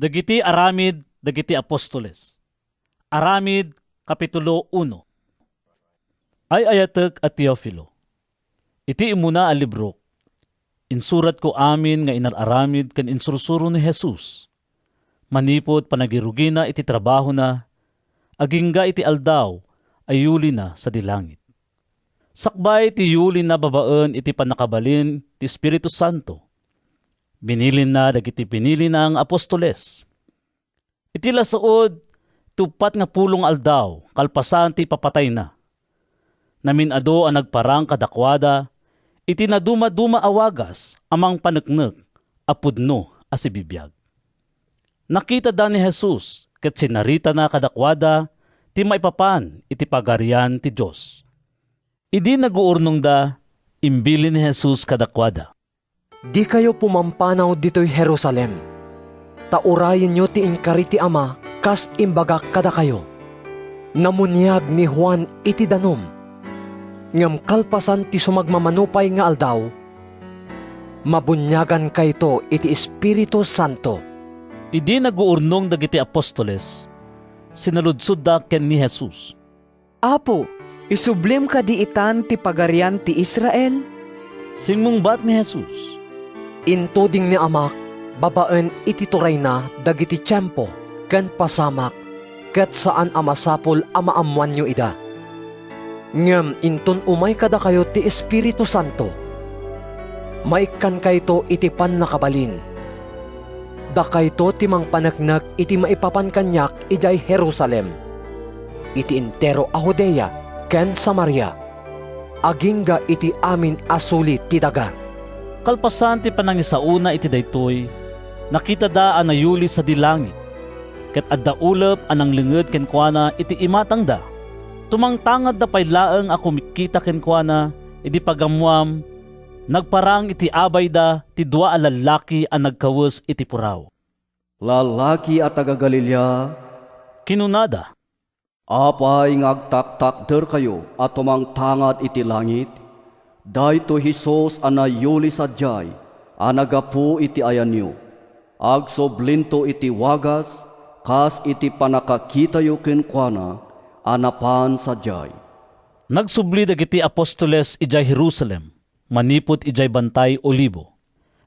Dagiti aramid, dagiti apostoles. Aramid, Kapitulo 1. Ay ayatek at Teofilo. Iti imuna a libro. Insurat ko amin nga inararamid kan insursuro ni Jesus. Manipod panagirugina iti trabaho na, agingga iti aldaw, ayuli na sa dilangit. Sakbay ti yuli na babaan iti panakabalin ti Espiritu Santo. Binilin na dagiti pinili na ang apostoles. Iti lasaod, tupat nga pulong aldaw, kalpasan ti papatay na. Naminado ang nagparang kadakwada, iti naduma-duma awagas, amang paneknek, apudno asibibiyag. Nakita da ni Jesus, ket sinarita na kadakwada, ti maipapan, iti pagarian ti Diyos. Idi naguurnong da, imbili ni Jesus kadakwada. Di kayo pumampanaw dito'y Jerusalem. Taurayin nyo ti inkari ti Ama, kas imbaga kada kayo. Namunyag ni Juan iti danom. Ngam kalpasan ti sumagmamanupay nga aldaw, mabunyagan kayto iti Espiritu Santo. Idi naguurnong dagiti apostoles, sinaludsod da ken ni Jesus. Apo, isublim ka di itan ti pagarian ti Israel? Singmungbat ni Jesus. Intuding ni Amak, babaan iti turay na dagiti tiyempo, ken pasamak, ket saan amasapol amaamuan nyo ida. Ngem inton umay kada kayo ti Espiritu Santo. Maikkan kayto iti pannakabalin. Da kayto ti mang panagnak iti maipapan kanyak ijay Jerusalem. Iti entero a Judea ken Samaria. Agingga iti amin asuli ti daga. Kalpasan ti panangisauna iti daytoy, nakita da anayuli sa dilangit, ket adda ulep anang linged ken kuana iti imatang da. Tumangtangad da paylaeng a kumikita ken kuana iti pagamuam, nagparang iti abay da ti dua a lalaki a nagkawes iti puraw. Lalaki at taga Galilea, Kinunada, apay ngagtaktakder kayo at tumangtangad iti langit, dayto Hesus anayuli sadyay, anagapu iti ayanyo, agsoblinto iti wagas, kas iti panakakitayo kenkwana, anapan sadyay. nagsubli dagiti apostoles ijay Jerusalem, manipot ijay Bantay Olibo.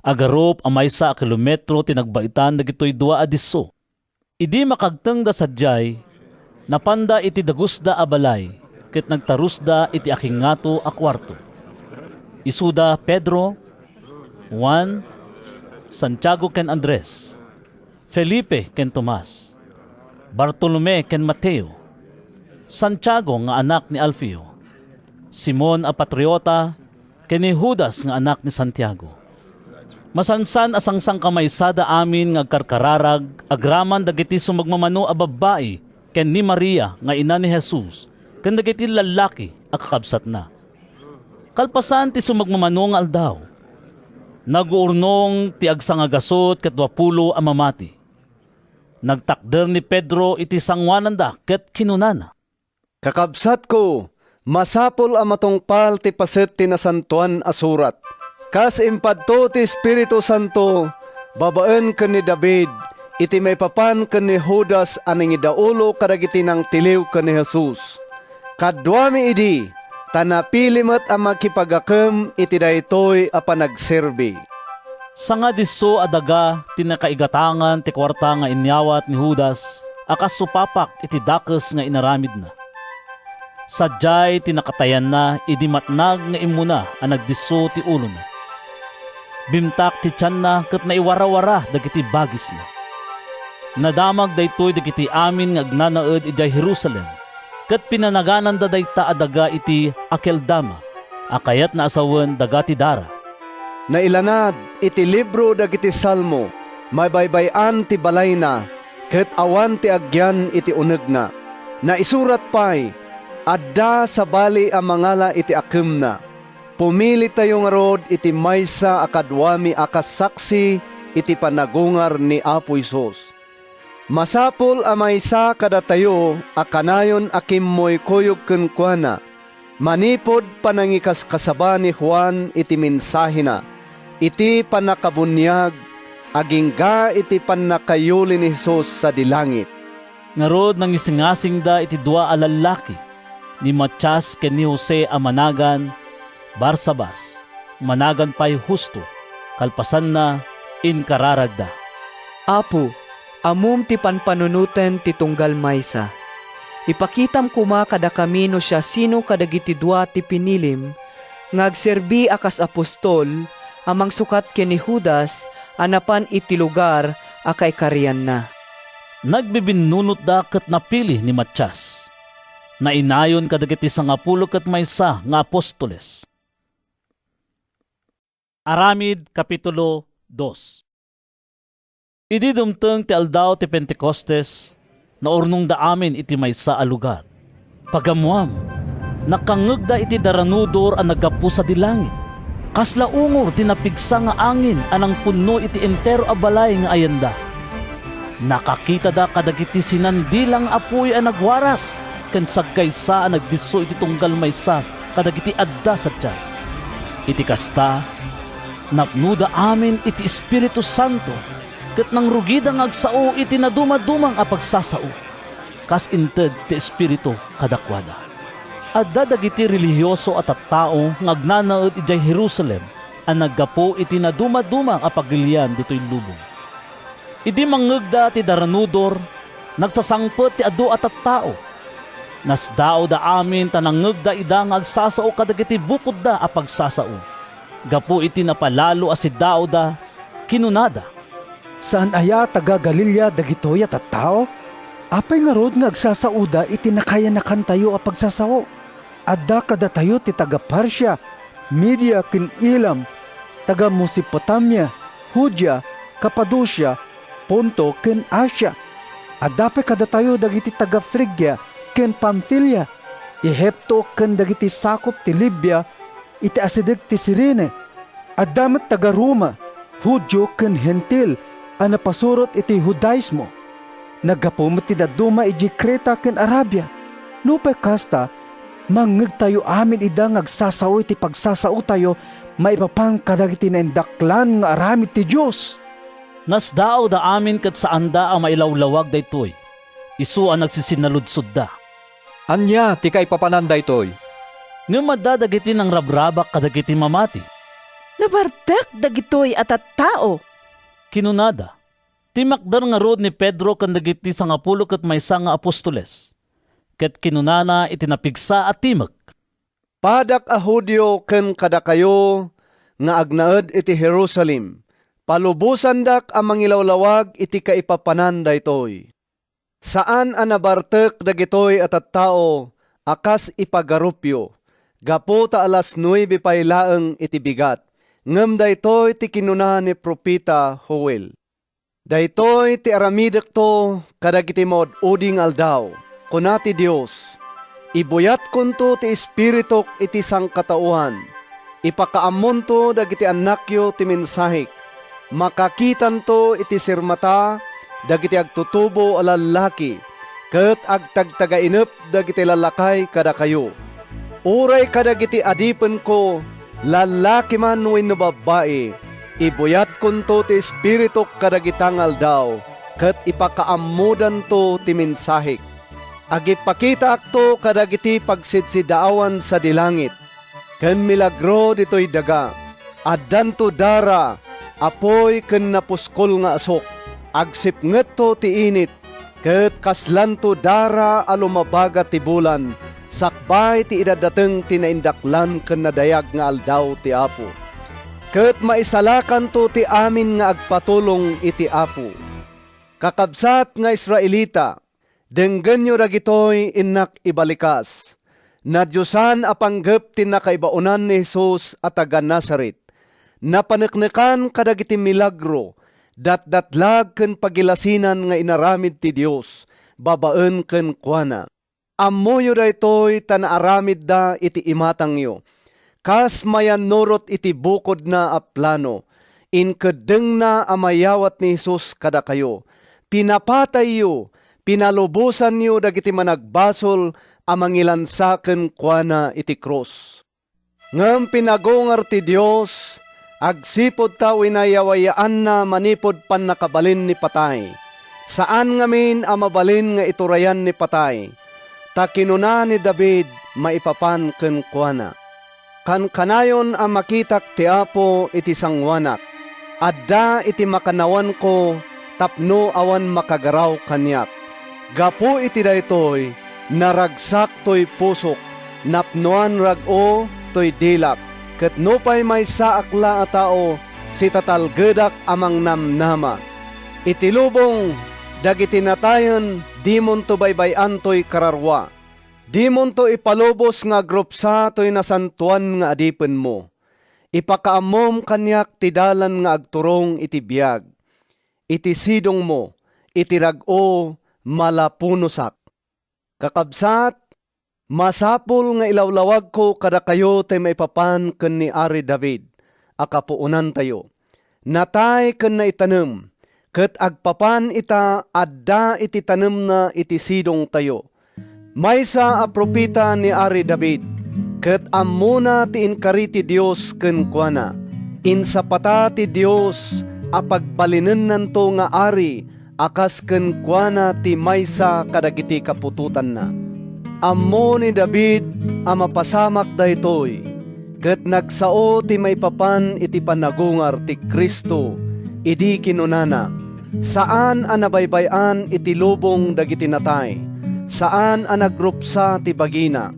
Agarop a maysa a kilometro tinagbaitan dagitoy dua a disso. Idi makagteng da sadyay, napanda iti dagusda a balay, ket nagtarusda iti akingato a kwarto. Isuda Pedro, Juan, Santiago ken Andres, Felipe ken Tomas, Bartolome ken Mateo, Santiago nga anak ni Alfeo, Simon a patriota ken ni Judas nga anak ni Santiago. Masansan asangsang kamaysada amin nga karkararag agraman dagiti sumagmamano a babae ken ni Maria nga ina ni Jesus ken dagiti lalaki a kakabsat na. Kalpasan ti sumagmamano nga aldaw, naguurnong ti agsangagasot ket 20 a mamati. Nagtakder ni Pedro iti sangwananda ket kinunana. Kakabsat ko, masapol ang matungpal ti paset ti nasantuan asurat. Kas impadto ti Espiritu Santo, babaan ken ni David, iti may papan ken ni Judas aning idaulo kadagiti nang tiliw ken ni Jesus. Kadwami idi, tanapilimet ang makipagakem iti daytoy a panagserbi. Sanga disso adaga tinakaigatangan ti kwarta nga inyawat ni Judas akas supapak iti dakes nga inaramid na. Sadyay tinakatayan na idi matnag nga imuna ang nagdisso ti ulo na. Bimtak ti tiyan na ket naiwara-wara dagiti bagis na. Nadamag daytoy dagiti amin nga agnanaed ijay Jerusalem ket pinanaganan da dayta adaga iti Akeldama akayat na asawen daga ti dara. Nailanad iti libro dagiti Salmo, may baybayan ti balay na, ket awan ti agyan iti uneg na. Naisurat pay, adda sa bali ang mangala iti akem na. Pumili tayo nga rod iti maysa akadwami akasaksi iti panagungar ni Apo Isos. Masapol a maysa kada tayo akanayon akimmoy kuyog kenkwana. Manipod panangikas kasaba ni Juan iti mensahe na, iti panakabunyag agingga iti pannakayuli ni Jesus sa dilangit. Ngarod nang isingasing da iti dua a lalaki, ni Matias ken ni Jose a managan Barsabas, managan pay Justo, kalpasan na inkararagda. Apo, amom ti panpanunuten ti tunggal maysa. Ipakitam kuma kada kamino siya sino kadagiti dua ti pinilim, ngagserbi akas apostol, amang sukat ken ni Judas, anapan iti lugar akay kariyan na. Nagbibinunot da ket napili ni Matias, na inayon kadagiti 10 ket maysa nga apostoles. Aramid Kapitulo 2. Idi dumteng ti aldaw ti Pentecostes, na urnong da amin iti maysa a lugar. Pagamuam, nakangegda iti daranudor a naggapu sa dilangit. Kasla ungor ti napigsa nga angin anang punno iti entero a balay nga ayanda. Nakakita da kadagiti sinandilang apoy a nagwaras, ken sagkaysa a nagdisso iti tunggal maysa kadagiti adda sa tiyan. Iti kasta, napnuda amin iti Espiritu Santo, ket nang rugida nga agsao iti naduma-dumang a pagsasao, kas inted ti Espiritu kadakwada. Adda dagiti relihiyoso at tattao nga agnanaed ijay Jerusalem a naggapo iti naduma-dumang a pagilian ditoy lubong. Idi mangegda ti daranudor, nagsasangpet ti adu at tattao. Nasdao da amin tanangegda ida nga agsasao kadagiti bukod da a pagsasao. Gapo iti napalalo a si dao da, kinunada. Saan aya taga Galilea dagitoy at tao? Apay nga rod nga agsasauda iti nakayanakan tayo a pagsasawo. Adda kada tayo ti taga Parsya, Media ken Elam, taga Mesopotamia, Judea, Cappadocia, Ponto ken Asia. Adda pay kada tayo dagiti taga Phrygia ken Pamphylia, Ehipto ken dagiti sakop ti Libya, iti asideg ti Cirene. Adda met taga Roma, Hudyo ken Hentil, a napasurot iti Judaismo. Nagapumot ti daduma iti Creta ken Arabia. Nupay kasta, mangeg tayo amin ida ngagsasaw iti pagsasao tayo, maipapang kadagiti naindaklan nga aramid ti Diyos. Nasdao da amin ket saan da ang mailawlawag daytoy. Isu ang nagsisinaludsod da. Anya ti kay papananday toy? Ngem madadagiti ng rabrabak kadagiti mamati. Nabardak dagitoy at tao. Kinunada. Timakdar nga rod ni Pedro kan dagiti 10 ket maysa nga apostoles. Ket kinunana iti napigsa at timek. Padak a Hudyo ken kada kayo nga agnaed iti Jerusalem. Palubusan dak ang mangilawlawag iti kaipapanan daytoy. Saan a nabartek dagitoy at tao akas ipagarupyo. Gapo ta alas 9 pay laeng iti bigat. Ngem daytoy ti kinuna ni propeta Joel. Daytoy ti aramidek to kadagiti maud-uding aldaw. Kunati Dios, ibuyat kunto ti espiritok iti sangkatauhan. Ipakaamon to dagiti anakyo ti mensahik. Makakitan to iti sirmata dagiti agtutubo a lalaki. Ket agtagtagainep dagiti lalakay kada kayo. Uray kadagiti adipen ko, lalaki man wenno babae, ibuyat kunto ti espiritok kadagitang aldaw, ket ipakaammodan to ti mensahik. Agipakita akto kadagiti pagsidsidaawan sa dilangit, ken milagro ditoy daga, addanto dara, apoy ken napuskol nga asok, agsipnget to ti init, ket kaslanto dara a lumabaga ti bulan, sakbay ti idadateng tinaindaklan ken nadayag nga aldaw ti Apo. Ket maisalakan to ti amin nga agpatulong iti Apo. Kakabsat nga Israelita, denggen nyo ragitoy innak ibalikas. Nadyusan apanggep ti nakaibaunan ni Jesus at taga Nazaret. Napaneknekan kadagiti milagro, datdatlag ken pagilasinan nga inaramid ti Dios, babaen ken kuana. Ammoyo daytoy tanaaramid da iti imatang yo. Kas mayan norot iti bukod na a plano, inkedeng na amayawat ni Jesus kada kayo. Pinapatay yo, pinalubusan yo dagiti managbasol amangilansaken kuana iti krus. Ngem pinagungar ti Dios, Agsipod ta winayawayaan na manipod pan nakabalin ni patay. Saan ngamin ang mabalin nga iturayan ni patay? Ta kinuna ni David maipapan ken kuana. Kan kanayon ang makitak ti Apo iti sangwanak. Adda iti makanawan ko tapno awan makagaraw kanyak. Gapo iti daytoy naragsak toy pusok. Napnoan rag-o toy dilak. Ket no pay may saakla a tao si tatalgedak amang namnama. Itilubong dagiti natayon di mon to baybayan toy kararwa. Di mon to ipalubos nga grupsa toy nasantuan nga adipen mo. Ipakaamom kanyak ti dalan nga agturong iti biag. Iti sidong mo, iti rag-o malapunosak. Kakabsat, masapul nga ilawlawag ko kada kayo tay maipapan ken ni Ari David, akapuunan tayo. Natay ken na itanem, ket agpapan ita adda iti tanem na iti sidong tayo. Maysa a propita ni Ari David, ket ammuna ti inkari ti Dios ken kuana. Insapata ti Dios a pagbalinen nanto nga ari akas ken kuana ti maysa kadagiti kapututan na. Ammo ni David a mapasamak daytoy, ket nagsao ti maipapan iti panagungar ti Kristo, idi kinunana. Saan a nabaybayan iti lubong dagiti natay? Saan a nagrupsa ti bagina?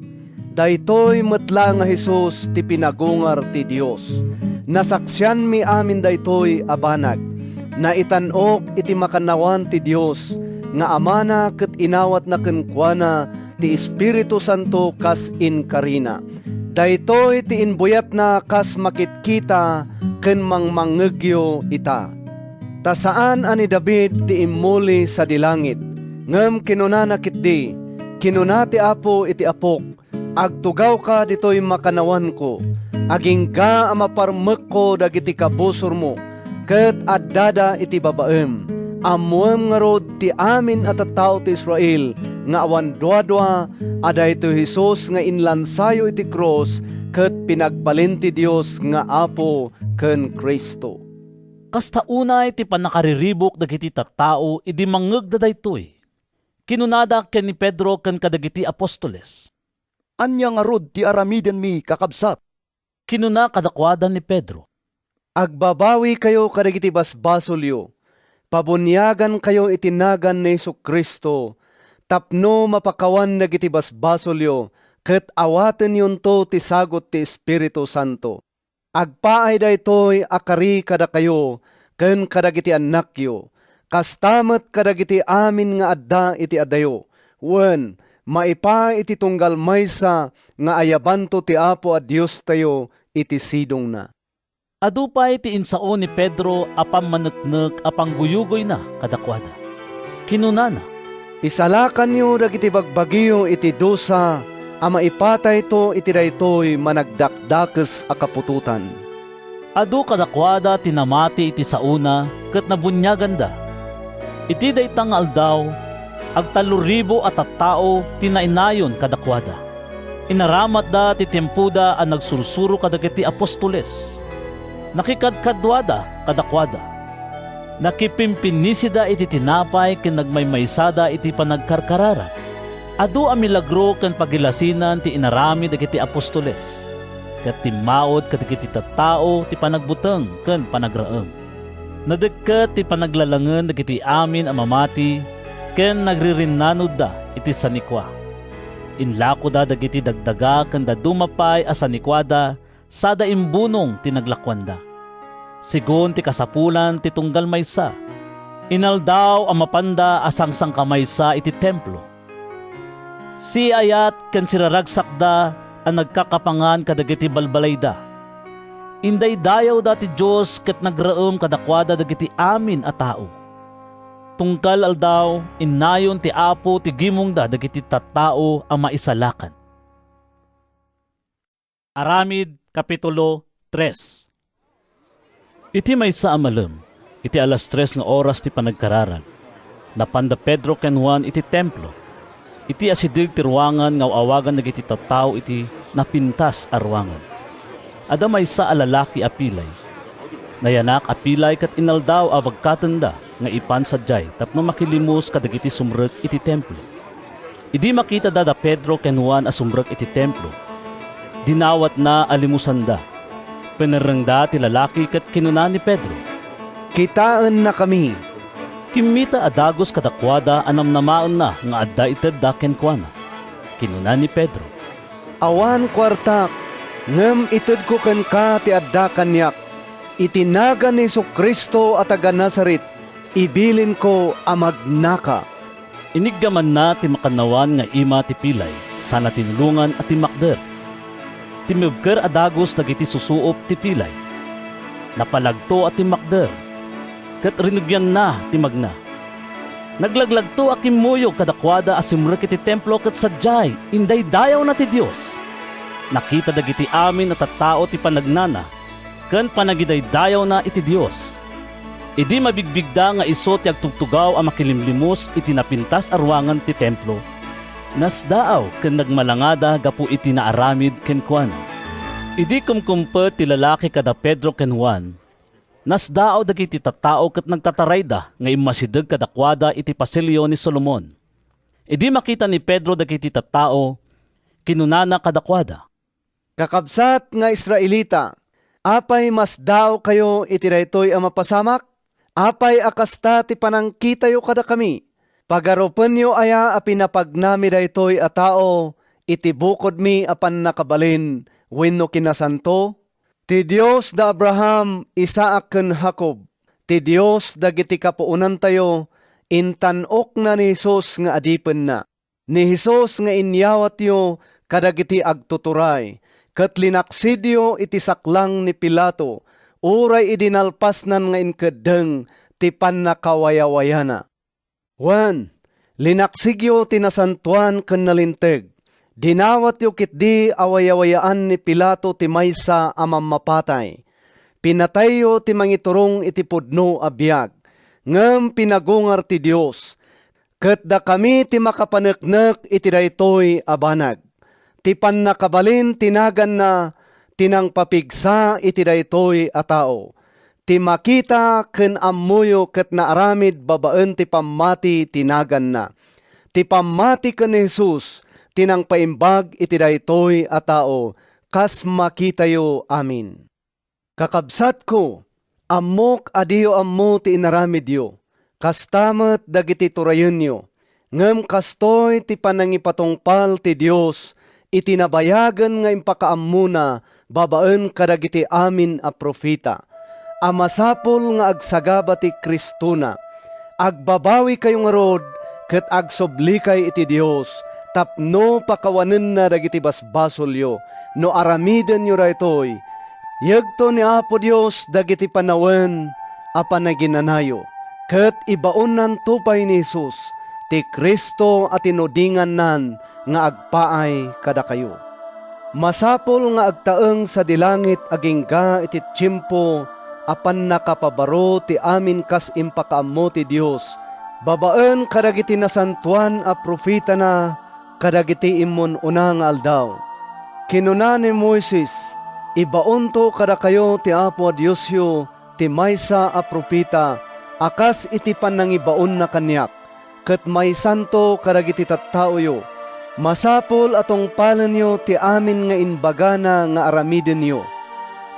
Daytoy metla nga Hesus ti pinagungar ti Dios. Nasaksyan mi amin daytoy abanag. Naitanok iti makanawan ti Dios nga amana ket inawat na kenkwana ti Espiritu Santo kas inkarina. Daytoy ti inbuyat na kas makitkita ken mangmangegyo ita. Ta saan ani David ti immuli sa dilangit, ngem kinunana kitdi, kinuna ti Apo iti apok, agtugaw ka ditoy makanawan ko, aging ga amaparmek ko dagiti kabusor mo, ket addada iti babaem. Amuem nga rod ti amin at tao ti Israel, nga awan dua-dua, aday to Hesus nga inlansayo iti cross, ket pinagbalin ti Dios nga Apo ken Kristo. Kasta unay ti panakariribok dagiti tattao idi mangeg daytoy. Kinunada ken ni Pedro ken kadagiti apostoles. Anya nga rod ti aramiden mi kakabsat. Kinuna kadakwada ni Pedro. Agbabawi kayo kadagiti basbasolyo, pabunyagan kayo itinagan ni Jesu-Kristo, tapno mapakawan dagiti basbasolyo, ket awaten yunto ti sagot ti Espiritu Santo. Agpaay daytoy akari kada kayo, ken kadagiti annakyo, kastamet kadagiti amin nga adda iti adayo, wen maipa iti tunggal maysa nga ayabanto ti Apo a Dios tayo iti sidong na. Adupay ti insao ni Pedro apam maneknek apang guyugoy na kadakwada. Kinunana. Isalakan niyo dagiti bagbagyo iti dosa, ama ipatay to iti daytoy managdakdakes a kapututan. Adu kadakwada tinamati iti sauna ket nabunyagan da. Iti daytang aldaw agtaluribo at tattao tinainayon kadakwada. Inaramat da ti tempuda ang nagsursuro kadagiti apostoles. Nakikadkadwada kadakwada. Nakipimpinisida iti tinapay ken nagmaymaysada iti panagkarkarara. Adu a milagro ken pagilasinan ti inarami dagiti apostoles. Ket timmaod kadagiti tattao ti panagbuteng ken panagraem. Nadagket ti panaglalangen dagiti amin a mamati ken nagririnanod da iti sanikwa. Inlako da dagiti dagdaga ken dadumapay a sanikwada sada imbunong tinaglakwanda. Sigon ti kasapulan ti tunggal maysa. Inaldaw a mapanda asangsang kamaysa iti templo. Si ayat ken siraragsakda ang nagkakapangan kadagiti balbalayda. Inday dayaw dati Diyos ket nagraem kadakwada dagiti amin a tao. Tungkal aldaw inayon ti Apo ti gimongda dagiti tattao a maisalakan. Aramid Kapitulo 3. Iti maysa a malem, iti alas 3 nga oras ti panagkararag. Napanda Pedro ken Juan iti templo. Iti asidig ti ruangan nga awagan dagiti tattao iti napintas a ruangan. Ada maysa a lalaki a pilay. Nayanak apilay kat inaldaw a bagkatanda nga ipan sadyay tapno makilimos kadagiti sumrek iti templo. Idi makita da Pedro ken Juan a sumrek iti templo. Dinawat na alimusanda. Penerengda ti lalaki kat kinuna ni Pedro. Kitaan na kami. Kimita adagos kadakwada anam namaon na nga adda ited da kenkwana. Kinuna ni Pedro. Awan kwartak, ngem ited ko ken ka ti adda kanyak. Itinaga ni Kristo at taga Nazaret, ibilin ko amagnaka. Iniggaman na ti makanawan nga ima ti pilay, sana tinulungan at ti makder. Timibker adagos dagiti susuop ti pilay. Napalagto at ti makder. Kat rinugyan na ti magna. Naglaglagto a kimuyog kadakwada asimrek iti templo kat sadyay, inday dayaw na ti Dios. Nakita dagiti amin at tattao ti panagnana, ken panagiday dayaw na iti Dios. Idi mabigbigda nga iso ti agtugtugaw a makilimlimos iti napintas arwangan ti templo. Nasdaaw ken nagmalangada gapu iti naaramid ken Juan. Idi kumkumpet ti lalaki kada Pedro ken Juan. Nasdaaw dagiti tattao ket nagtatarayda nga imasideg kadakwada iti pasilyo ni Solomon. Idi makita ni Pedro dagiti tattao, kinunana kadakwada. Kakabsat nga Israelita, apay mas daw kayo iti daytoy a mapasamak? Apay akasta ti panangkitayo kada kami. Pagarupen yo aya a pinapagnami daytoy a tao, iti bukod mi apan nakabalin, wenno kinasanto? Ti Dios da Abraham, Isaac ken Jacob, ti Dios dagiti kapuunan tayo, intanok na ni Jesus nga adipen na. Ni Jesus nga inyawat yo kadagiti agtuturay, ket linaksidyo iti saklang ni Pilato, uray idinalpasnan nga inkedeng ti pannakawayawayana. Juan, linaksigyo tinasantuan ken nalinteg. Dinawat yu kitdi awayawayaan ni Pilato ti maysa a mammapatay. Pinatay yu ti mangiturong iti pudno a biag. Ngem pinagungar ti Dios. Ket da kami ti makapaneknek iti daytoy a banag. Ti pannakabalin tinagan na tinang papigsa iti daytoy a tao. Ti makita ken ammuyo ket naaramid babaen ti pammati tinagan na. Ti pammati ken ni Jesus tinang paimbag iti daytoy a tao, kas makitayo amin. Kakabsat ko, ammok adiyo ammo ti inaramidyo, kas tamet dagiti turayenyo, ngem kastoy ti panangipatungpal ti Dios, itinabayagan nga impakaammuna, babaen kadagiti amin a profita. Amasapol nga agsagaba ti Kristuna, agbabawi kayong rod, ket agsoblikay iti Dios, tapno pakawanen na dagiti basbasolyo, no aramiden nyo raytoy, yagto ni Apo Dios dagiti panawen, apanaginanayo, ket ibaunan tupay ni Jesus, ti Kristo at inudingan nan, nga agpaay kada kayo. Masapol nga agtaeng sa dilangit agingga iti tiyempo, apan nakapabaro ti amin kas impakaammo ti Dios, babaen kadagiti nasantuan a profita na, kadagiti imon unang aldaw. Kinuna ni Moises, ibaonto kada kayo ti Apo a Diyosyo, ti maysa a propita, akas iti panangibaon na kanyak, ket may santo kadagiti tattao, masapol atong palenyo ti amin nga inbagana nga aramiden yo.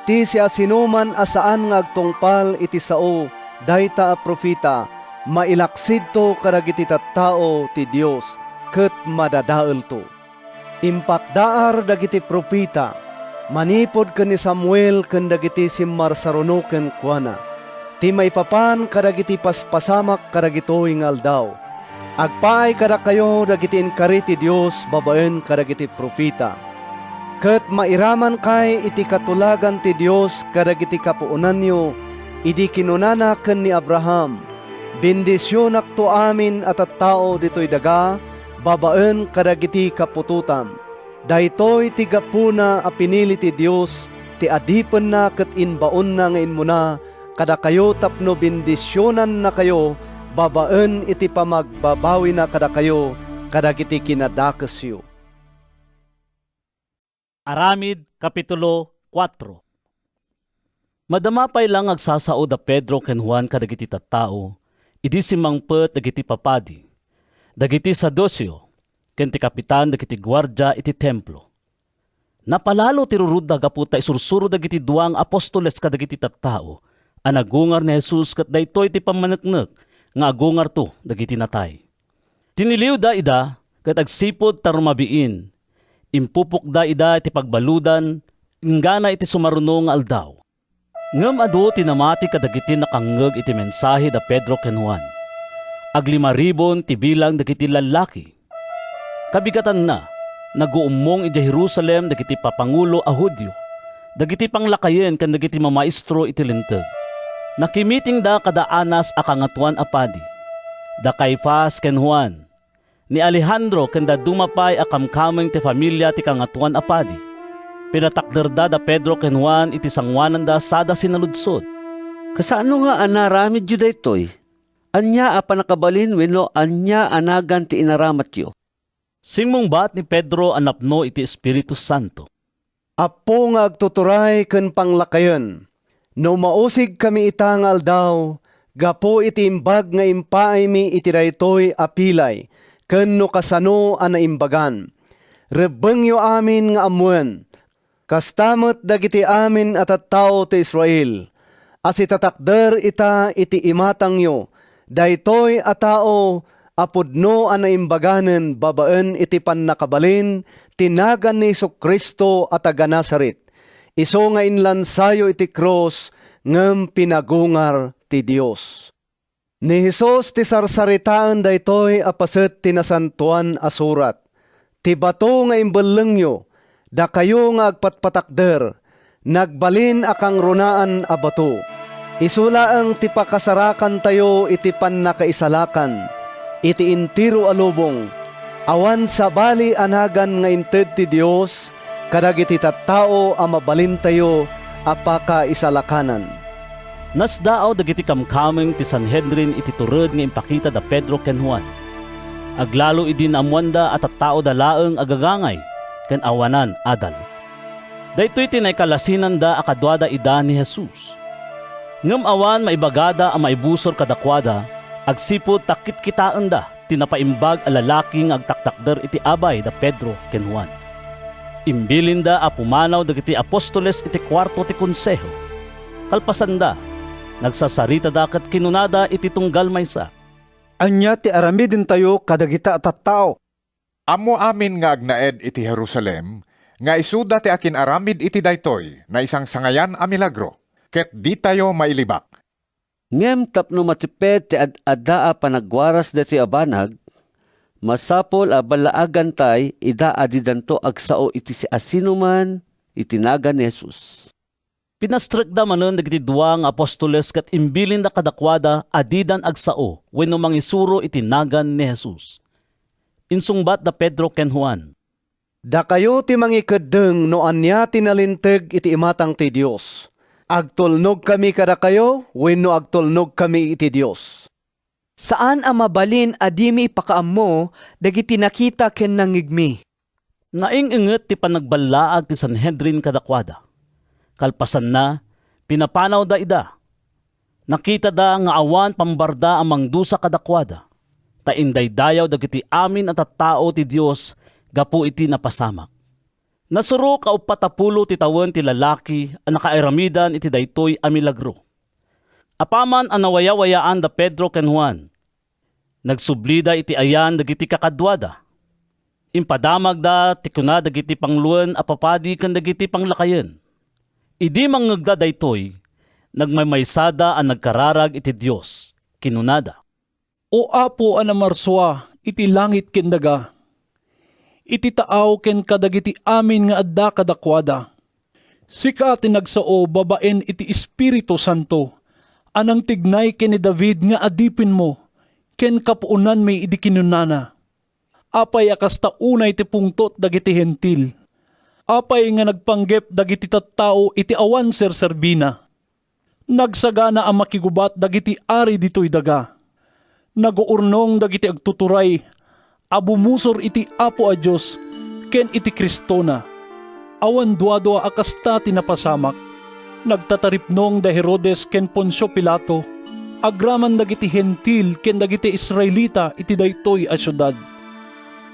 Ti si asinuman asaan nga agtungpal iti sao, dayta a propita, mailaksid to kadagiti tattao ti Dios, ket madadael to. Impakdaar dagiti propita, manipod ken ni Samuel ken dagiti simmarsaruno ken kuana. Ti maipapan kadagiti paspasamak kadagitoy nga aldaw. Agpaay kada kayo dagiti inkari ti Dios babaen kadagiti propita. Ket mairaman kay iti katulagan ti Dios kadagiti kapuunanyo, idi kinunana ken ni Abraham, bendisyonak to amin at tao ditoy daga, babaen kadagiti kapututam. Daytoy ti gapuna a pinili ti Dios, ti adipen na ket inbaon na nga inmuna, kada kayo tapno bendisyonan na kayo, babaen iti pamagbabawi na kada kayo, kadagiti kinadakesyo. Aramid Kapitulo 4. Madamapay lang agsasaod da Pedro ken Juan kadagiti tattao, idi simangpet dagiti papadi, dagiti sadosyo, ken ti kapitan dagiti gwardya iti templo. Napalalo ti rurudda gaputa isursuro dagiti duang apostoles kadagiti tattao, ang agungar ni Jesus kat daytoy ti pamaneknek nga agungar to dagiti natay. Tiniliw da ida kat agsipod tarumabiin, impupok da ida iti pagbaludan, ingana iti sumaruno nga aldaw. Ngem adu tinamati kadagiti nakangeg iti mensahe da Pedro ken Juan. Ag 5,000 ti bilang dagiti lalaki. Kabigatan na, naguumong iti Jerusalem dagiti papangulo a Hudyo, dagiti panglakayen ken dagiti mamaestro iti linteg. Nakimiting da kada Anas a kangatuan a padi, da Caifás ken Juan, ni Alejandro ken da dumapay a kamkameng ti familia ti kangatuan a padi. Pinatakderda da Pedro ken Juan iti sangwanan da sada sinaludsod. Kasano nga anaramid yu daytoy? Anya a panakabalin wenno anya anagan ti inaramat yu? Simungbat ni Pedro anapno iti Espiritu Santo. Apo nga agtuturay ken panglakayon. No mausig kami itangal daw, gapo iti imbag nga impaay mi iti daytoy apilay, ken no kasano a naimbagan. Rebengyo amin nga amwen, kastamot dagiti amin at tattao ti Israel. As itatakder ita iti imatang yo, daytoy a tao apudno a naimbaganen babaen iti pannakabalin, tinagan ni Jesu-Kristo at taga Nazaret. Iso nga inlansayo iti cross ngem pinagungar ti Dios. Ni Jesus ti sarsaritaan daytoy apaset tinasantuan a surat. Ti bato nga imbelengyo, da kayo nga agpatpatakder, nagbalin akang runaan a bato. Isulaang ti pakasarakan tayo iti pannakaisalakan, iti intiro alubong, awan sa bali anagan nga inted ti Dios, kadagiti tattao a mabalin tayo apaka isalakanan. Nasdaaw dagiti kamkameng ti Sanhedrin iti tured nga impakita da Pedro ken Juan. Aglalo idin amwanda at tattao da laeng agagangay ken awanan adal. Daytoy tinay kalasinan da akadwada ida ni Jesus. Ngem awan maibagada a maibusor kadakwada, agsipod takit kitaan da tinapaimbag a lalaki nga agtaktakder iti abay da Pedro ken Juan. Imbilin da a pumanaw dagiti apostoles iti kwarto ti konseho. Kalpasan da, nagsasarita da ket kinunada iti tunggal maysa. Anya ti aramidin tayo kadagita at tattao. Amo amin nga agnaed iti Jerusalem, nga isuda ti akin aramid iti daytoy na isang sangayan a milagro, ket di tayo mailibak. Ngem tapno matiped ti addaa panagwaras dati abanag, masapol a balaagan tay ida adidanto agsao iti si asinuman itinagan ni Jesus. Pinastrekda manen dagiti duang apostoles ket imbilin da kadakwada adidan agsao wenno mangisuro iti nagan ni Jesus. Insungbat da Pedro ken Juan. Da kayo ti mangikeddeng no anya tinalinteg iti imatang ti Dios. Agtulnog kami kada kayo, wenno agtulnog kami iti Dios. Saan ang mabalin adimi ipakaammo, dagiti nakita ken nangigmi. Naing-inget ti panagbalaag ti Sanhedrin kadakwada. Kalpasan na, pinapanaw da ida. Nakita da nga awan pambarda ang mangdusa kadakwada. Ta inday-dayaw dagiti amin at tattao ti Dios gapu iti napasamak. Nasuro ka upatapulo ti tawen ti lalaki ang nakairamidan iti daytoy a milagro. Apaman ang nawaya-wayaan da Pedro ken Juan. Nagsublida iti ayan dagiti kakadwada. Impadamag da ti kuna dagiti pangluan a papadi ken dagiti panglakayen. Idi mangegda daytoy, nagmaymaysada ang nagkararag iti Dios, kinunada. O apo anamarswa, iti langit ken daga. Iti taaw ken kadagiti amin nga adda kadakwada. Sika ti nagsao babaen iti Espiritu Santo, anang tignay ken ni David nga adipin mo, ken kapuunan may idi kinunana. Apay akas taunay ti pungtot dagiti hentil. Apay nga nagpanggep dagiti tattao iti awan serserbina. Nagsagana ang makigubat dagiti ari ditoy daga. Naguurnong dagiti agtuturay, abumusor iti Apo a Diyos, ken iti Kristona. Awan duado akasta tinapasamak. Nagtataripnong da Herodes ken Poncio Pilato, agraman dagiti hentil ken dagiti Israelita iti daytoy a syudad.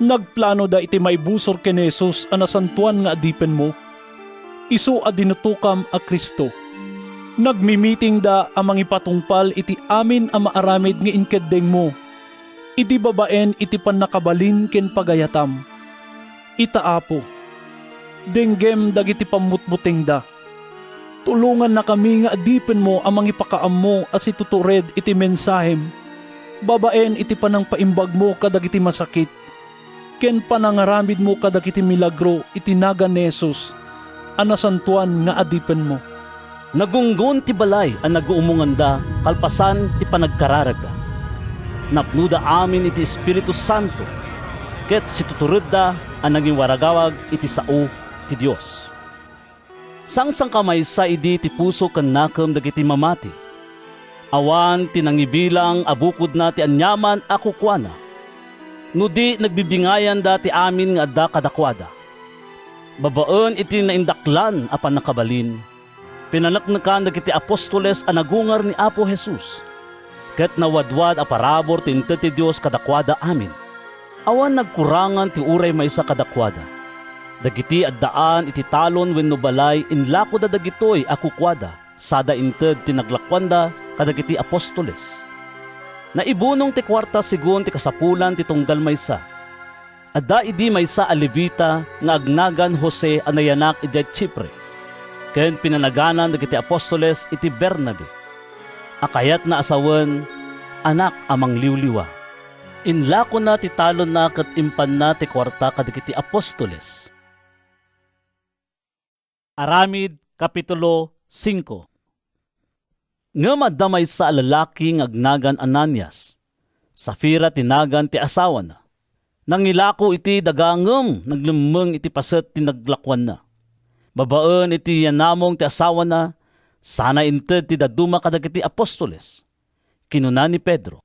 Nagplano da iti maibusor ken Jesus a nasantuan nga adipen mo. Isu a dinutukam a Kristo. Nagmimiting da amang ipatungpal iti amin a maaramid nga inkeddeng mo. Iti babaen iti pannakabalin ken pagayatam. Itaapo. Denggem dagiti pamutbuting da. Tulungan na kami nga adipen mo amang ipakaam mo as itutured iti mensahem. Babaen iti panang paimbag mo kadagiti masakit. Ken panangaramid mo kadagiti milagro iti naga ni Jesus. Anasantuan nga adipen mo. Nagunggon ti balay ang naguumunganda kalpasan ti panagkararagda. Napnuda amin iti Espiritu Santo, ket situturod da ang naging waragawag iti sao ti Dios. Sangsang kamay sa idi ti puso ken nakem dagiti mamati. Awan tinangibilang abukod na ti anyaman a kukwana. Nudi nagbibingayan da ti amin nga adda kadakwada. Babaen iti naindaklan a panakabalin. Pinanaknakan dagiti apostoles a nagungar ni Apo Jesus. Ket nawadwad a parabor ti inted ti Dios kadakwada amin. Awan nagkurangan ti uray maysa kadakwada. Dagiti addaan iti talon wenno balay inlako da dagitoy a kukwada sada inted ti naglakwanda kadagiti apostoles. Naibunong ti kwarta sigun ti kasapulan ti tunggal maysa. Adda idi maysa a Levita nga agnagan Jose a nayanak iti Chipre. Ken pinanaganan dagiti apostoles iti Bernabe. Akayat na asawen, anak amang liwliwa. Inlako na ti talon na ket impan na ti kwarta kadagiti apostoles. Aramid Kapitulo 5. Ngem adda maysa a lalaki nga agnagan Ananias. Safira tinagan ti asawa na. Nangilako iti dagangem naglemmeng iti paset ti naglakwan na. Babaen iti yanamong ti asawa na. Sana inted ti daduma kadagiti apostoles. Kinuna ni Pedro,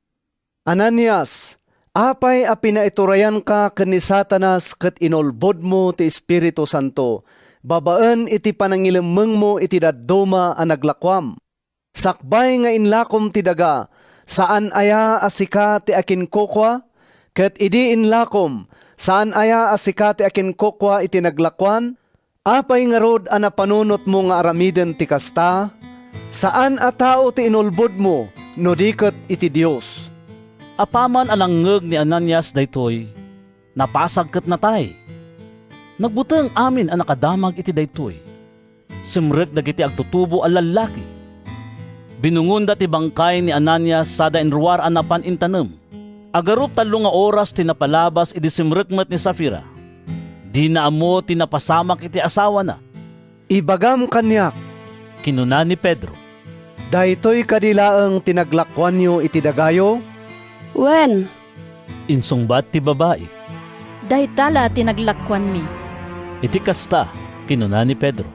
Ananias, apay a pinaiturayan ka ken ni Satanas ket inolbod mo ti Espiritu Santo. Babaen iti panangilemmeng mo iti dadduma a naglakwam. Sakbay nga inlakom ti daga, saan aya asika ti akin kokwa? Ket idi inlakom, saan aya asika ti akin kokwa iti naglakwan? Apay nga rod a napanunot mo nga aramiden ti kasta? Saan a tao ti inulbod mo, no diket iti Dios? apaman alangeg ni Ananias daytoy, napasag ket natay. Nagbuteng amin ang nakadamag iti daytoy. Simrek dagiti agtutubo a lalaki. Binungon dati bangkay ni Ananias sada enruar anapan intanem. Agarup talo nga oras tinapalabas iti simrek met ni Safira. Di na amo tinapasamak iti asawa na. Ibagam kanyak, Kinuna ni Pedro. daytoy kadilaeng tinaglakwan nyo iti dagayo? Wen, Insungbat ti babae. daytala tinaglakwan mi. Iti kasta, kinuna ni Pedro.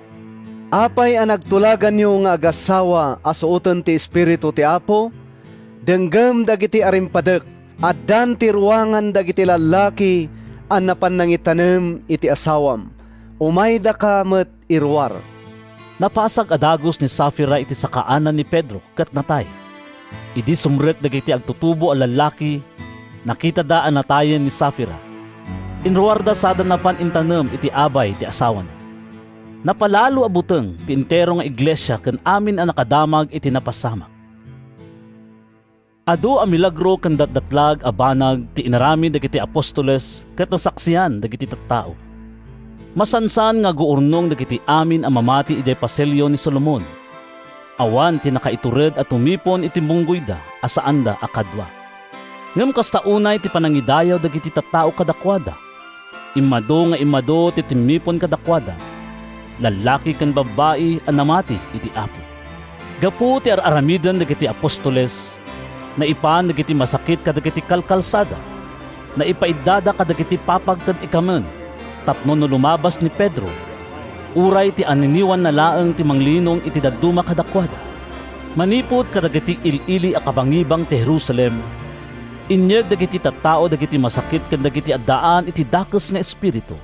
Apay ang nagtulagan nyo nga agasawa asuoten ti Espiritu ti Apo? Denggem dagiti arimpadek, addan ti ruangan dagiti lalaki an napanangitanem iti asawam. Umayda ka met irwar. Napasag adagos ni Safira iti sakaanan ni Pedro ket natay. Idi sumrek dagiti agtutubo a lalaki, nakita daan natayen ni Safira. Inruarda sada napan intanem iti abay ti asawa na. Napalalo abuteng ti entero nga iglesia ken amin a nakadamag iti napasamak. Adu a milagro ken datdatlag a banag ti inarami dagiti apostoles ket nasaksian dagiti tattao. Masansan nga guurnong dagiti amin a mamati iti paselyo ni Solomon. Awan ti nakaitured at tumipon iti mungguyda asaanda akadwa. Ngem kasta unay ti panangidayaw dagiti tattao kadakwada. Imado nga imado ti timipon kadakwada. Lalaki ken babae a namati iti Apo. Gapu ti aramiden dagiti apostoles, naipan dagiti masakit kadagiti kalkalsada, naipaidada kadagiti papag ken ikamen. Tapno no lumabas ni Pedro, uray ti aniniwan na laeng ti manglinong iti dadduma kadakwada. Manipod kadagiti ilili a kabangibang ti Jerusalem, inyeg dagiti tattao dagiti masakit ken dagiti addaan iti dakes nga espiritu,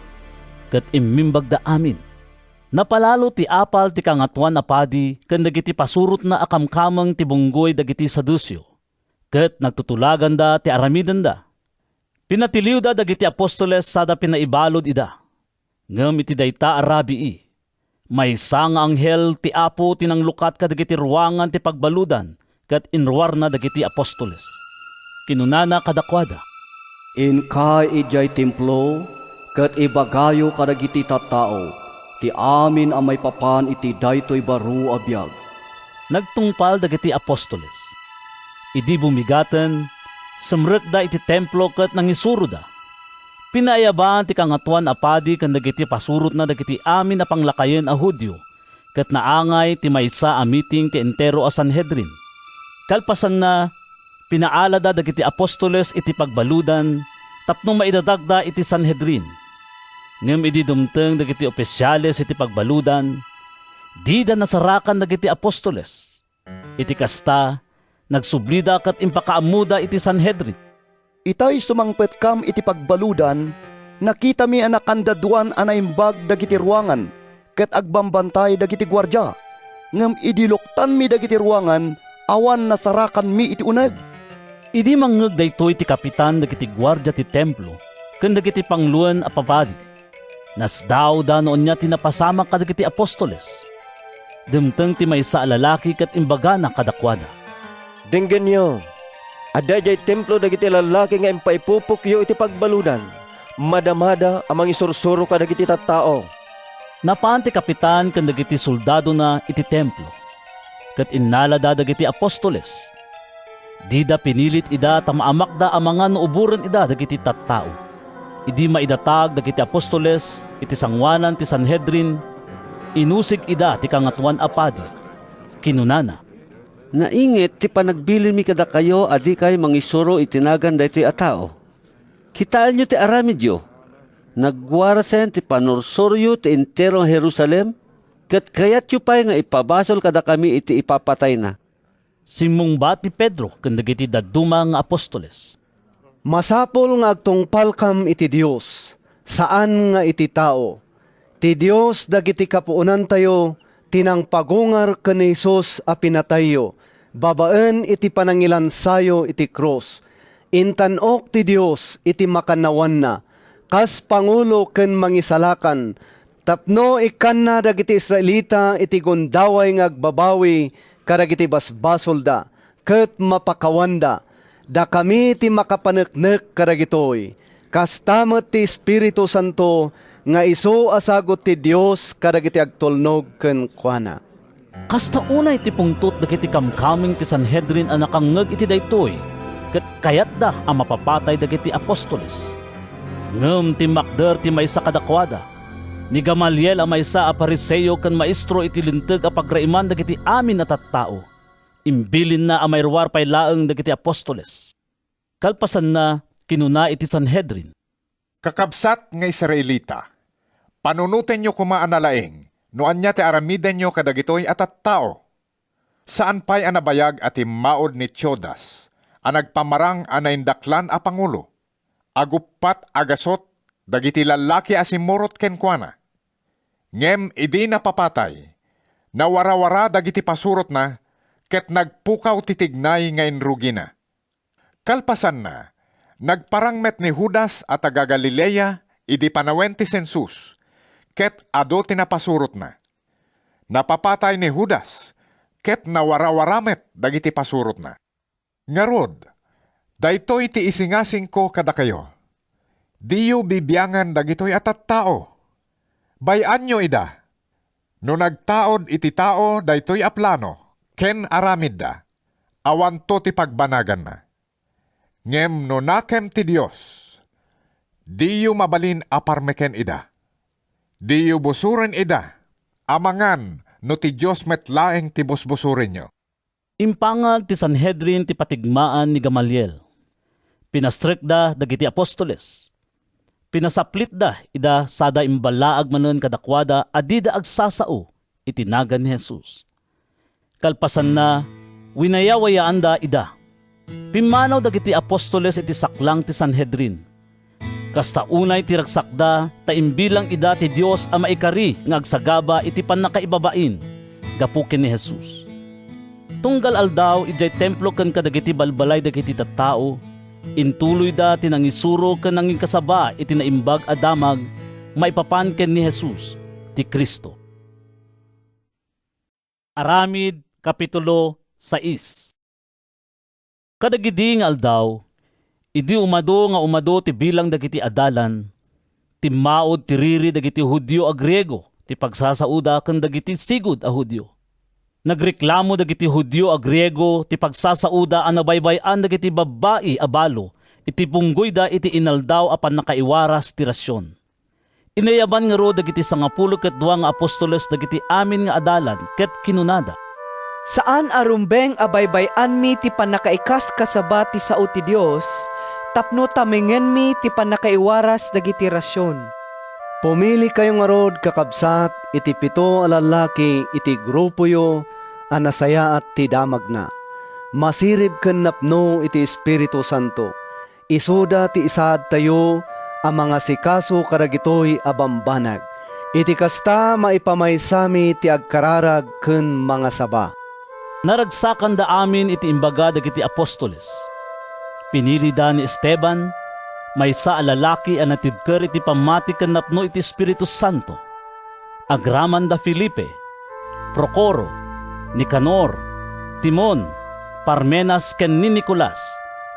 ket immimbag da amin. Napalalo ti apal ti kangatuan a padi ken dagiti pasurot na akamkamang ti bunggoy dagiti Sadusyo. Ket nagtutulagan da ti aramiden da. Pinatiliw da dagiti apostoles sada pinaibalod ida. Ngem iti dayta arabii. Maysa nga anghel ti Apo tinanglukat kadagiti ruangan ti pagbaludan ket inruar na dagiti apostoles. Kinunana kadakwada. Inkay ijay templo, ket ibagayo kadagiti tattao, ti amin amay papan iti daytoy baro a biag. Nagtungpal dagiti apostoles. Idi bumigaten, sumrek da iti templo ket nangisuro da. Pinayabaan ti kangatuan a padi ken dagiti pasurot na dagiti amin na panglakayen a Hudyo, ket naangay ti maysa a meeting ti entero a Sanhedrin. Kalpasan na, pinaala da dagiti apostoles iti pagbaludan, tapno maidadagda iti Sanhedrin. Ngem idi dumteng dagiti opisyales iti pagbaludan, di da nasarakan dagiti apostoles. Iti kasta, nagsublida kat impakaamuda iti Sanhedrin. Itay sumangpet kam iti pagbaludan, nakita mi anakandaduan anaimbag dagiti ruangan, ket agbambantay dagiti gwardya. Ngem idiloktan mi dagiti ruangan, awan nasarakan mi iti uneg. Idi mangeg daytoy ti kapitan dagiti gwardya ti templo, ken dagiti pangluan a papadi. Nasdaw da noon niya tinapasamak kadagiti apostoles. Dumteng ti maysa a lalaki ket imbaga na kadakwada. Dinggen nyo, ada jay templo dagiti lalaki nga impaipupukyo iti pagbaludan. Madamada amang isursuro ka dagiti tattao. Napaan ti kapitan ken dagiti soldado na iti templo. Ket innala da dagiti apostoles. Di da pinilit ida tamaamak da amangan no uburen ida dagiti tattao. Idi maidatag dagiti apostoles iti sangwanan ti Sanhedrin. Inusig ida ti kangatuan a padi. Kinunana. Naingit ti panagbilin mi kada kayo adi kay mangisuro itinagan daytoy a tao. Kitaan nyo ti aramidyo. Nagwarasen ti panursuryo ti enterong Jerusalem, ket kayat yu pay nga ipabasol kada kami iti ipapatay na. Simmungbat ni Pedro ken dagiti dadduma nga apostoles. Masapol nga agtungpal kam iti Dios, saan nga iti tao. Ti Dios dagiti kapuunan tayo, tinang pagungar ken ni Jesus a pinatayo, babaen iti panangilansayo iti krus. Intanok ti Dios iti makanawan na, kas pangulo ken mangisalakan, tapno ikan na dagiti Israelita iti gundaway nga agbabawi, kadagiti basbasol da, ket mapakawanda, da kami ti makapaneknek kadagitoy. Kastamet ti Espiritu Santo, nga iso asagot ti Dios kadagiti agtulnog ken kuana. Kasta unay ti pungtot dagiti kamkaming ti Sanhedrin a nakangeg iti daytoy, ket kayat da ang mapapatay dagiti apostoles. Ngem ti makder ti maysa kadakwada, ni Gamaliel a maysa a Pariseo ken maestro iti linteg a pagraiman dagiti amin na tattao. Imbilin na a mayruar pay laeng dagiti apostoles. Kalpasan na kinuna iti Sanhedrin. Kakabsat nga Israelita, panunutin nyo kumaanalaing, no anya ti aramiden nyo kadagitoy at tao. Saan pa'y anabayag at maod ni Tiodas, anagpamarang anaindaklan a pangulo, agupat agasot, dagiti lalaki asimurot kenkwana. Ngem idi napapatay, nawarawara dagiti pasurot na, ket nagpukaw titignay nga inrugi na. Kalpasan na, nagparangmet ni Judas at taga Galilea, idi panawen ti sensus, ket ado tinapasurot na. Napapatay ni Judas, ket nawarawaramet dagiti pasurot na. Ngarod, daytoy ti isingasing ko kada kayo. Diyo bibiyangan dagitoy atat tao. Bayan nyo ida. No nagtaod iti tao daytoy aplano, ken aramid da, awanto ti pagbanagan na. Ngem no nakem ti Dios, diyo mabalin aparmeken ida. Diyo busuren ida, amangan no ti Dios metlaeng ti busbusurin nyo. Impangag ti Sanhedrin ti patigmaan ni Gamaliel. Pinastrek da dagiti apostoles. Pinasaplit da ida sada imbalaag manen kadakwada adida agsasao itinagan ni Jesus. Kalpasan na winayawayaan da ida. Pimanaw dagiti apostoles iti saklang ti Sanhedrin. Kasta unay ti ragsakda, ta imbilang ida ti Dios a maikari nga agsagaba iti pannakaibabain, gapu ken ni Jesus. Tunggal aldaw ijay templo ken kadagiti balbalay dagiti tattao, intuloy da tinangisuro ken nanging kasaba iti naimbag a damag, maipapan ken ni Jesus, ti Kristo. Aramid, Kapitulo 6. Kadagidi nga aldaw, idi umado ti bilang dagiti adalan, ti maod ti riri dagiti Hudyo a Griego, ti pagsasauda ken dagiti sigud a Hudyo. Nagreklamo dagiti Hudyo a Griego ti pagsasauda a nabaybayan dagiti babae a balo, iti punggoy da iti inaldaw apan nakaiwaras ti rasyon. Inayaban nga ro dagiti 12 nga apostoles dagiti amin nga adalan ket kinunada. Saan arumbeng abaybayan mi ti panakaikas kasaba ti sao ti Dios, tapno tamingen mi ti panakaiwaras dagiti rasyon. Pumili kayo nga rod kakabsat, iti 7 a lalaki, iti grupo yo, anasaya at ti damag na. Masirib ken napno iti Espiritu Santo. Isuda ti isaad tayo, ang mga sikaso karagitoy abambanag. Iti kasta maipamaysami ti agkararag ken mga saba. Naragsakan da amin iti imbaga dagiti apostoles. Pinili da ni Esteban, maysa a lalaki a natidker iti pamati ken napno iti Espiritu Santo. Agraman da Felipe, Procoro, Nicanor, Timon, Parmenas ken ni Nicolas,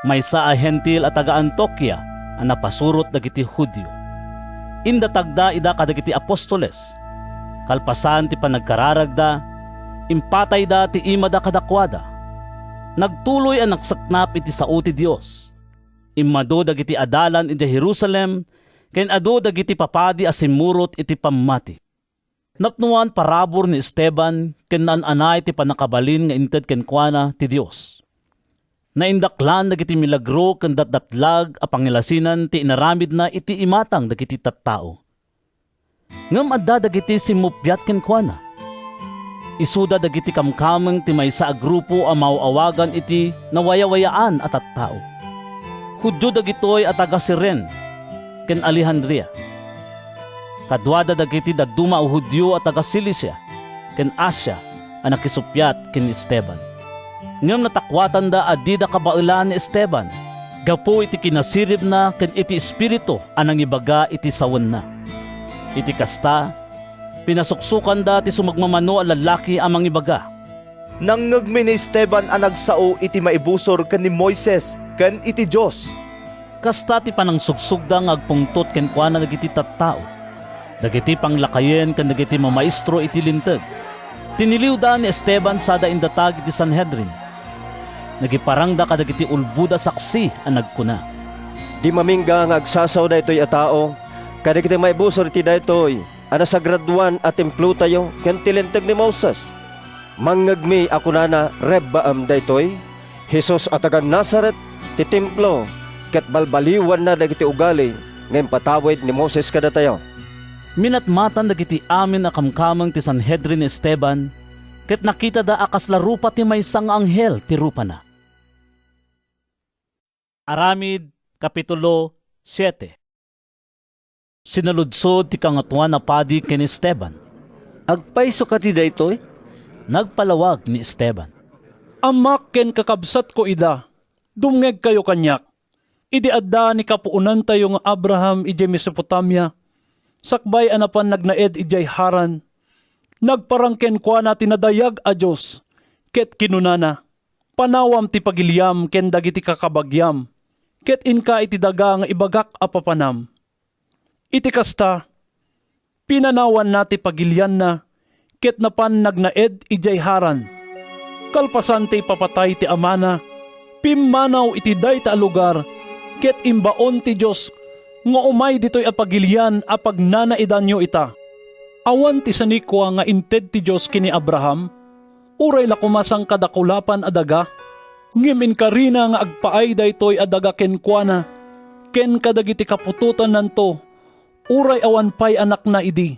maysa a hentil a taga Antioquia a napasurot dagiti Hudyo. Inda tagda ida kadagiti apostoles. Kalpasan ti panagkararagda, impatay da ti ima da kadakwada. Nagtuloy ang nagsaknap iti sao ti Dios. Immado dagiti adalan iti Jerusalem, ken ado dagiti papadi a simurot iti pammati. Napnuan parabor ni Esteban ken nan-anay ti panakabalin nga inted ken kuana ti Dios. Naindaklan dagiti milagro ken datdatlag a pangilasinan ti inaramid na iti imatang dagiti tattao. Ngem adda dagiti simupyat ken kuana. Isuda dagiti kamkameng ti maysa a grupo a mauawagan iti nawayawayaan a tattao. Hudyo dagitoy a taga Siren ken Alejandria. Kadwada dagiti dadduma a Hudyo a taga Cilicia ken Asia a nakisupyat ken Esteban. Ngem natakwatan da adida kabailan ni Esteban, gapo iti kinasirib na ken iti espiritu anang ibaga iti sawen na. Iti kasta, pinasuksukan da ti sumagmamano a lalaki amang ibaga. Nangngegmi ni Esteban ang nagsao iti maibusor ken ni Moises ken iti Dios. Kasta ti panangsugsug da nga agpungtot ken kuana dagiti tattao. Dagiti panglakayen ken dagiti mamaestro iti linteg. Tiniliw da ni Esteban sada indatag iti Sanhedrin. Nagiparang da kadagiti ulbuda saksi ang nagkuna. Di mamingga nga agsasaw da ito'y a tao, kadagiti maibusor iti da ito'y, ana sa graduan at templo tayo, ken tilenteg ni Moses. Mangngegmi ako na Rebbaam da ito'y, Jesus at taga Nazaret, ti templo, ket balbaliwan na dagiti ugali, ngayon patawid ni Moses kada tayo. Minatmatan dagiti amin na kamkamang ti Sanhedrin ni Esteban, ket nakita da akas larupa ti maysang anghel ti rupa na. Aramid, Kapitulo 7. Sinaludsod ti kangatuan na padi ken Esteban. Agpayso ka ti daytoy? Nagpalawag ni Esteban. Amak ken kakabsat ko ida, dumngeg kayo kanyak. Idi adda ni kapuunan tayo nga Abraham ijay Mesopotamia, sakbay anapan nagnaed ijay Haran, nagparangken kwa na tinadayag a Diyos, ket kinunana, panawam ti pagilyam ken dagiti kakabagyam, ket inka iti daga nga ibagak a papanam. Iti kasta, pinanawan na ti pagilyan na, ket napan nagnaed ijay Haran. Kalpasan ti papatay ti amana, pimmanaw iti dayta a lugar, ket imbaon ti Diyos, nga umay dito'y apagilyan a pagnanaidan nyo ita. Awan ti sanikwa nga inted ti Diyos kini Abraham, uray lakumasang kadakulapan adaga, ngimin karina nga agpaay daytoy adaga ken kuana, ken kadagiti kapututan nanto, uray awan pay anak na idi.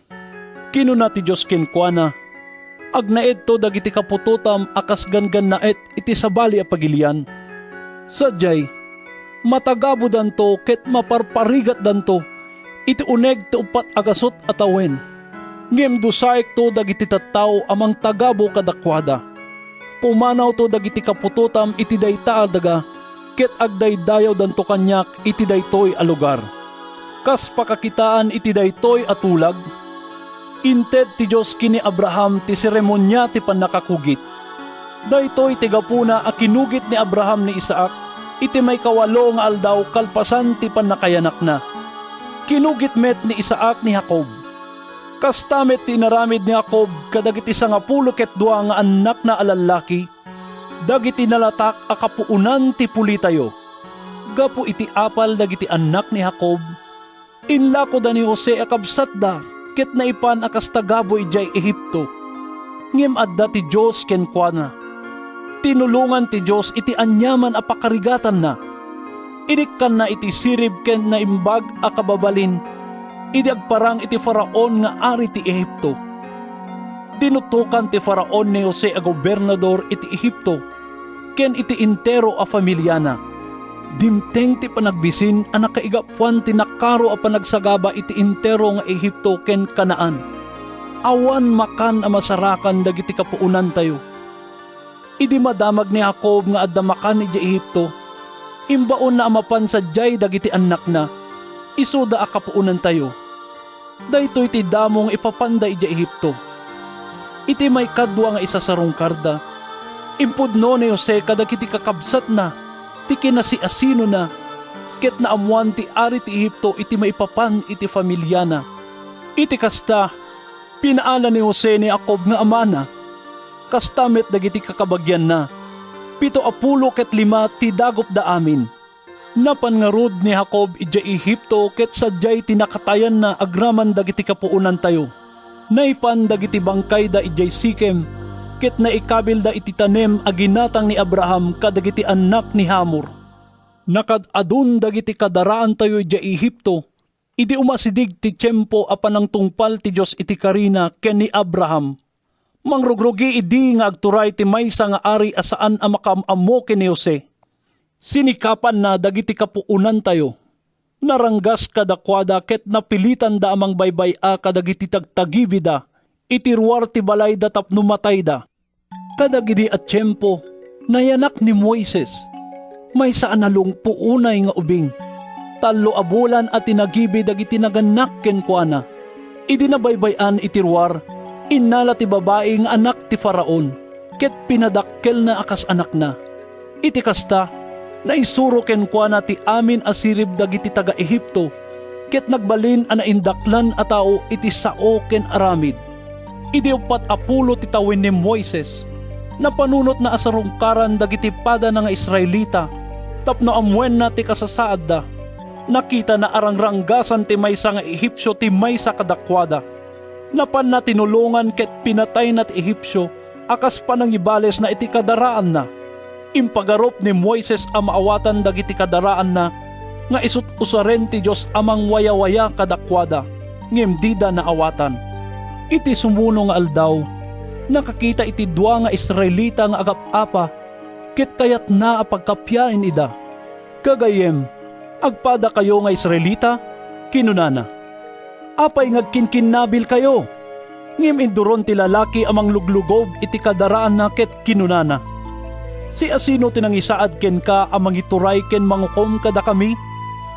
Kinuna ti Diyos ken kuana, agnaed to dagiti kapututam akas gangan naet iti sabali a pagilian. Sadyay, Matagabo danto ket maparparigat danto. Iti uneg ti upat agasot atawen. Ngem dusaik to dagiti tattao amang tagabo kadakwada. Pumanaw to dagiti kaputotam iti dayta daga, ket agdaydayaw danto kanyak iti daytoy a lugar. Kas pakakitaan iti daytoy atulag, inted ti Diyos kini Abraham ti seremonya ti panakakugit. Daytoy ti gapuna a kinugit ni Abraham ni Isaac, iti may kawalo nga aldaw kalpasan ti panakayanak na. Kinugit met ni Isaac ni Jacob. Kastamet ti naramid ni Jacob kadagiti 12 nga anak na alalaki, dagiti nalatak a kapuunan ti pulitayo. Gapu iti apal dagiti anak ni Jacob, inlako da ni Jose akabsat da, ket naipan akas tagabo ijay Ehipto. Ngem adda ti Diyos kenkwana. Tinulungan ti Diyos iti anyaman a pakarigatan na. Inikkan na iti sirib ken na imbag a kababalin, idi agparang iti Faraon nga ari ti Ehipto. Tinutukan ti Faraon ni Jose a gobernador iti Ehipto, ken iti intero a familyana. Dimteng ti panagbisin a nakaigapuan ti nakaro a panagsagaba iti intero nga Ehipto ken Kanaan. Awan makan a masarakan dagiti kapuunan tayo. Idi madamag ni Jacob nga adda makan iti Ehipto, imbaon na amapan sadyay dagiti anak na, isuda a kapuunan tayo. Daytoy ti damong ipapanda iti Ehipto. Iti may kadwa nga isa sa rungkarda, impudno ni Jose kadagiti kakabsat na, ti kinasiasino na, ket naamuan ti ari ti Ehipto iti maipapan iti familyana. Iti kasta, pinaala ni Jose ni Jacob nga amana, kastamet dagiti kakabagyan na, 7 ket 5 ti dagop da amin. Napan nga rod ni Jacob ija Ehipto ket sadyay tinakatayan na agraman dagiti kapuunan tayo. Naipan dagiti bangkay da ijay Sikem, ket naikabil da iti tanem a ginatang ni Abraham kadagiti anak ni Hamor. Nakadadun dagiti kadaraan tayo ijay Ehipto, idi umasidig ti tiyempo a panang tungpal ti Diyos iti karina ken ni Abraham. Mangrugrugi idi nga agturay ti maysa nga ari asaan a makamamo ken ni Jose. Sinikapan na dagiti kapuunan tayo. Naranggas kadakwada ket napilitan da amang baybay-a kadagiti tagtagibida, itiruar ti balay da tapno matay da. Kadagidi at tiyempo, nayanak ni Moises, may saan nalung puunay nga ubing. 3 abulan at tinagibi dagiti naganak ken kuana. Idi nabaybayan itiruar, innala ti babae nga anak ti Faraon, ket pinadakkel na akas anak na. Iti kasta, naisuro ken kuana ti amin asirib dagiti taga Ehipto, ket nagbalin a naindaklan a tao iti sao ken aramid. Idi 40 ti tawin ni Moises, napanunot na asarungkaran dagiti pada na nga Israelita, tapno amwen na ti kasasaad da. Nakita na arangranggasan ti maysa nga Ehipsyo ti maysa kadakwada. Napan na tinulungan ket pinatay na ti Ehipsyo, akas panangibales na iti kadaraan na. Impagarop ni Moises a maawatan dagiti kadaraan na, nga isut usaren ti Diyos amang waya-waya kadakwada, ngem dida na awatan. Iti sumuno nga aldaw, nakakita iti 2 nga Israelita nga agap-apa, ket kayat na a pagkapyain ida. Kagayem, agpada kayo nga Israelita, kinunana. Apay ngagkinkinnabil kayo, ngem induron ti lalaki amang luglugob iti kadaraan na ket kinunana. Si asino tinangisaad ken ka amang ituray ken mangukom kada kami,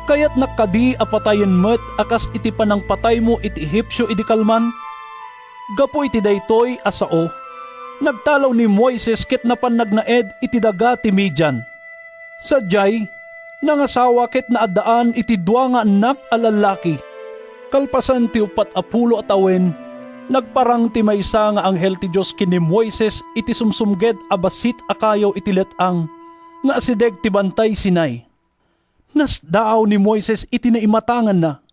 kayat nakadi apatayen met akas iti panang patay mo iti Ehipsyo idi kalman. Gapo iti daytoy asao, nagtalaw ni Moises ket napan nagnaed iti daga ti Midian. Sadyay, nangasawa ket naadaan iti 2 nga anak a lalaki. Kalpasan ti 40 at awen, nagparang ti maysa nga anghel ti Diyos kini Moises iti sumsumged a basit akayo iti letang, nga asideg ti bantay Sinai. Nasdaaw ni Moises iti naimatangan na.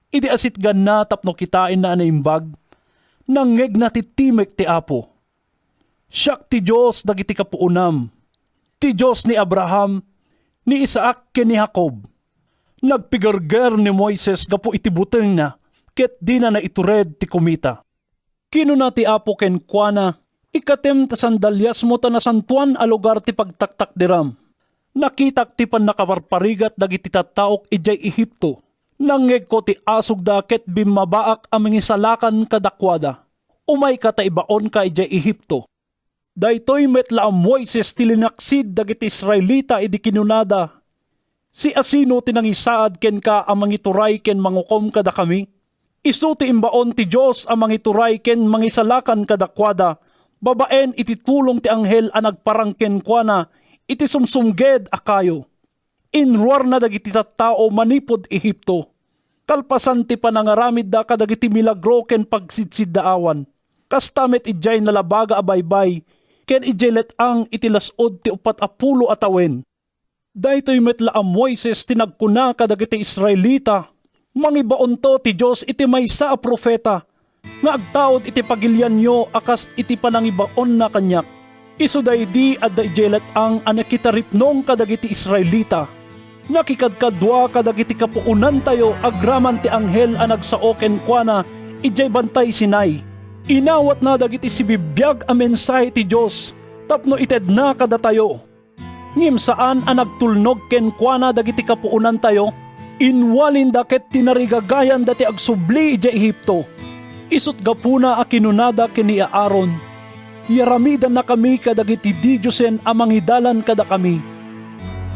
Iti asitgan na tapno kitain na anaimbag, nangeg na ti timek ti Apo. Siak ti Diyos dagiti kapuunam, ti Diyos ni Abraham, ni Isaac ken ni Jacob. Nagpigarger ni Moises gapo iti buteng na, ket di na naitured ti kumita. Kinuna ti Apo ken kuana, ikatem ta sandalyas mo ta nasantuan a lugar ti pagtaktak diram. Nakitak ti pan nakaparparigat dagiti tattaok ijay Ehipto. Nangeg ko ti asog da ket bimabaak aming isalakan kadakwada. Umay ka ta ibaon ka ijay Ehipto. Daytoy metla ang Moises ti linaksid dagiti Israelita idi kinunada. Si asino tinangisaad ken ka amang ituray ken mangukom kada kami. Isu ti imbaon ti Dios amang ituray ken mangisalakan kadakwada. Babaen iti tulong ti anghel a nagparangken kuana iti sumsumged akayo. Inruar na dagiti tattao manipod Ehipto. Kalpasan ti panangaramid da kadagiti milagro ken pagsidsid daawan. Kastamet ijay nalabaga abaybay ken ijay letang iti lasod ti 40 atawen. Daytoy metla a Moises tinagkuna kadagiti Israelita. Mangibaon to ti Dios iti maysa a profeta nga agtaod iti pagilyan nyo akas iti panangibaon na kanyak. Isu daydi adda ijay letang a nakitaripnong kadagiti Israelita. Nakikadkadwa kadagiti kapuunan tayo agraman ti anghel a nagsao ken kuana ijay bantay Sinai. Inawat na dagiti sibibiyag a mensahe ti Dios tapno ited na kada tayo. Ngim saan a nagtulnog ken kuana dagiti kapuunan tayo, inwalin da ket tinarigagayan dati agsubli ijay Ehipto. Isut gapuna a kinunada ken ni Aaron. Yaramidan na kami kadagiti Diyusen a manghidalan kada kami.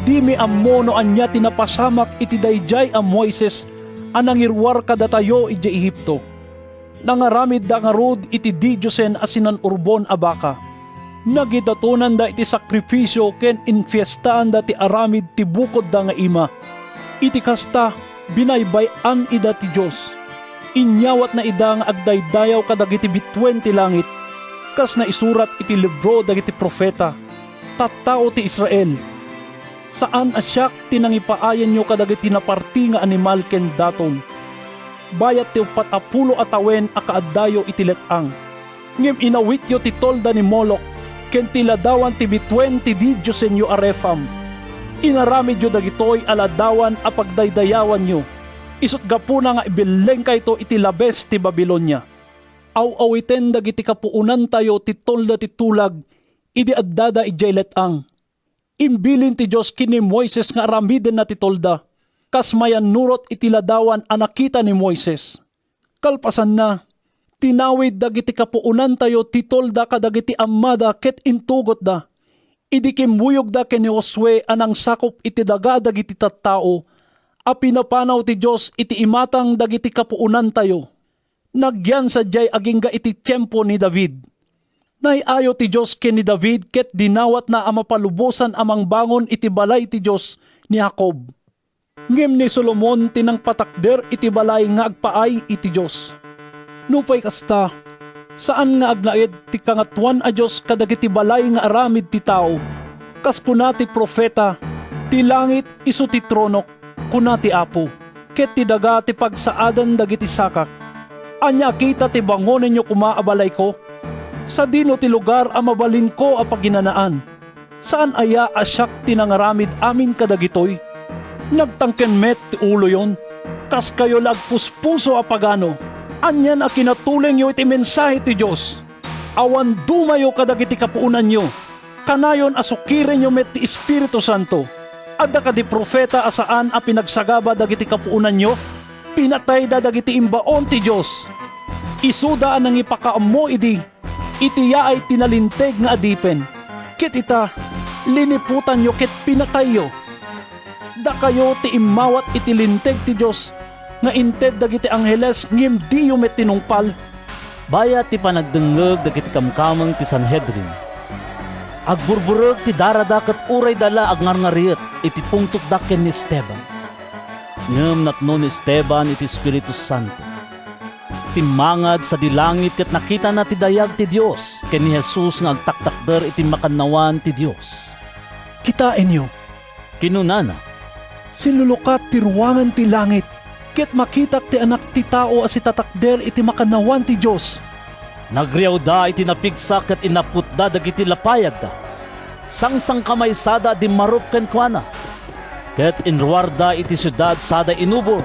Di mi ammo no anya tinapasamak iti dayjay a Moises a nangirwar kada tayo ijay Ehipto. Nangaramid da nga rod iti Diyusen a sinan urbon a baka. Nagidatunan da iti sakripisyo ken infiestaan da ti aramid ti bukod da nga ima. Iti kasta binaybayan ida ti Diyos. Inyawat na ida nga agdaydayaw kadagiti bitwen ti langit. Kas na isurat iti libro dagiti profeta. Tattao ti Israel. Saan asyak tinangipaayan nyo kadagiti naparti nga animal ken daton. Bayat ti 40 atawen a kaaddayo iti letang. Ngem inawit yo ti tolda ni Molok ken tiladawan ti bitwen ti Diyusen yo a Refam. Inaramid yo dagitoy aladawan a pagdaydayawan nyo. Isut gapuna nga ibileng kayto iti labes ti Babilonia. Aw-awiten dagiti kapuunan tayo ti tolda ti tulag idi addada ijay letang. Imbilin ti Diyos kini Moises nga aramiden na ti tolda. Kas mayan nurot itiladawan a nakita ni Moises. Kalpasan na, tinawid dagiti kapuunan tayo ti tolda kadagiti amada ket intugot da. Idi kimuyog da ken ni Josue anang sakop iti daga dagiti tattao. A pinapanaw ti Diyos iti imatang dagiti kapuunan tayo. Nagyan sadyay agingga iti tiyempo ni David. Naiayo ti Diyos ken ni David ket dinawat na amapalubosan amang bangon iti balay ti Diyos ni Jacob. Ngem ni Solomon tinang patakder iti balay nga agpaay iti Diyos. Nupay kasta, saan nga agnaed ti kangatuan a Diyos kadagiti balay nga aramid ti tao. Kas kuna ti profeta, ti langit isu ti tronok, kuna ti apo, ket ti daga ti pagsaadan dagiti sakak. Anya kita ti bangonen nyo kumaabalay ko? Sa dino ti lugar a mabalin ko a paginanaan. Saan aya asyak tinangaramid amin kadagitoy? Nagtangken met ti ulo yon. Kas kayo lagpuspuso a pagano. Anyan a kinatuleng yo iti mensahe ti Diyos. Awan dumayo kadagiti kapuunan nyo. Kanayon asukiren nyo met ti Espiritu Santo. Adda kadi profeta asaan a pinagsagaba dagiti kapuunan nyo. Pinatay da dagiti imbaon ti Diyos. Isuda anang ipakaammo idi. Itiya ay tinalinteg nga adipen. Ket ita, liniputan yo ket pinatay yo. Da kayo ti imawat itilinteg ti Diyos, nga inted dagiti angheles ngim di yo met tinungpal. Bayat ti panagdengeg dagiti kamkameng ti Sanhedrin. Agburbureg ti darada ket uray dala agngarngariet iti pungtok daken ni Esteban. Ngem napno ni Esteban iti Espiritu Santo. Timangad sa dilangit ket nakita na ti dayag ti Dios ken ni Jesus nga agtaktakder iti makannawan ti Dios. Kitain nyo, Kinunana, sinlulukat ti ruangan ti langit, ket makitak ti anak ti tao as itatakder iti makanawan ti Dios. nagriaw da iti napigsak ket inaput da dagiti lapayag da. Sangsang kamay sada di marup ken kuana. Ket inruar da iti syudad sada inubor.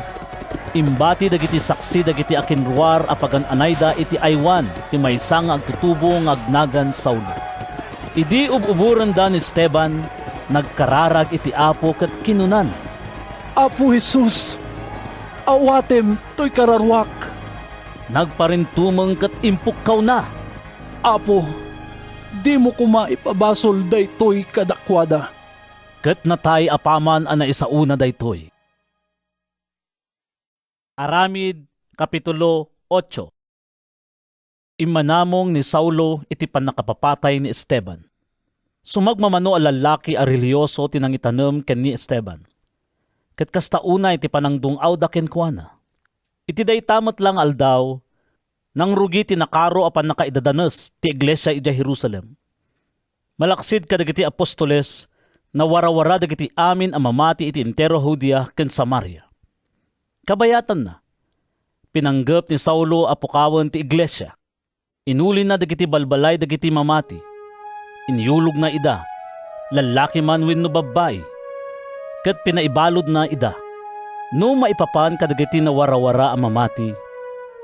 Imbati dagiti saksi dagiti akinruar apagan anayda iti aywan ti maysa nga agtutubo nga agnagan Saulo. Idi ububuran da ni Esteban, nagkararag iti Apo ket kinunan, Apo Jesus, awatem to'y kararwak. nagparintumeng ket impukkaw na. Apo, di mo ko maipabasol daytoy kadakwada. Ket natay apaman ang naisauna daytoy. Aramid Kapitulo 8. Imanamong ni Saulo iti panakapapatay ni Esteban. Sumagmamano a lalaki a religyoso tinangitanem ken ni Esteban. Ket kastauna iti panangdungaw da kenkuana. Iti daytamot lang aldaw, nang rugi tinakaro apan nakaidadanes ti iglesia iti Jerusalem. Malaksid kadagiti apostoles na warawara dagiti amin a mamati iti entero Judea ken Samaria. Kabayatan na, pinanggap ni Saulo apukawan ti iglesia. Inuli na dagiti balbalay dagiti mamati. Inyulog na ida, lalaki man wenno babae. Ket pinaibalod na ida. No maipapan kadagiti na warawara a mamati,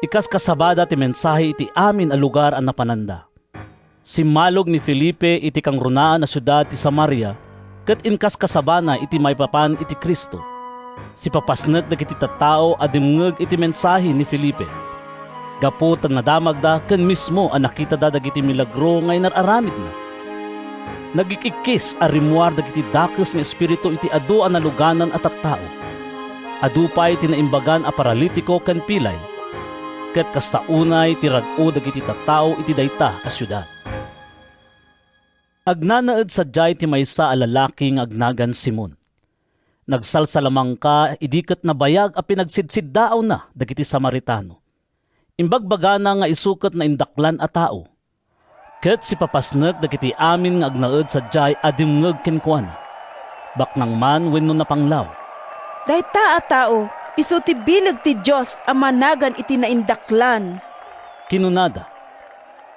ikas kasabada ti mensahe iti amin a lugar a napananda. Simmalog ni Felipe iti kangrunaan na syudad ti Samaria, ket inkas kasabana iti maipapan iti Kristo. Si papasnet dagiti tattao a dimngeg iti mensahe ni Felipe. Gapu tan nadamag da ken mismo a nakita da dagiti milagro nga inararamid na. Nagikikis a rimuar dagiti dakes nga espiritu iti adu a naluganan at tattao. Adu pay tinaimbagan a paralitiko ken pilay. Ket kastaunay ti rag-o dagiti tattao iti dayta a syudad. Agnanaed sadyay ti maysa a lalaki nga agnagan Simon. Nagsalsalamang ka idiket na bayag a pinagsidsiddaaw na dagiti Samaritano. Imbagbagana nga isukat na indaklan a tao. Ket si papasnek dagiti amin nga agnaed sadyay adimngeg kenkuana. Baknang man wenno napanglaw. Dayta a tao, isu ti bilag ti Diyos a managan iti naindaklan. Kinunada.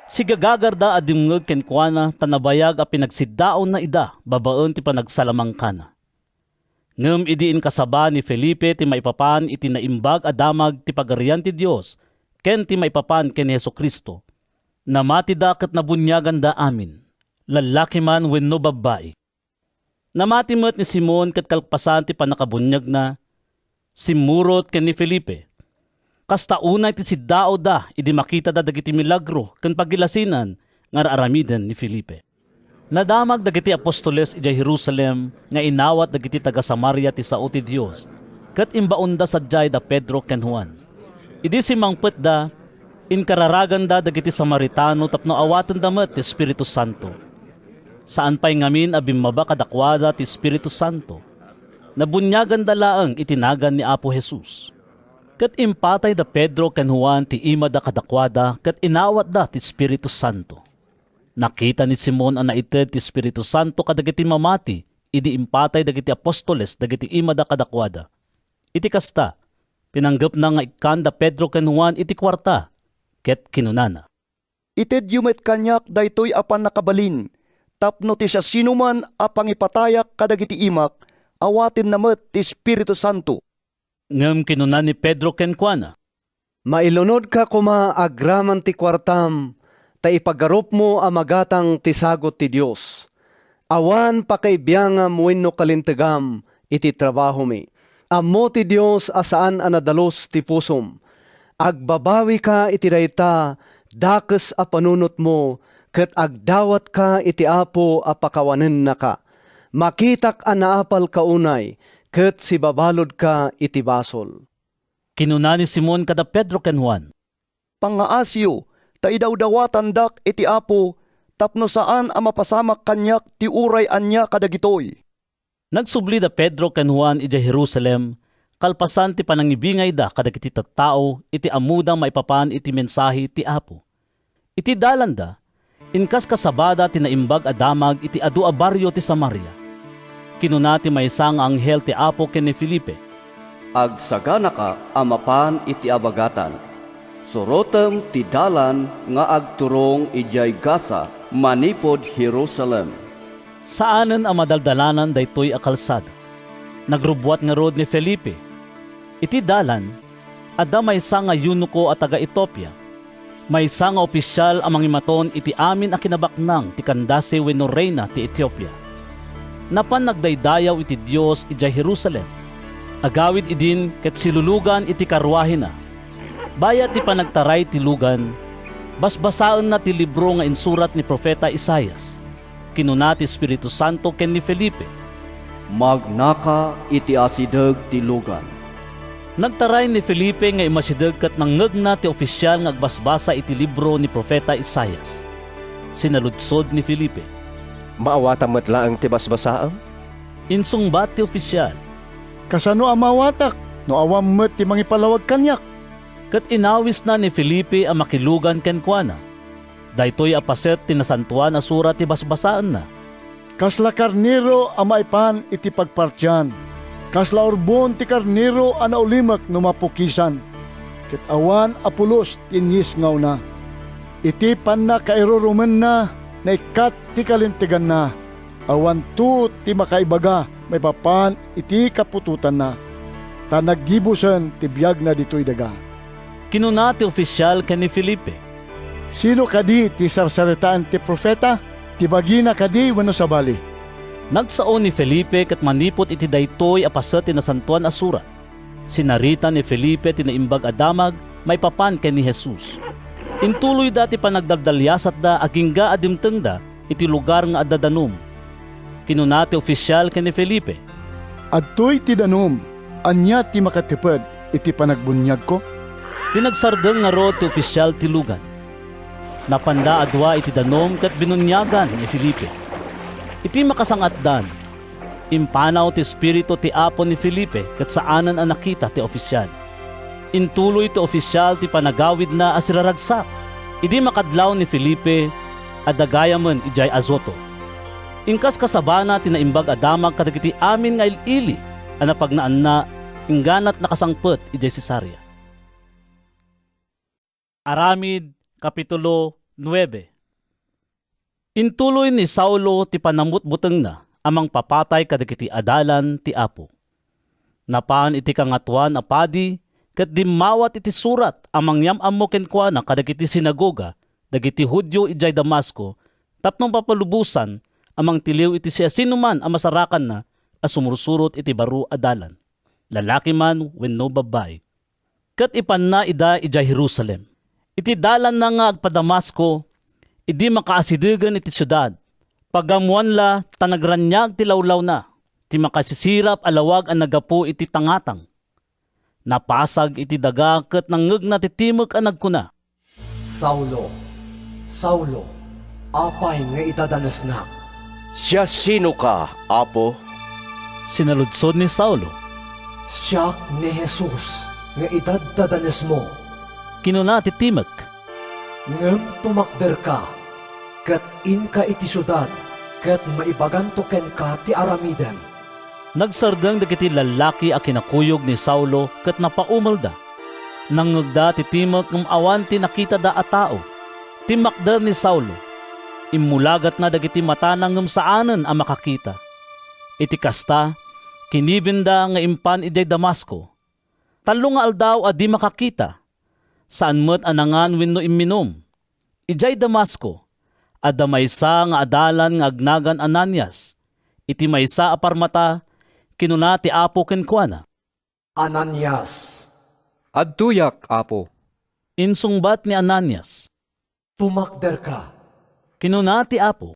Si gagagarda adimngeg kenkuana tanabayag a pinagsiddaon na ida babaen ti panagsalamang kana. Ngem idiin kasaba ni Felipe ti maipapan iti naimbag a damag ti pagarian ti Dios ken ti maipapan ken Hesukristo. Namati da ket nabunyagan da amin, lalaki man wenno babae. Namati met ni Simon ket kalpasan ti panakabunyag na, simurot ken ni Felipe. Kastaunay ti siddao da idi makita da dagiti milagro ken pagilasinan nga aramiden ni Felipe. Nadamag dagiti apostoles iti Jerusalem nga inawat dagiti taga Samaria ti sao ti Dios ket imbaon da sadyay da Pedro ken Juan. Idi simangpet da inkararagan da dagiti Samaritano tapno awaten da met ti Espiritu Santo. Saan pay ngamin a bimmaba kadakwada ti Espiritu Santo. Nabunyagan da laeng itinagan ni Apo Jesus. Ket impatay da Pedro ken Juan ti ima da kadakwada ket inawat da ti Espiritu Santo. Nakita ni Simon ang naited ti Espiritu Santo kadagiti mamati, idi impatay dagiti apostoles dagiti ima da kadakwada. Iti kasta, pinanggap na nga ikan da Pedro ken Juan iti kwarta, ket kinunana. Ited yumet kanyak daytoy apan nakabalin, tapno ti siya sinuman a pangipatayak kadagiti imak, awatin na met ti Espiritu Santo. Ngem kinunan ni Pedro ken Juan, Mailunod ka kuma agraman ti kwartam, ta ipagarup mo amagatang ti sagot ti Dios. Awan pakaibiyangam wenno kalintegam iti trabaho mi. Ammo ti Dios asaan anadalos ti pusom. Agbabawi ka iti dayta, dakes a panunot mo, ket agdawat ka iti Apo a pakawanen na ka. Makitak a naapal ka unay, ket si babalod ka iti basol. kinunan ni Simon kada Pedro ken Juan, Pangaasyo, ta idawdawatan dak iti Apo, tapno saan a mapasamak kanyak ti uray anya kadagitoy. nagsubli da Pedro ken Juan iti Jerusalem, kalpasan ti panangibingay da kadagiti tattao iti amudang maipapan iti mensahe ti Apo. Iti dalan da, inkas kasabada ti naimbag a damag iti adu a baryo ti Samaria. Kinuna ti maysa nga anghel ti Apo ken ni Felipe. Agsagana ka amapan iti abagatan. Surotem ti dalan nga agturong ijay Gaza manipod Jerusalem. Saanen ang madaldalanan daytoy a kalsada? Nagrubwat nga rod ni Felipe. Iti dalan, adda maysa nga yunuko at taga Ethiopia. Maysa nga opisyal ang mangimaton iti amin a kinabaknang ti Candace wenno reyna ti Ethiopia. napan nagdaydayaw iti Dios ijay Jerusalem. Agawid idin ket silulugan iti karwahe na. Bayat ti panagtaray ti lugan, basbasaan na ti libro nga insurat ni Propeta Isaias. Kinuna ti Espiritu Santo ken ni Felipe. Magnaka iti asideg ti lugan. Nagtaray ni Felipe nga imasideg ket nangngeg na ti opisyal nga agbasbasa iti libro ni Propeta Isaias. Sinaludsod ni Felipe. Maawata met laeng ti basbasaam? Insungbat ti opisyal. Kasano ang mawatak? No awam met ti mangipalawag kanyak. Ket inawis na ni Felipe ang makilugan ken kuana. Daytoy apaset ti nasantuan a surat ti basbasaan na. Kasla karniro ang maipan iti pagpartyan. Kasla urbon ti karniro ang naulimak no mapukisan. Ket awan apulos tinyis ngaw na. Iti pan na kairurumen na ikat ti kalintigan na. Awan tu ti makaibaga may papan iti kapututan na. Tanaggibusen ti biyag na ditoy daga. Kinuna ti opisyal ken ni Felipe. Sino kadi ti sarsaritaan ti profeta? Ti bagina kadi wenno sabali. Nagsao ni Felipe ket manipot iti daytoy apaset ti nasantuan a surat. Sinarita ni Felipe ti naimbag a damag may papan ken ni Jesus. Intuloy dati panagdaldalyasat da agingga adimteng da iti lugar nga adadanom. Kinuna ti opisyal ken ni Felipe. Adtoy ti danom, anya ti makatiped iti panagbunyag ko? Pinagsardeng nga ro ti opisyal ti lugan. Napanda adwa iti danom ket binunyagan ni Felipe. Iti makasangatdan, impanaw ti espiritu ti apo ni Felipe ket saanan ang nakita ti opisyal. Intuloy ti opisyal ti panagawid na asiraragsak. Idi makadlaw ni Felipe adagayamen ijay Azoto. Ingkas kasabana ti naimbag adamag kadagiti amin nga ilili a napagnaan na ingganat nakasangpet ijay Cesarea. Aramid Kapitulo 9. Intuloy ni Saulo ti panamutbuteng na amang papatay kadagiti adalan ti Apo. Napaan iti kangatuan a padi ket dimawat iti surat amang yamammo kenkuana kadagiti sinagoga dagiti Hudyo ijay Damasco tapno papalubusan amang tiliw iti siya sinuman a masarakan na a sumursurot iti baro adalan. Lalaki man wenno babay. Ket ipan na ida ijay Jerusalem. Iti dalan na nga agpa-Damasco, idi makaasidegan iti syudad. Pagamuan la, tanagranyag ti lawlaw na, ti makasisirap alawag ang nagapu iti tangatang. Napasag iti daga ket nangngeg na ti timek a nagkuna. Saulo, Saulo, apay nga idadanas na. Siya sino ka, Apo? Sinaludsod ni Saulo. Siya ni Jesus nga idadadanas mo. Kinuna ti timek. Ngem tumakder ka, ket inka iti syudad, ket maibagan token ka ti aramiden. Nagsardeng dagiti lalaki a kinakuyog ni Saulo ket napaumelda. Nangngegda ti timek ngem awan ti nakita da a tao. Timakder ni Saulo. Immulagat na dagiti mata ngem saanen a makakita. Iti kasta, kinibinda nga impan ijay Damasco. Talo nga aldaw a di makakita. Saan met anangan wenno imminom. Ijay Damasco, adda maysa nga adalan nga agnagan Ananias. Iti maysa a parmata, kinuna ti Apo kenkuana. Ananias. Adtuyak, Apo. Insungbat ni Ananias. Tumakder ka, Kinuna ti Apo.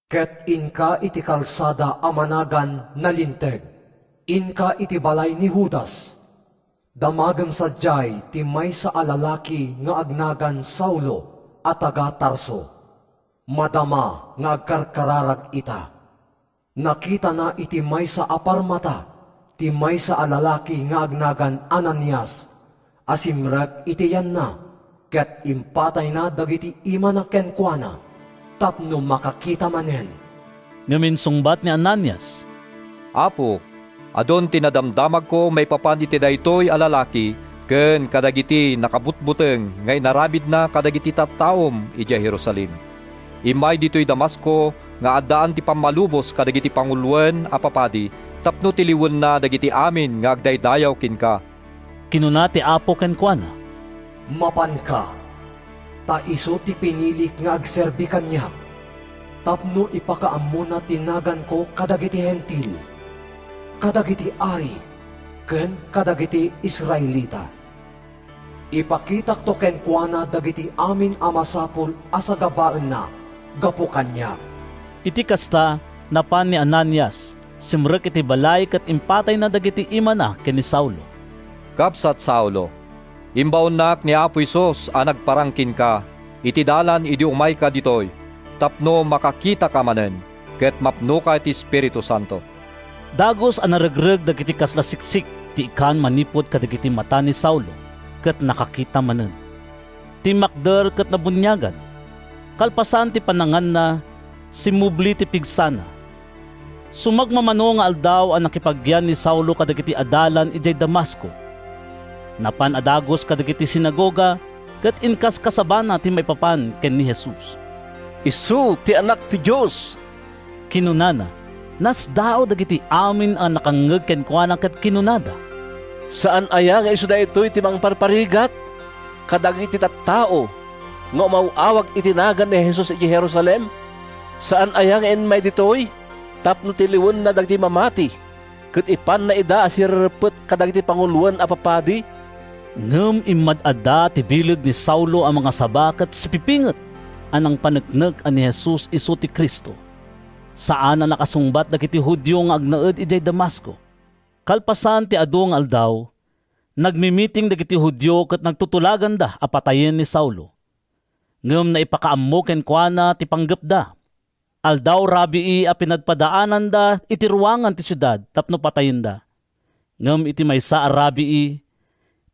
ket inka iti kalsada amanagan na linteg. Inka iti balay ni Judas. Damagem sadyay ti maysa a lalaki nga agnagan Saulo at taga Tarso. Madama nga agkarkararag ita. Nakita na iti maysa a parmata, ti maysa a lalaki nga agnagan Ananias. Asimrek iti yan na, ket impatay na dagiti ima na kenkuana, tapno makakita manen. Ngamin sungbat ni Ananias. Apo, adon tinadamdamag ko may papan iti daytoy a lalaki ken kadagiti nakabutbuteng nga inarabid na kadagiti tattaom iti Jerusalem. Imay ditoy Damasco nga addaan ti pammalubos kadagiti panguluan a papadi tapno tiliwen na dagiti amin nga agdaydayaw kinka. Kinuna ti Apo kenkuana. Mapan ka, ta iso ti pinilik nga agserbi kanya. tapno ipakaammo na tinagan ko kadagiti hentil, kadagiti ari, ken kadagiti Israelita. Ipakitak to ken kuana dagiti amin a masapul asagabaan na, gapo kanya. Iti kasta, napan ni Ananias, simrek iti balay kat impatay na dagiti imana ken ni Saulo. Kapsat Saulo, imbaon nak ni Apo Isos a nagparangkin ka, iti dalan idi umay ka ditoy, tapno makakita ka manen, ket mapno ka iti Espiritu Santo. Dagos ang naragreg dagiti kasla siksik, ti ikan manipod kadagiti mata ni Saulo, ket nakakita manen. Ti makder ket nabunyagan, kalpasan ti panangan na, simubli ti pigsana. Sumagmamano nga aldaw ang nakipagyan ni Saulo kadagiti adalan ijay Damasco. Napan adagos kadagiti sinagoga, ket inkas kasabana ti maipapan ken ni Jesus. Isu ti anak ti Diyos. Kinunana, nas dao dagiti amin ang nakangeg ken kuana ket kinunada. Saan aya nga isu daytoy ti mangparparigat? Kadagiti tattao nga mauawag itinagan ni Jesus iti Jerusalem? Saan aya nga enmay ditoy? Tapno tiliwen na dagiti mamati, ket ipan na ida asirpet kadagiti panguluan a papadi. Ngem imadada ti bileg ni Saulo ang mga saba ket sipipinget anang paneknek ani Jesus isu ti Kristo. Saan na nakasungbat dagiti Hudyo nga agnaed ijay Damasco. Kalpasan ti adu nga aldaw, nagmimiting dagiti Hudyo ket nagtutulagan da a patayen ni Saulo. Ngem naipakaammo ken kuana ti panggepda. Aldaw rabii a pinadpadaanan da iti ruangan ti syudad tapno patayen da. Ngem iti maysa a rabii,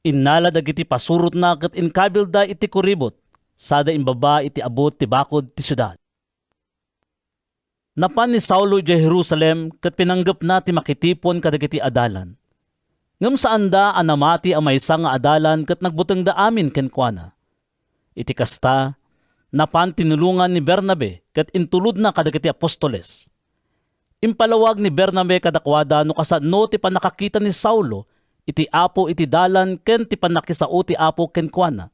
innala dagiti pasurot na ket inkabil da iti kuribot, sada imbaba iti abot ti bakod ti syudad. Napan ni Saulo iti Jerusalem ket pinanggep na ti makitipon kadagiti adalan. Ngem saan da anamati a maysa nga adalan ket nagbuteng da amin ken kuana. Iti kasta, napan tinulungan ni Bernabe ket intulod na kadagiti apostoles. Impalawag ni Bernabe kadakwada no kasano ti panakakita ni Saulo iti Apo iti dalan ken ti panakisao ti Apo ken kuana.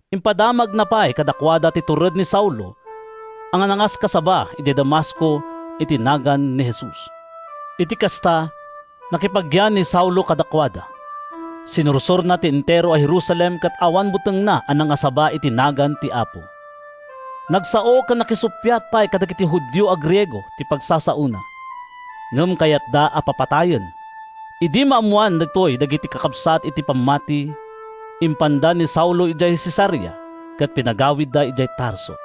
Impadamag na pay kadakwada ti tured ni Saulo ang anangas kasaba iti Damasco iti nagan ni Jesus. Iti kasta, nakipagyan ni Saulo kadakwada. Sinursor na ti entero a Jerusalem ket awan buteng na anang asaba iti nagan ti Apo. Nagsao ka nakisupyat pay kadagiti Hudyo a Griego ti pagsasauna. Ngem kayat da a papatayen. Idi maamuan dagtoy dagiti kakabsat iti pamati, impanda ni Saulo ijay Cesarea ket pinagawid da ijay Tarso.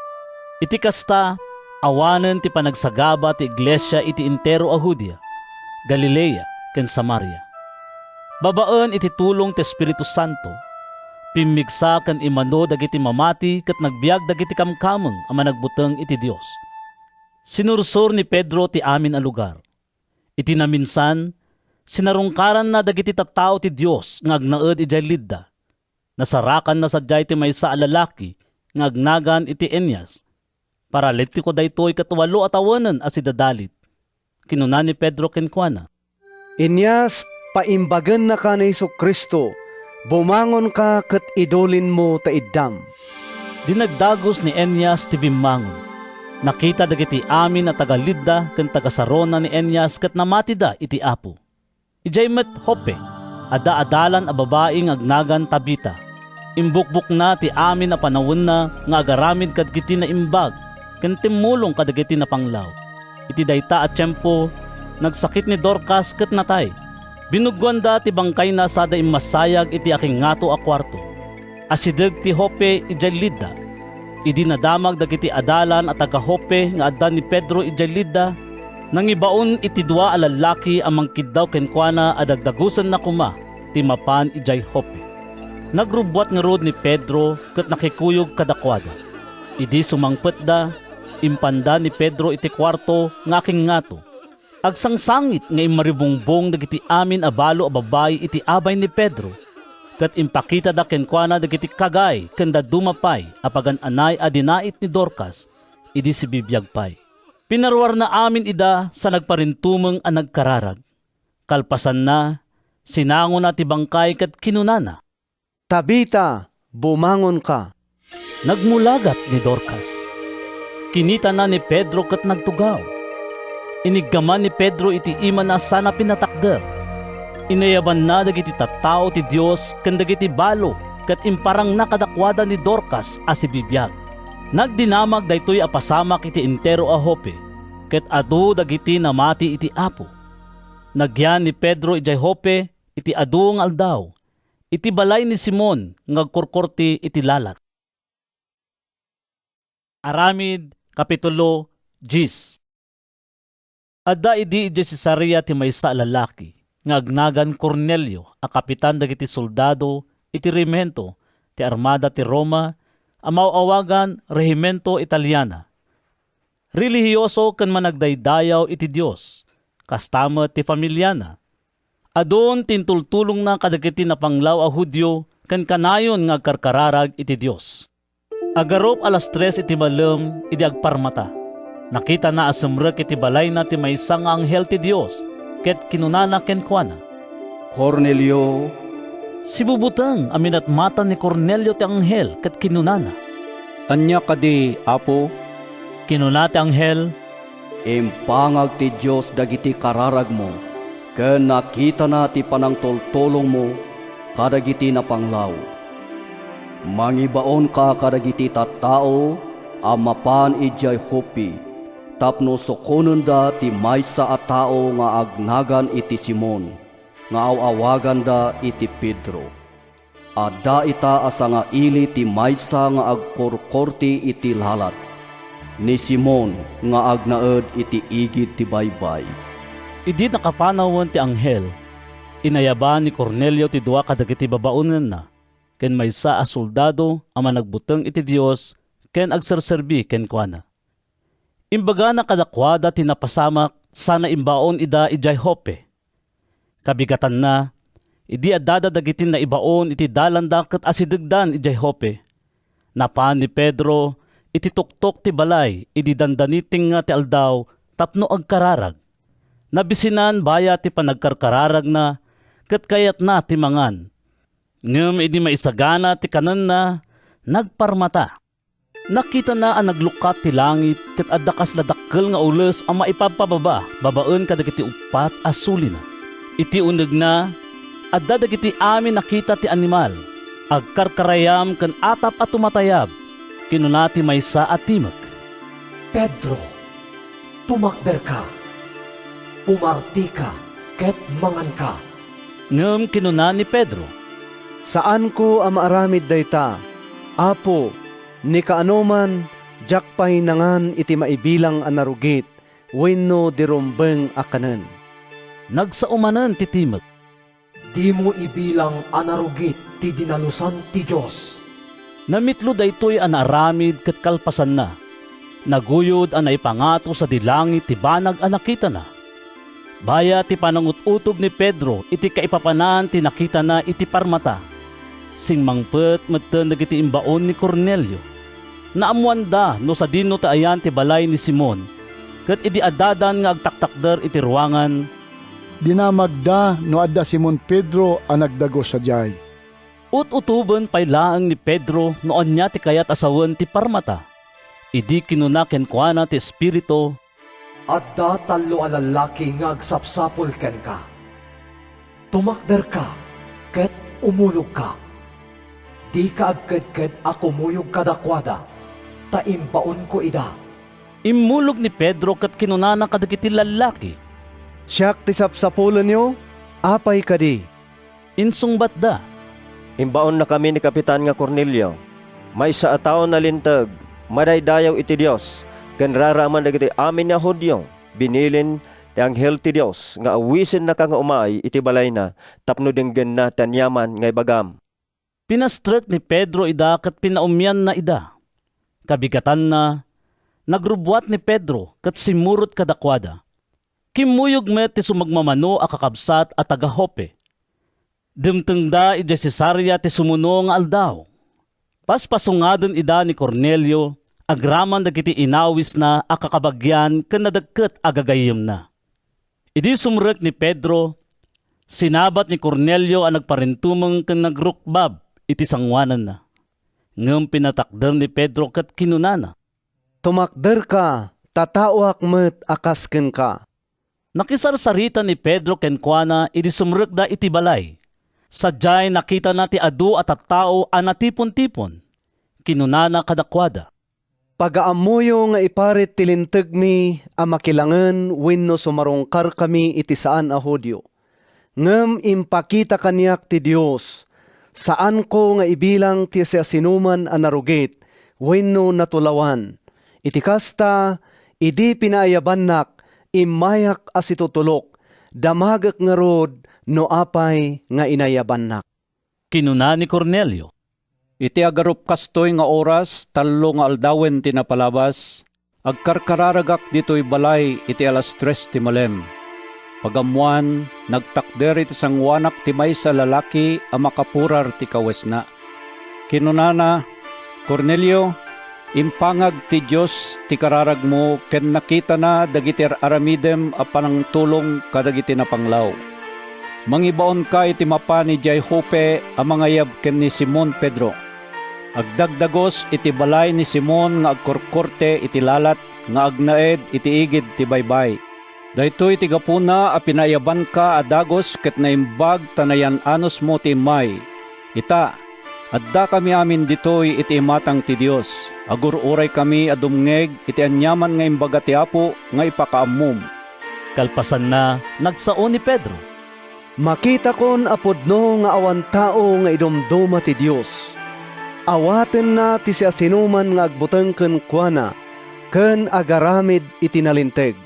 Iti kasta, awanen ti panagsagaba ti iglesia iti entero a Judea, Galilea ken Samaria. Babaen iti tulong ti Espiritu Santo, pimmigsa ken imano dagiti mamati ket nagbiag dagiti kamkameng a managbuteng iti Dios. Sinursor ni Pedro ti amin a lugar. Iti naminsan, sinarungkaran na dagiti tattao ti Dios nga agnaed ijay Lidda. Nasarakan na sadyay ti maysa a lalaki nga agnagan iti Enyas. Paralitiko daytoy ket 8 a tawenen a sidadalit. Kinuna ni Pedro ken kuana, Inyas, paimbagan na ka ni Kristo, bumangon ka ket idolin mo ta iddam. dinagdagos ni Enyas ti bimmangon. Nakita dagiti amin a taga-Lidda ken taga-Sarona ni Enyas ket namatida iti Apo. Ijay met Joppe, ada-adalan a babaeng agnagan Tabita. Imbukbuk na ti amin a panawon na nga agaramid kadagiti na imbag ken timmulong kadagiti na panglaw. Iti dayta at tiyempo, nagsakit ni Dorcas ket natay. Binugwan da ti bangkay na sada immasayag iti aking ngato a kwarto. Asideg ti Joppe ijay Lidda. Idi nadamag dagiti adalan at taga-Joppe nga adda ni Pedro ijay Lidda. Nangibaon iti dua a lalaki amang kiddaw ken kuana adagdagusan na kuma ti mapan ijay Joppe. Nagrubwat nga rod ni Pedro ket nakikuyog kadakwada. Idi sumangpet da, impanda ni Pedro iti kwarto nga aking ngato. Agsangsangit nga imaribungbong dagiti amin a balo a babay iti abay ni Pedro. Ket impakita da ken kuana dagiti kagay ken da dumapay apagan anay a dinait ni Dorcas idi si bibiyag pay. Pinarwar na amin ida sa nagparintumeng a nagkararag. Kalpasan na, sinangon na ti bangkay ket kinunana. Tabita, bumangon ka. Nagmulagat ni Dorcas. kinita na ni Pedro kat nagtugaw. Inigaman ni Pedro iti ima na sana pinatakder. Inayaban na dagiti tattao ti Dios ken dagiti balo ket imparang nakadakwada ni Dorcas as ibibiyag. Nagdinamag daytoy apasamak iti entero a Joppe ket adu dagiti namati iti Apo. Nagyan ni Pedro ijay Joppe iti adu nga aldaw. Iti balay ni Simon ngagkurkurti iti lalat. Aramid Kapitulo 10. Adda idi iti Cesarea ti maysa a lalaki nga agnagan Cornelio a kapitan dagiti soldado iti remento ti armada ti Roma a mauawagan Rehimento Italiana. Relihiyoso ken managdaydayaw iti Dios kastamet ti pamilyana. Adon tintultulong na kadagiti na panglaw a Hudyo ken kanayon nga karkararag iti Dios. Agarop 3:00 iti malem iti agparmata. Nakita na asumrek iti balay na ti maysa nga anghel ti Dios ket kinunana kenkuana, Cornelio, sibubuteng aminat mata ni Cornelio ti anghel ket kinunana. Anya kadi, Apo? Kinuna ti anghel, impangag ti Dios dagiti kararag mo, ken nakita na ti panangtultulong mo kadagiti na panglaw. Mangibaon ka kadagiti tattao a mapan ijay Joppe, tapno sukonon da ti maysa a tao nga agnagan iti Simon, nga awagan da iti Pedro. Adda ita asa nga ili ti maysa nga agkurkurti iti lalat, ni Simon nga agnaed iti igid ti baybay. idi nakapanawon ti anghel, inayaban ni Cornelio ti duwa kadagiti babaunen na, ken maysa a soldado a managbuteng iti Dios ken agserserbi ken kuana. Imbaga na kadakwada ti napasamak sana imbaon ida ijay Joppe. Kabigatan na, idi adada dagiti na ibaon iti dalanda ket asidegdan ijay Joppe. Napan ni Pedro iti tuktok ti balay idi dandaniting nga ti aldaw tapno agkararag. Nabisinan baya ti panagkarkararag na ket kayat na ti mangan. Ngem idi maisagana ti kanen na nagparmata. Nakita na ang naglukat ti langit ket adda kasladakkel nga ules ang maipapababa babaen kadagiti upat a sulina. Iti uneg na adda dagiti amin nakita ti animal agkarkarayam ken atap a tumatayab kinuna ti maysa a timek. Pedro, tumakder ka, pumarti ka, ket mangan ka. Ngem kinuna ni Pedro, Saan ko ang maaramid dayta? Apo, ni kaanoman, jakpay nangan iti maibilang anarugit, wenno dirumbeng akanen. nagsaumanen ti timek. Di mo ibilang anarugit ti dinalusan ti Diyos. Namitlo daytoy an aramid ket kalpasan na. Naguyod an naipangato sa dilangit ti banag a nakita na. Baya ti panangututob ni Pedro iti kaipapanan ti nakita na iti parmata. Sing mangpet metten dagiti imbaon ni Cornelio. Naamuan da no sa dino ta ayan ti balay ni Simon. Ket idi adadan nga agtaktakder iti ruangan. Dinamagda no adda Simon Pedro ang nagdago sa jay. Ut-utuben pay laeng ni Pedro noon niya ti kayat asawen ti parmata. Idi kinunaken kuana ti espiritu. Adda talo a lalaki nga agsapsapol ken ka. Tumakder ka, ket umulog ka. Di ka agked-ked ako muyog kadakwada, ta imbaon ko ida. Imulog ni Pedro ket kinunana kadagiti lalaki. Siyak ti sapsapulan nyo, apay kadi. Insungbat da. Imbaon na kami ni Kapitan nga Cornelio. May sa ataw na lintag, madaydayaw iti Dios, ken raraman dagiti amin nga Hudyo, binilin ti anghel ti Dios, nga awisin na ka nga umay iti balay na, tapno denggen na tanyaman nga ibagam. Pinastrek ni Pedro ida ket pinaumyan na ida. Kabigatan na, nagrubwat ni Pedro ket simurot kadakwada. Kimuyog met ti sumagmamano a kakabsat at taga Joppe. Dimteng da ija Cesarea ti sumuno nga aldaw. Paspasungadon ida ni Cornelio, agraman dagiti inawis na a kakabagyan ken nadagket agagayem na. Idi sumrek ni Pedro, sinabat ni Cornelio ang nagparintumeng ken nagrukbab iti sangwanan na. Ngem pinatakder ni Pedro ket kinunana. tumakder ka, tatawak met akasken ka. Nakisarsarita ni Pedro ken kuana idi sumrekda iti balay. Sadyay nakita na ti adu at tao a natipon-tipon. Kinunana kadakwada. Pagaamuyo nga iparit tilinteg mi a makilangen wenno sumarungkar kami iti saan a Hudyo. Ngem impakita kanyak ti Dios, saan ko nga ibilang ti siya sinuman a narugit, wenno natulawan. Iti kasta, idi pinaayabannak, imayak as itutulok, damagak nga rod, no apay nga inayabannak. Kinuna ni Cornelio. Iti agarup kastoy nga oras, talo nga aldawen tinapalabas, agkarkararagak dito'y balay iti alas 3 ti malem. Pagamuan, nagtakder iti sangwanak ti maysa lalaki a makapurar ti kawesna. Kinunana, Cornelio, impangag ti Diyos ti kararag mo ken nakita na dagiti aramidem a panangtulong kadagiti napanglaw. Mangibaon ka iti mapa ni Jay Hope a mangayab ken ni Simon Pedro. Agdagdagos iti balay ni Simon nga agkorkorte iti lalat nga agnaed iti igid ti baybay. Daytoy ti gapuna a pinayaban ka a dagos ket naimbag tanayan anos mo ti imay. Ita, adda kami amin ditoy iti imatang ti Dios. Agururay kami adumngeg iti anyaman nga imbaga ti Apo nga ipakaammom. Kalpasan na, nagsao ni Pedro. Makita kon apodno nga awan tao nga idumduma ti Dios. Awaten na ti siya sinuman nga agbuteng ken kuana, ken agaramid itinalinteg.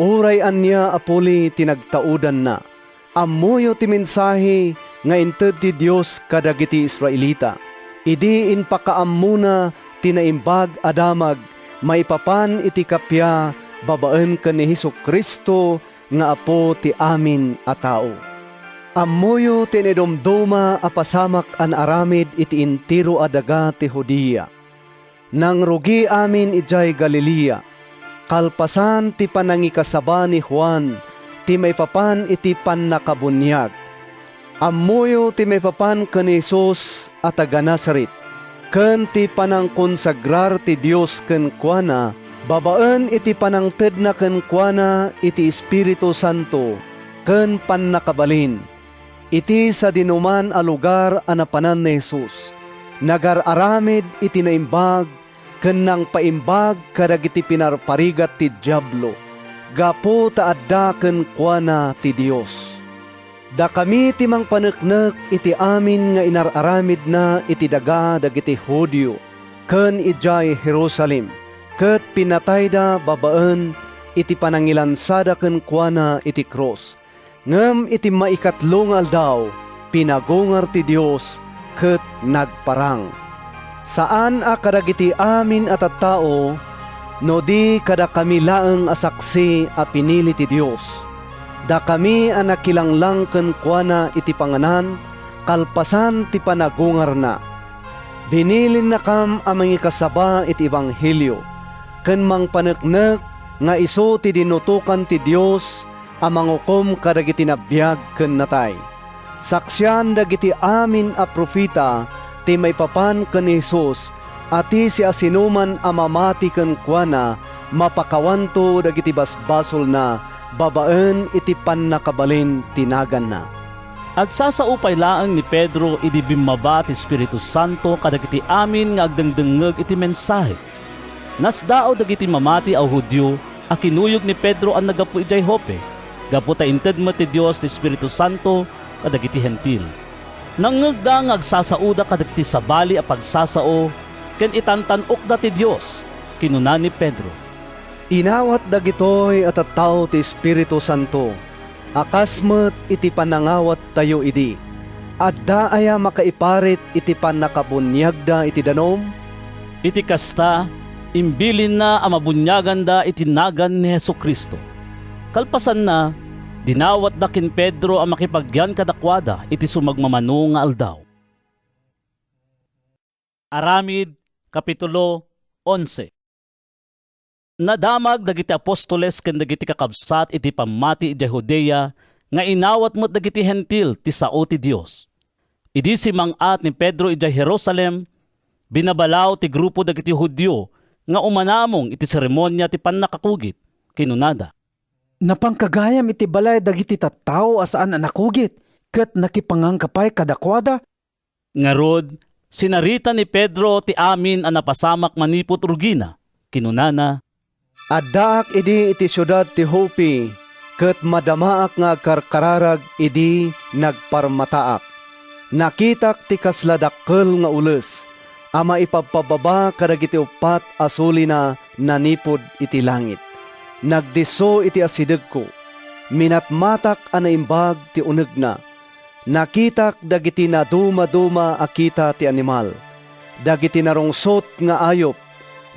Uray anya apuli tinagtaudan na. Amuyo ti mensahe nga inted ti Dios kadagiti Israelita. Idi inpakaammuna tinaimbag adamag, maipapan iti kapya babaen ken ni Hesukristo nga apo ti amin a tao. Amuyo tinidumduma a pasamak an aramid iti intiro a daga ti Judea. Nang rugi amin ijay Galilea, kalpasan ti panangikasaba ni Juan, ti may papan iti pannakabunyag. Amuyo ti may papan ken Jesus at taga Nazaret, ken ti panangkonsagrar ti Dios ken kuana, babaen iti panangted na ken kuana iti Espiritu Santo, ken pannakabalin. Iti sa dinuman a lugar a napanan ni Jesus, nagararamid iti naimbag, ken nang paimbag kadagiti pinarparigat ti diablo, gapo taadda ken kuana ti Dios. Da kami ti mangpaneknek iti amin nga inararamid na iti daga dagiti Hudyo, ken ijay Jerusalem, ket pinatayda babaen iti panangilansada ken kuana iti cross. Ngem iti maikatlong aldaw, pinagungar ti Dios, ket nagparang. Saan a kadagiti amin at tao, no di kada kami laeng asaksi a pinili ti Dios. Da kami a nakilanglang ken kuana iti panganan, kalpasan ti panagungar na. Binilin na kam a mangikasaba iti ebanghelyo, ken mangpaneknek nga isu ti dinutukan ti Dios, amangukom kadagiti nabiyag ken natay. Saksyan dagiti amin a profita ti may papan ken Jesus, ati si asinuman a mamati ken kuana, mapakawanto dagiti basbasol na, babaen iti pannakabalin tinagan na. Agsasaupay laang ni Pedro idi bimaba ti Espiritu Santo kadagiti amin nga agdengdengeg iti mensahe. Nasdao dagiti mamati a Hudyo a kinuyog ni Pedro ang nagapu ijay Joppe. Gapu ta inted mo ti Dios ti Espiritu Santo kadagiti hentil. Nangegda nga agsasauda kadagiti sabali a pagsasao ken itantanok da ti Dios. Kinuna ni Pedro. Inawat dagitoy at tattao ti Espiritu Santo. Akasmet iti panangawat tayo idi. Adda aya makaiparit iti pannakabunyagda iti danom. Iti kasta, imbilin na ang mabunyagan da iti nagan ni Hesukristo. Kalpasan na, dinawat da kin Pedro ang makipagyan kadakwada iti sumagmamano nga aldaw. Aramid, Kapitulo 11. Nadamag dagiti apostoles ken dagiti kakabsat iti pamati iti Judea nga inawat mo't dagiti hentil ti sao ti Dios. Idi simangat ni Pedro iti Jerusalem, binabalaw ti grupo dagiti Hudyo nga umanamong iti seremonya ti pannakakugit kinunada. Napangkagayam iti balay dagiti tattao asaan anakugit, ket nakipangangkapay kadakwada. Ngarod, sinarita ni Pedro ti amin a napasamak manipot rugina, kinunana, Addaak idi iti syudad ti Hopi, ket madamaak nga karkararag idi nagparmataak. Nakitak ti kasladakkel nga ules, ama ipapababa kadagiti upat asuli na nanipod iti langit. Nagdiso iti asideg ko, minatmatak anaimbag ti uneg na. Nakitak dagiti na duma-duma akita ti animal, dagiti narungsot nga ayop,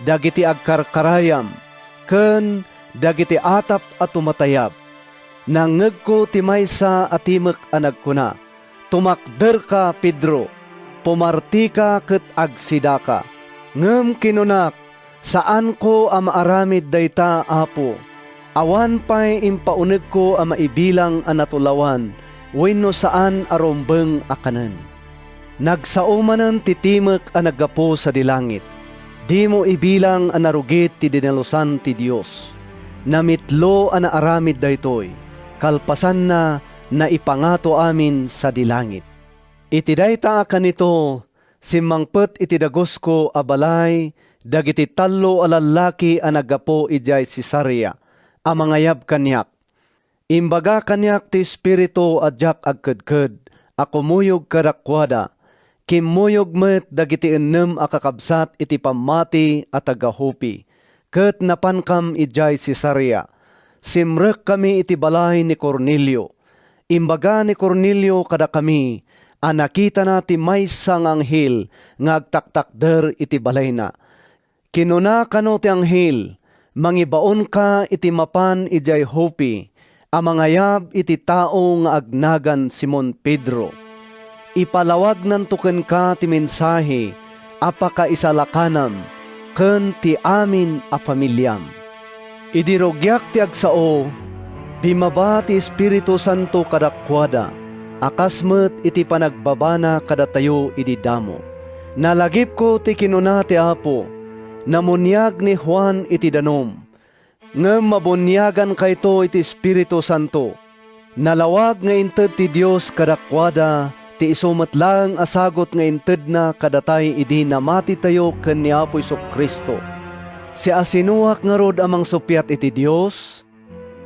dagiti agkarkarayam, ken dagiti atap at tumatayab. Nangeg ko ti maysa at timek a nagkuna, tumakder ka, Pedro, pumarti ka ket agsidaka. Ngem kinunak, saan ko a maaramid dayta, Apo? Awan pay impauneg ko a maibilang a natulawan, wenno saan arombeng akanen. Nagsaumanen ti timek a naggapo sa dilangit, di mo ibilang a narugit ti dinalusan ti Dios. Namitlo a naaramid daytoy, kalpasan na naipangato amin sa dilangit. Iti dayta kanito, simmangpet iti dagos ko a balay, dagiti tallo a lalaki a naggapo ijay Cesarea, a mangayab kanyak. Imbaga kanyak ti espiritu adyak agkedked, a kumuyog kadakwada, kimuyog met dagiti ennem a kakabsat iti pamati at agahupi, ket napankam ijay Cesarea. Simrek kami iti balay ni Cornelio. Imbaga ni Cornelio kada kami, a nakita na ti maysa nga anghel nga agtaktakder iti balay na. Kinuna kano ti anghel, mangibaon ka iti mapan ijay Hopi, a mangayab iti tao nga agnagan Simon Pedro. Ipalawag nantuken ka ti mensahe, apaka isalakanam, ken ti amin a familyam. Idirogyak ti agsao, bimaba ti Espiritu Santo kadakwada, akasmet iti panagbabana kadatayo idi damo. Nalagip ko ti kinuna ti Apo, namunyag ni Juan iti danom, ngem mabunyagan kayto iti Espiritu Santo. Nalawag nga inted ti Dios kadakwada, ti isumet lang asagot nga inted na kadatay idi namati tayo ken ni Apo Kristo. Si asinuak nga rod amang supyat iti Dios,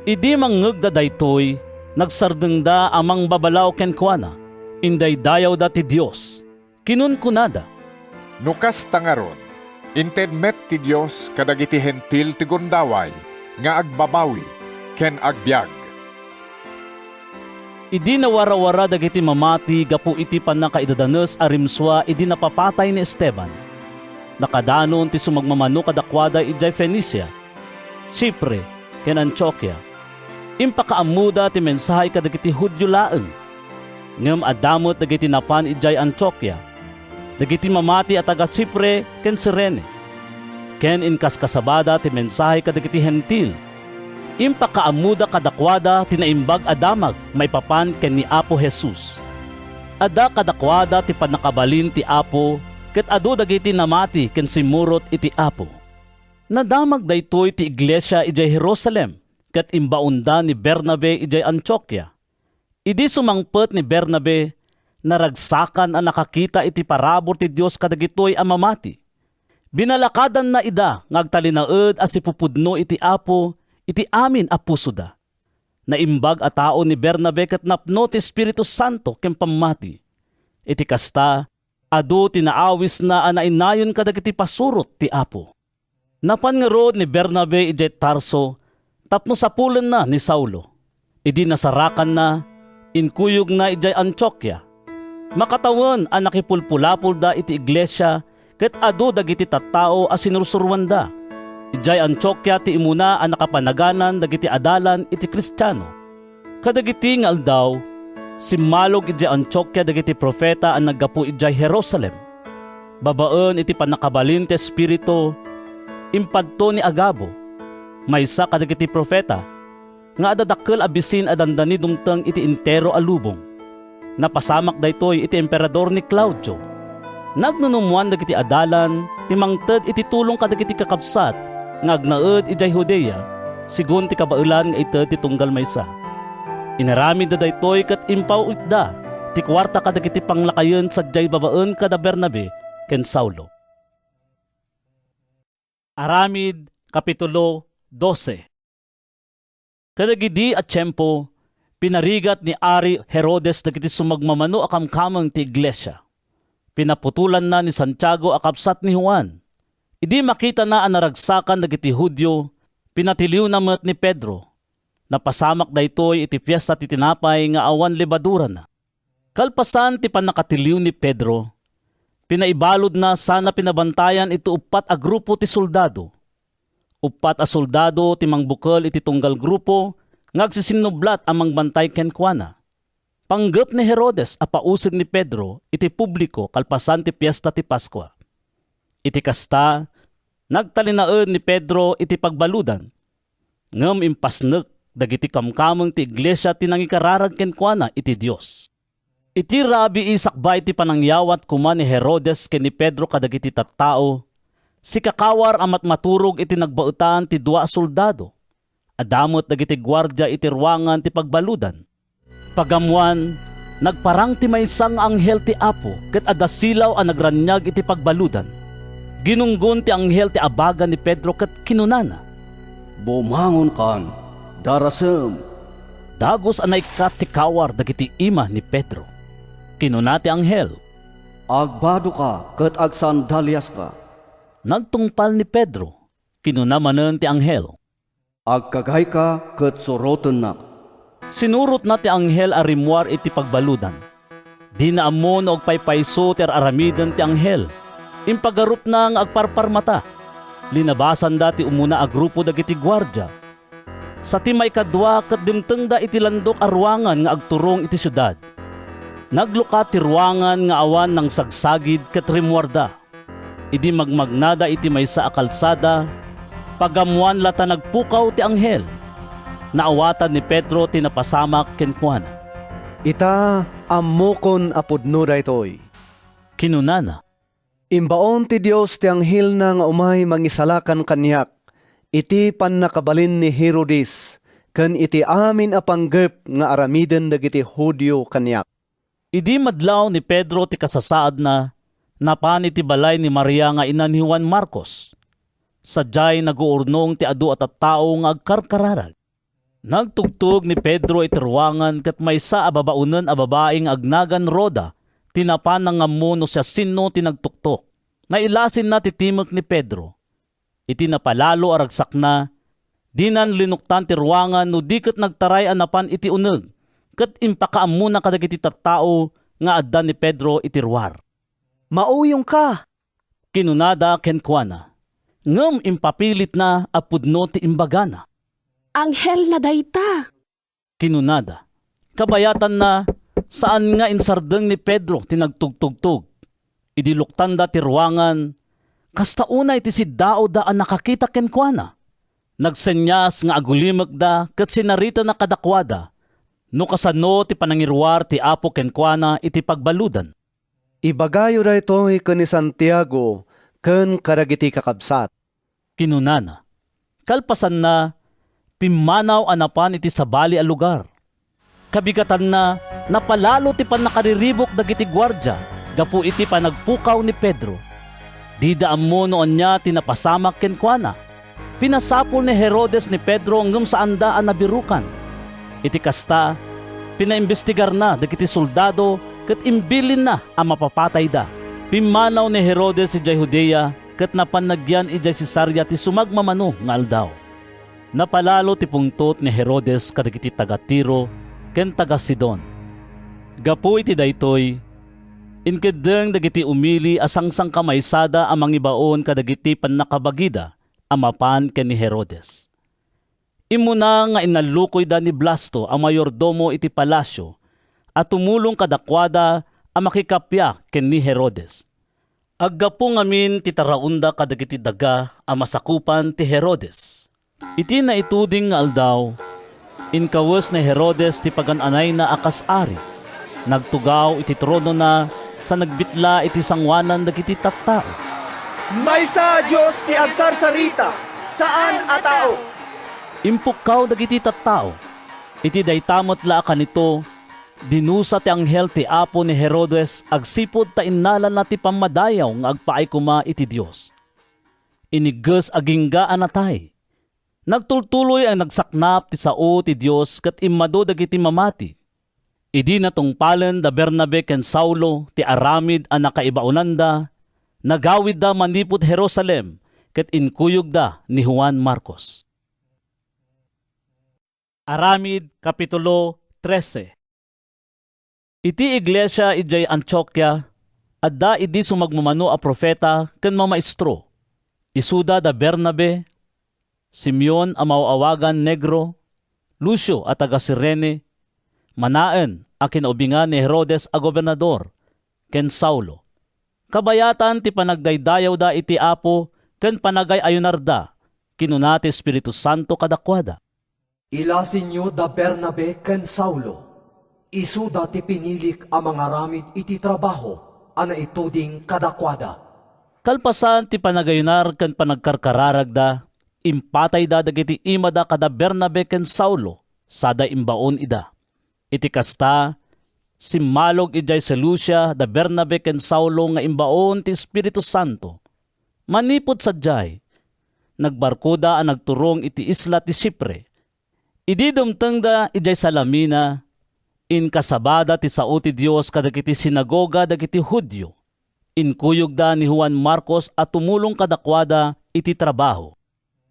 idi mangngegda daytoy, nagsardengda amang babalaw ken kuana, inday dayaw da ti Dios, kinunkunada. Nukas tangaron, inted met ti Dios kadagiti hentil ti gundaway, nga agbabawi, ken agbyag. Idi nawarawara dagiti mamati gapu iti panakaidadanes arimswa idi napapatay ni Esteban. Nakadanon ti sumagmamano kadakwada ijay Fenicia, Chipre, ken Antioquia. Impakaamuda ti mensahe kadagiti Hudyo laeng. Ngem adamot dagiti napan ijay Antioquia, dagiti mamati at taga Chipre ken Cirene. Ken inkaskasabada ti mensahe kadagiti hentil. Impakaamuda kadakwada tinaimbag adamag may papan ken ni Apo Jesus. Ada kadakwada ti panakabalin ti Apo, ket adu dagiti namati ken simurot iti Apo. Nadamag daytoy ti iglesia ijay Jerusalem, ket imbaunda ni Bernabe ijay Antioquia. Idi sumangpet ni Bernabe, naragsakan ang nakakita iti parabor ti Dios kadagitoy a mamati. Binalakadan na ida ngagtalinaed as ipupudno iti Apo, iti amin a puso da. Naimbag a tao ni Bernabe ket napno ti Espiritu Santo ken pammati. Iti kasta, adu tinaawis na anainayon kadagiti pasurot ti Apo. Napan nga rod ni Bernabe ijay Tarso, tapno sapulen na ni Saulo. Idi nasarakan na, inkuyog na ijay Antioquia. Makatawan ang nakipulpulapul da iti iglesia, ket adu dagiti tattao a sinursurwan da. Ijay Antioquia ti imuna ang nakapanaganan dagiti adalan iti Kristiyano. Kadagiti nga aldaw, simmalog ijay Antioquia dagiti profeta ang naggapu ijay Jerusalem. Babaen iti panakabalin ti Espiritu, impadto ni Agabo, maysa kadagiti profeta, nga adadakkel abisin adandani dumteng iti intero a lubong. Napasamak daytoy iti emperador ni Claudio. Nagnunumuan dagiti adalan, timangted iti tulong kadagiti kakabsat, nga agnaed ijay Judea, sigun ti kabailan nga ited ti tunggal maysa. Inaramid da daytoy ket impaw itda, ti kwarta kadagiti panglakayen sadyay babaen kada Bernabe ken Saulo. Aramid, Kapitulo 12. Kadagidi at tiyempo, pinarigat ni Ari Herodes dagiti sumagmamano akamkamang ti iglesia. Pinaputulan na ni Santiago akapsat ni Juan. Idi makita na ang naragsakan dagiti Hudyo, pinatiliw na met ni Pedro. Napasamak daytoy iti piyesta ti tinapay nga awan lebadura na. Kalpasan ti panakatiliw ni Pedro, pinaibalod na sana pinabantayan iti upat a grupo ti soldado. Upat a soldado ti mangbukal iti tunggal grupo, ngagsisinublat ang mangbantay kenkwana. Panggap ni Herodes a pausig ni Pedro iti publiko kalpasan ti piyesta ti Paskwa. Iti kasta, nagtalinaen ni Pedro iti pagbaludan. Ngem impasnek dagiti kamkameng ti iglesia ti nangikararag kenkwana iti Dios. Iti rabi isakbay ti panangyawat kuma ni Herodes ken ni Pedro kadagiti tattao, si kakawar amat maturog iti nagbaetan ti dua soldado. Adamot dagiti gwardya iti ruangan ti pagbaludan. Pagamuan, nagparang ti maysang anghel ti Apo ket adda silaw a nagranyag iti pagbaludan. Ginunggon ti anghel ti abaga ni Pedro ket kinunana, Bumangon kan, darasem. dagos anay kat ti kawar dagiti ima ni Pedro. Kinuna ti anghel, Agbado ka, ket agsandalyas ka. nagtungpal ni Pedro. Kinuna manen ti anghel, Agkagay ka, ket soroten na. sinurot na ti anghel a rimwar iti pagbaludan. Di na ammo no agpaypayso ti aramiden ti anghel. Impagarup na nga agparparmata. Linabasan da ti umuna a grupo dagiti gwardya. Sa ti may kadwa ket dimteng da iti landok a ruangan nga agturong iti syudad. Naglukat ti ruangan nga awan ng sagsagid ket rimwarda. Idi magmagnada iti maysa a kalsada, pagamuan lata nagpukaw ti anghel. Naawatan ni Pedro tinapasamak kenkwana. Ita ammokon apudno daytoy. Kinunana, Imbaon ti Dios ti anghel na nga umay mangisalakan kanyak. Iti pannakabalin ni Herodes, ken iti amin a panggep nga aramiden dagiti Hudyo kanyak. idi madlaw ni Pedro ti kasasaad na napan iti balay ni Maria nga ina ni Juan Marcos. Sadyay naguurnong ti adu at tao nga agkarkararag. Nagtugtog ni Pedro iti ruangan ket maysa a babaunen a babaeng agnagan Roda, tinapan ng ammo no siya sino tinagtuktok. Nailasin na titimek ni Pedro. Iti napalalo aragsak na, dinan linuktan ti ruangan no diket nagtaray anapan iti uneg, ket impakaammo na kadagiti tattao nga adda ni Pedro iti ruar. Mauyong ka! Kinunada kenkwana, ngem impapilit na apudno ti imbagana. Anghel na dayta. Kinunada, kabayatan na saan nga insardeng ni Pedro tinagtugtugtog. Idiluktan da ti ruangan, kasta una iti si Dao da ang nakakita kenkwana. Nagsenyas nga agulimek da ket sinarita na kadakwada, no kasano ti panangiruar ti Apo kenkwana iti pagbaludan. Ibagayo daytoy ken ni Santiago ken kadagiti kakabsat. Kinunana, kalpasan na, pimanaw anapan iti sabali a lugar. Kabigatan na, napalalo ti panakariribok dagiti gwardya, gapu iti panagpukaw ni Pedro. Didaan mo noon niya tinapasamak kenkwana. Pinasapol ni Herodes ni Pedro ngem saan da a nabirukan. Iti kasta, pinaimbestigar na dagiti soldado ket imbilin na a mapapatay da. Pimanaw ni Herodes ijay Judea ket napanagyan ijay Cesarea ti sumagmamano nga aldaw. Napalalo ti pungtot ni Herodes kadagiti taga Tiro ken taga Sidon. Gapu iti daytoy, inkedeng dagiti umili asangsang kamaysada amang ibaon kadagiti pannakabagida amapan ken ni Herodes. Imuna nga inalukoy da ni Blasto ang mayordomo iti palasyo at tumulong kadakwada ang makikapya ken ni Herodes. Aggapo ngamin ti taraunda kadagiti daga ang masakupan ti Herodes. Iti na ituding nga aldaw, inkawes ni Herodes ti pagananay na akas-ari. Nagtugaw iti trono na sa nagbitla iti sangwanan dagiti tattao. Maysa Diyos ti agsarsarita, saan a tao? Impukaw dagiti tattao. Iti daytamot la kanito, dinusa ti anghel ti apo ni Herodes agsipod ta innalan na ti pamadayaw nga agpaay kuma iti Dios. Iniges aginggaan natay. Nagtultuloy ang nagsaknap ti sao ti Dios ket immado dagiti mamati. Idi natungpalen da Bernabe ken Saulo ti aramid a nakaibaonanda, nagawid da manipud Jerusalem ket inkuyog da ni Juan Marcos. Aramid Kapitulo 13. Iti iglesia ijay Antioquia, adda idi sumagmamano a profeta ken mamaestro. Isuda da Bernabe, Simeon a mauawagan Negro, Lucio a taga Sirene, Manaen a kinaubingan ni Herodes a gobernador, ken Saulo. Kabayatan ti panagdaydayaw da iti apo ken panagay ayunarda, kinunati Espiritu Santo kadakwada. Ilasin nyo da Bernabe ken Saulo. Isuda ti pinilik a mga ramid iti trabaho, ana ituding kadakwada. Kalpasan ti panagayunar ken panagkarkararagda, impatay da dagiti imada kada Bernabe ken Saulo, sada imbaon ida. Iti kasta, simmalog ijay Seleucia da Bernabe ken Saulo nga imbaon ti Espiritu Santo. Manipod sadyay, nagbarkuda ang nagturong iti isla ti Sipre. Idi dumteng da ijay Salamina, inkasabada ti sao ti Dios kadagiti sinagoga dagiti Hudyo. Inkuyog da ni Juan Marcos at tumulong kadakwada iti trabaho.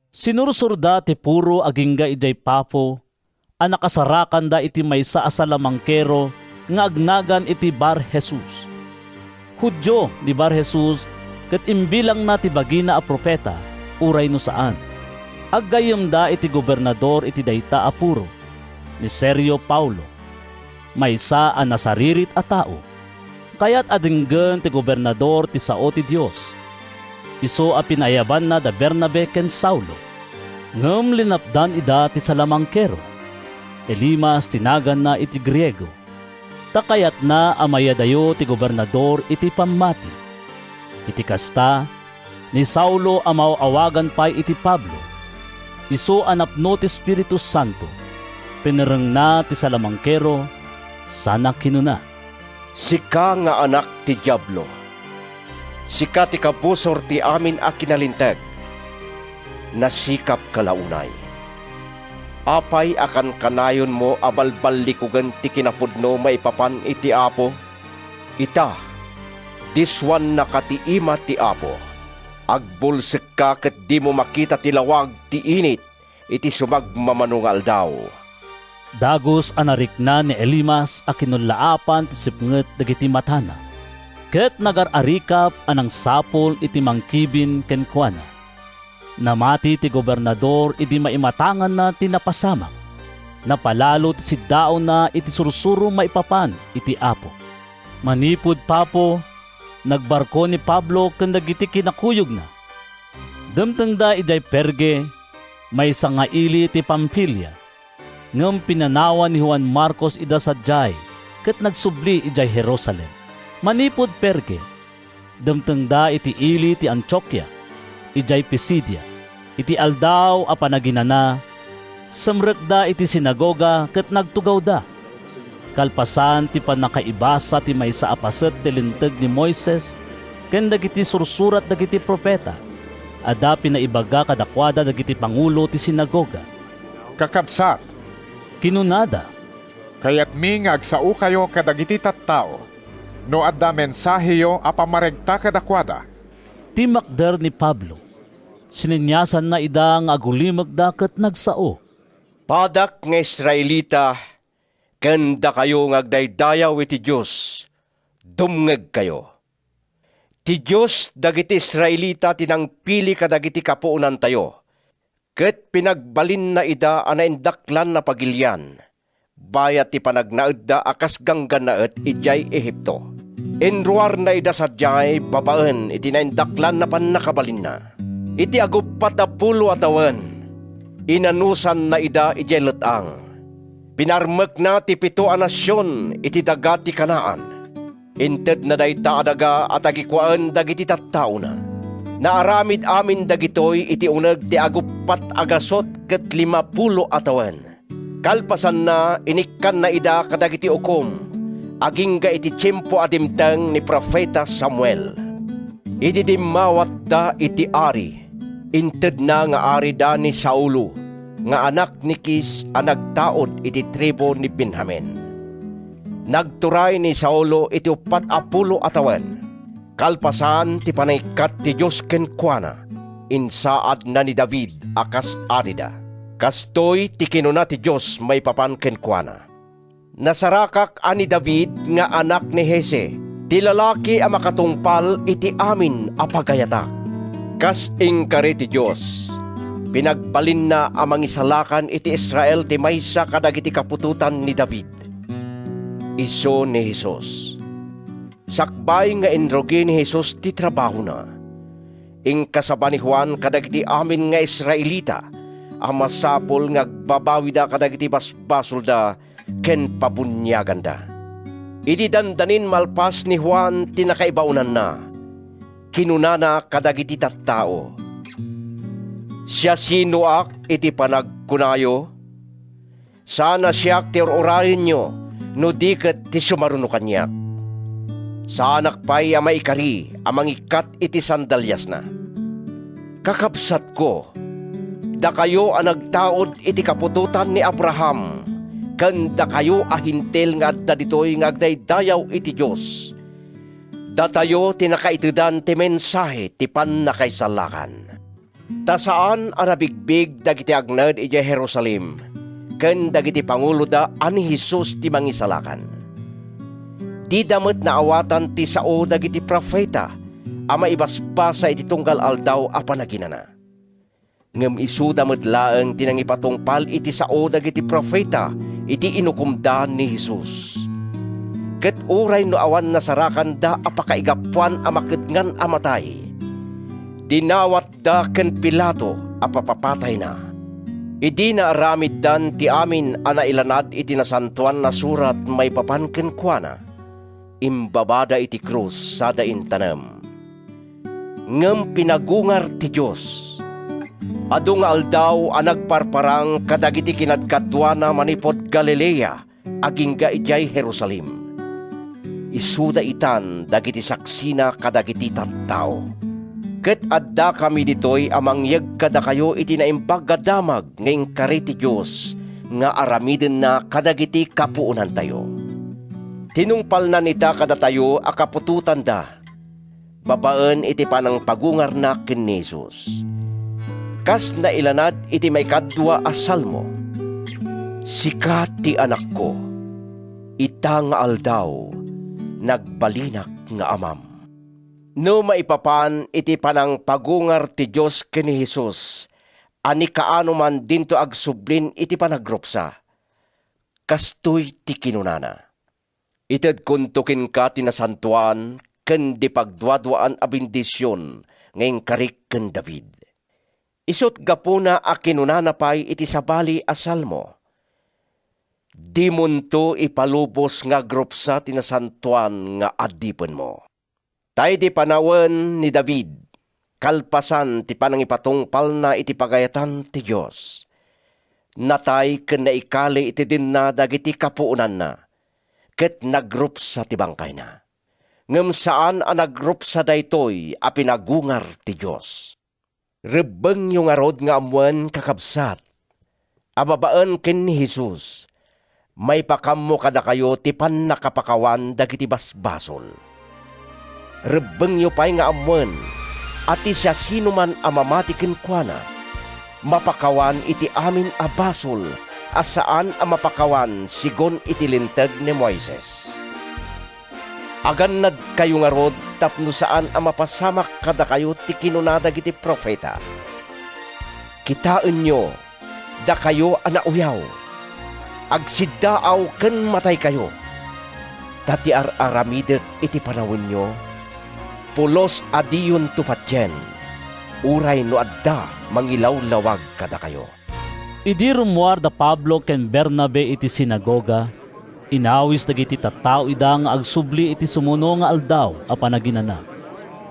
Sinursurda ti puro agingga ijay Papo, a nakasarakan da iti maysa a salamangkero nga agnagan iti Bar Jesus. Hudyo di Bar Jesus ket imbilang na ti bagina a propeta, uray no saan. Aggayem da iti gobernador iti dayta a puro, ni Sergio Paulo. Maysa a nasaririt a tao. Kaya't adinggen ti gobernador ti sao ti Dios. Iso a pinayaban na da Bernabe ken Saulo. Ngem linapdan ida ti salamangkero. Elimas tinagan na iti Griego. Takayat na amayadayo ti gobernador iti pamati. Iti kasta, ni Saulo amawagan pay iti Pablo. Iso anapno ti Espiritu Santo. Pinireng na ti salamangkero, sana kinuna. Sika nga anak ti Diablo. Sika ti kabusor ti amin a kinalintag. Nasikap kalaunay. Apay akan kanayon mo abalbalikugan ti kinapudno maipapan iti apo. Ita, diswan nakatiima ti apo. Agbulsik ka ket di mo makita ti lawag ti init iti sumagmamanungal daw. Dagos anarikna ni Elimas a kinulaapan ti sipnget dagiti matana. Ket nagararikap anang sapol iti mangkibin ken kuana. Namati ti gobernador iti maimatangan na tinapasamak. Napalalo ti siddaon na iti sursuro maipapan iti apo. Manipud Papo, nagbarko ni Pablo ken dagiti kinakuyog na. Demteng da ijay Perge, may sangaili ti Pampilya. Ngem pinanawan ni Juan Marcos ida sadyay, ket nagsubli ijay Jerusalem. Manipod Perge, demteng da iti ili ti Antioquia, ijay Pisidia, iti aldaw a panaginana, semrek da iti sinagoga ket nagtugaw da. Kalpasan ti panakaibasa ti maysa a paset ti linteg ni Moises, ken dagiti sursurat dagiti propeta, ada pinaibaga kadakwada dagiti pangulo ti sinagoga. Kakabsat, Kinunada, kayat mi nga agsao kayo kadagiti tattao, no adda mensaheyo a pamaregta kadakwada. timakder ni Pablo. Sininyasan na ida nga agulimag da ket nagsao. Padak nga Israelita, kanda kayo ngagdaydayaw iti Diyos, dumngeg kayo. Ti Diyos dagiti Israelita tinangpili kadagiti kapuunan tayo, ket pinagbalin na ida anaindaklan na pagilyan, bayat ti panagnaed da akas ganggan naet ijay Ehipto. Enruar na ida sadyay babaen iti naindaklan na panakabalin na. Iti agupat na pulo atawan, inanusan na ida ijay letang. Pinarmek na ti pito a nasyon iti daga ti Kanaan. Inted na dayta adaga at agikwaan dagiti tattao na. Naaramid amin dagitoy iti uneg ti agupat agasot ket 50 atawan. Kalpasan na inikkan na ida kadagiti ukom. Agingga iti tiyempo adimtang ni Profeta Samuel. Iti dimawat da iti ari. Inted na nga ari da ni Saulo, nga anak ni Kis ang nagtaod iti tribo ni Benjamin. Nagturay ni Saulo iti 40 atawan. Kalpasan ti panaykat ti Diyos kenkwana, insaad na ni David akas adida. Kastoy ti kinuna ti Diyos may papan kenkwana. Nasarakak ani David nga anak ni Hese, ti lalaki a makatungpal iti amin a pagayatak. Kas ingkari ti Diyos, pinagbalin na amang isalakan iti Israel ti maysa kadagiti kapututan ni David. Iso ni Jesus. Sakbay nga inrogi ni Jesus ti trabaho na. Ingkasaba ni Juan kadagiti amin nga Israelita, ang masapol nga agbabawi da kadagiti basbasol da ken pabunyagan da. Iti dandanin malpas ni Juan ti nakaibaunan na. Kinunana kadagiti tattao. Siya sinuak iti panagkunayo. Sana siya ti orarin nyo no di ket ti sumaruno kanyak. Sa anak pa'y maikari amang ikat iti sandalyas na. Kakabsat ko, da kayo ang nagtaod iti kapututan ni Abraham, kan da kayo ahintel nga adda ditoy nga agdaydayaw iti Diyos. Da tayo tinakaitudan ti mensahe ti pannakaisalakan. Ta saan ang nabigbig dagiti agnad iti Jerusalem, kan dagiti pangulo da ani Jesus ti mangisalakan. Di damet na awatan ti sao dagiti profeta ama ibasbasa iti tunggal aldaw a panaginana. Ngem isu damet laeng tinangipatungpal iti sao dagiti profeta iti inukumda ni Jesus. Ket uray no awan nasarakan da apakaigapuan a maketngan a matay. Dinawat da ken Pilato a papapatay na. Idi na aramid dan ti amin a nailanad iti nasantuan na surat may papan ken kuana. Imbabada iti krus sa dain tanam. Ngem pinagungar ti Diyos. Adu nga aldaw ang nagparparang kadagiti kinadkadwana manipod Galilea agingga ijay Jerusalem. Isuda itan dagiti saksina kadagiti tattao. Ket adda kami ditoy amang yeg kada kayo iti naimbag damag ngayong kari ti Diyos nga aramiden na kadagiti kapuunan tayo. Tinungpal na nita kada tayo akapututan da. Babaen iti panang pagungar na ken Jesus. Kas na ilanad iti may kadwa a salmo. Sika ti anak ko, ita nga aldaw, nagbalinak nga amam. No maipapan iti panang pagungar ti Diyos ken ni Jesus, ani kaano man dinto agsublin iti panagropsa. Kastoy ti kinunana. Ited kuntukin ka tinasantuan, ken di pagduadwaan a bendisyon, ngayong karik ken David. Isot gapuna a kinunanapay iti sabali a salmo. Di munto ipalubos nga grupsa tinasantuan nga adipen mo. Tay di panawen ni David, kalpasan ti panangipatungpal na iti pagayatan ti Diyos. Natay ken naikali iti din na dagiti kapuunan na. Ket nagrup sa tibangkay na. Ngem saan ang nagrup sa daytoy a pinagungar ti Diyos. Rebeng yung arod nga amuan kakabsat. Ababaan ken ni Jesus, may pakamo kada kayo ti pannakapakawan dagiti basbasol. Rebeng yung pay nga amuan, at siya sino man amamati ken kuana, mapakawan iti amin a basol, asaan ang mapakawan sigon itilintag ni Moises. Agannad kayo nga rod tapno saan ang mapasamak kada kayo ti kinunada giti profeta. Kitaan nyo, da kayo anauyaw, agsiddaaw ken matay kayo. Tati aramidet iti panawin nyo, pulos adiyon tupatyen, uray no adda mangilaw-lawag kada kayo. Idi rumuar da Pablo ken Bernabe iti sinagoga, Inawis dagiti tattao ida nga agsubli iti sumuno nga aldaw a panaginana.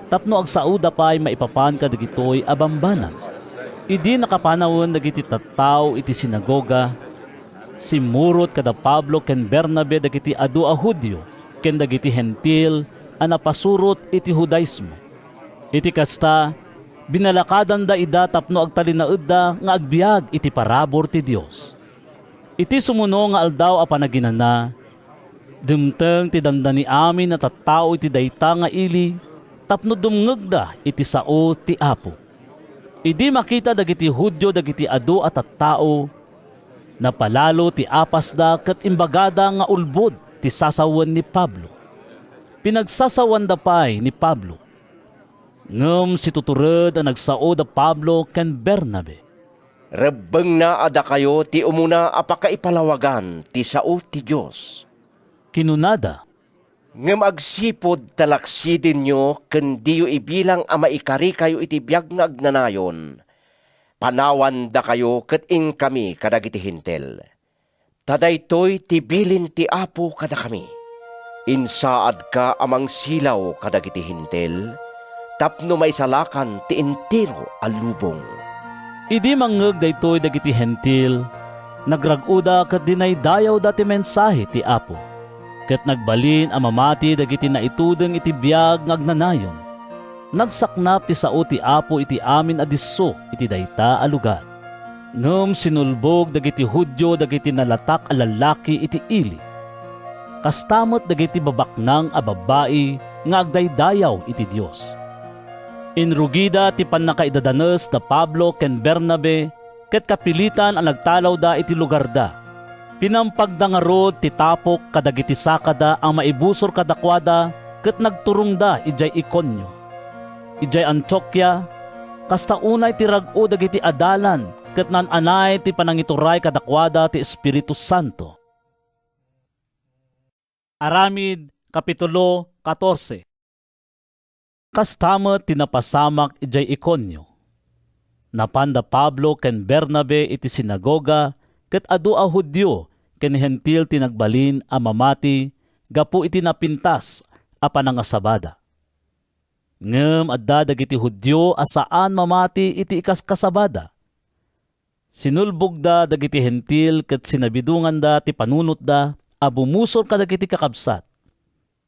Tapno agsauda pay maipapan ka dagitoy abambanan. Idi nakapanawon dagiti tattao iti sinagoga. Simurot kada Pablo ken Bernabe dagiti adu a Hudyo ken dagiti hentil a napasurot iti Judaismo. Iti kasta binalakadan da ida tapno agtalinaed da nga agbiag iti parabor ti Dios. Iti sumuno nga aldaw a panaginana, dimteng ti dandani amin na tattao iti dayta nga ili, tapno dumngeg da iti sao ti Apo. Idi makita dagiti Hudyo dagiti adu at tattao, napalalo ti apas da ket imbagada nga ulbod ti sasawan ni Pablo. Pinagsasawan da pay ni Pablo. Ngem si tutured a nagsao da Pablo ken Bernabe. Rebeng na ada kayo ti umuna apakaipalawagan ti sao ti Diyos. Kinunada, Ngem agsipod talaksidin nyo ken diyo ibilang a maikari kayo iti biyag nga agnanayon. Panawan da kayo ket ing kami kadagiti hintel. Tadaytoy ti bilin ti Apo kada kami. Insaad ka amang silaw kadagiti hintel, tapno maisalakan ti entero a lubong. idi mangeg daytoy dagiti hentil, nagraguda ket dinaydayaw dati mensahe ti Apo. Ket nagbalin a mamati dagiti naitudeng iti biag nga agnanayon. Nagsaknap ti sao ti Apo iti amin a disso iti dayta a lugar. Ngem sinulbog dagiti Hudyo dagiti nalatak a lalaki iti ili. Kastamot dagiti babaknang a babae nga agdaydayaw iti Dios. Inrugida ti pannakaidadanes da Pablo ken Bernabe ket kapilitan ang nagtalaw da iti lugar da. Pinampagdangarod ti tapok kadagiti sakada ang maibusor kadakwada ket nagturong da ijay Ikonyo. Ijay Antioquia, kasta unay ti rag-o dagiti adalan ket nananay ti panangituray kadakwada ti Espiritu Santo. Aramid, Kapitulo 14. Kastamet tinapasamak ijay Ikonyo. Napanda Pablo ken Bernabe iti sinagoga ket adu a Hudyo ken hentil tinagbalin a mamati gapu iti napintas a panangasabada. Ngem adda dagiti Hudyo asaan mamati iti ikaskasabada. Sinulbog da dagiti hentil ket sinabidungan da ti panunot da a bumusor kadagiti kakabsat.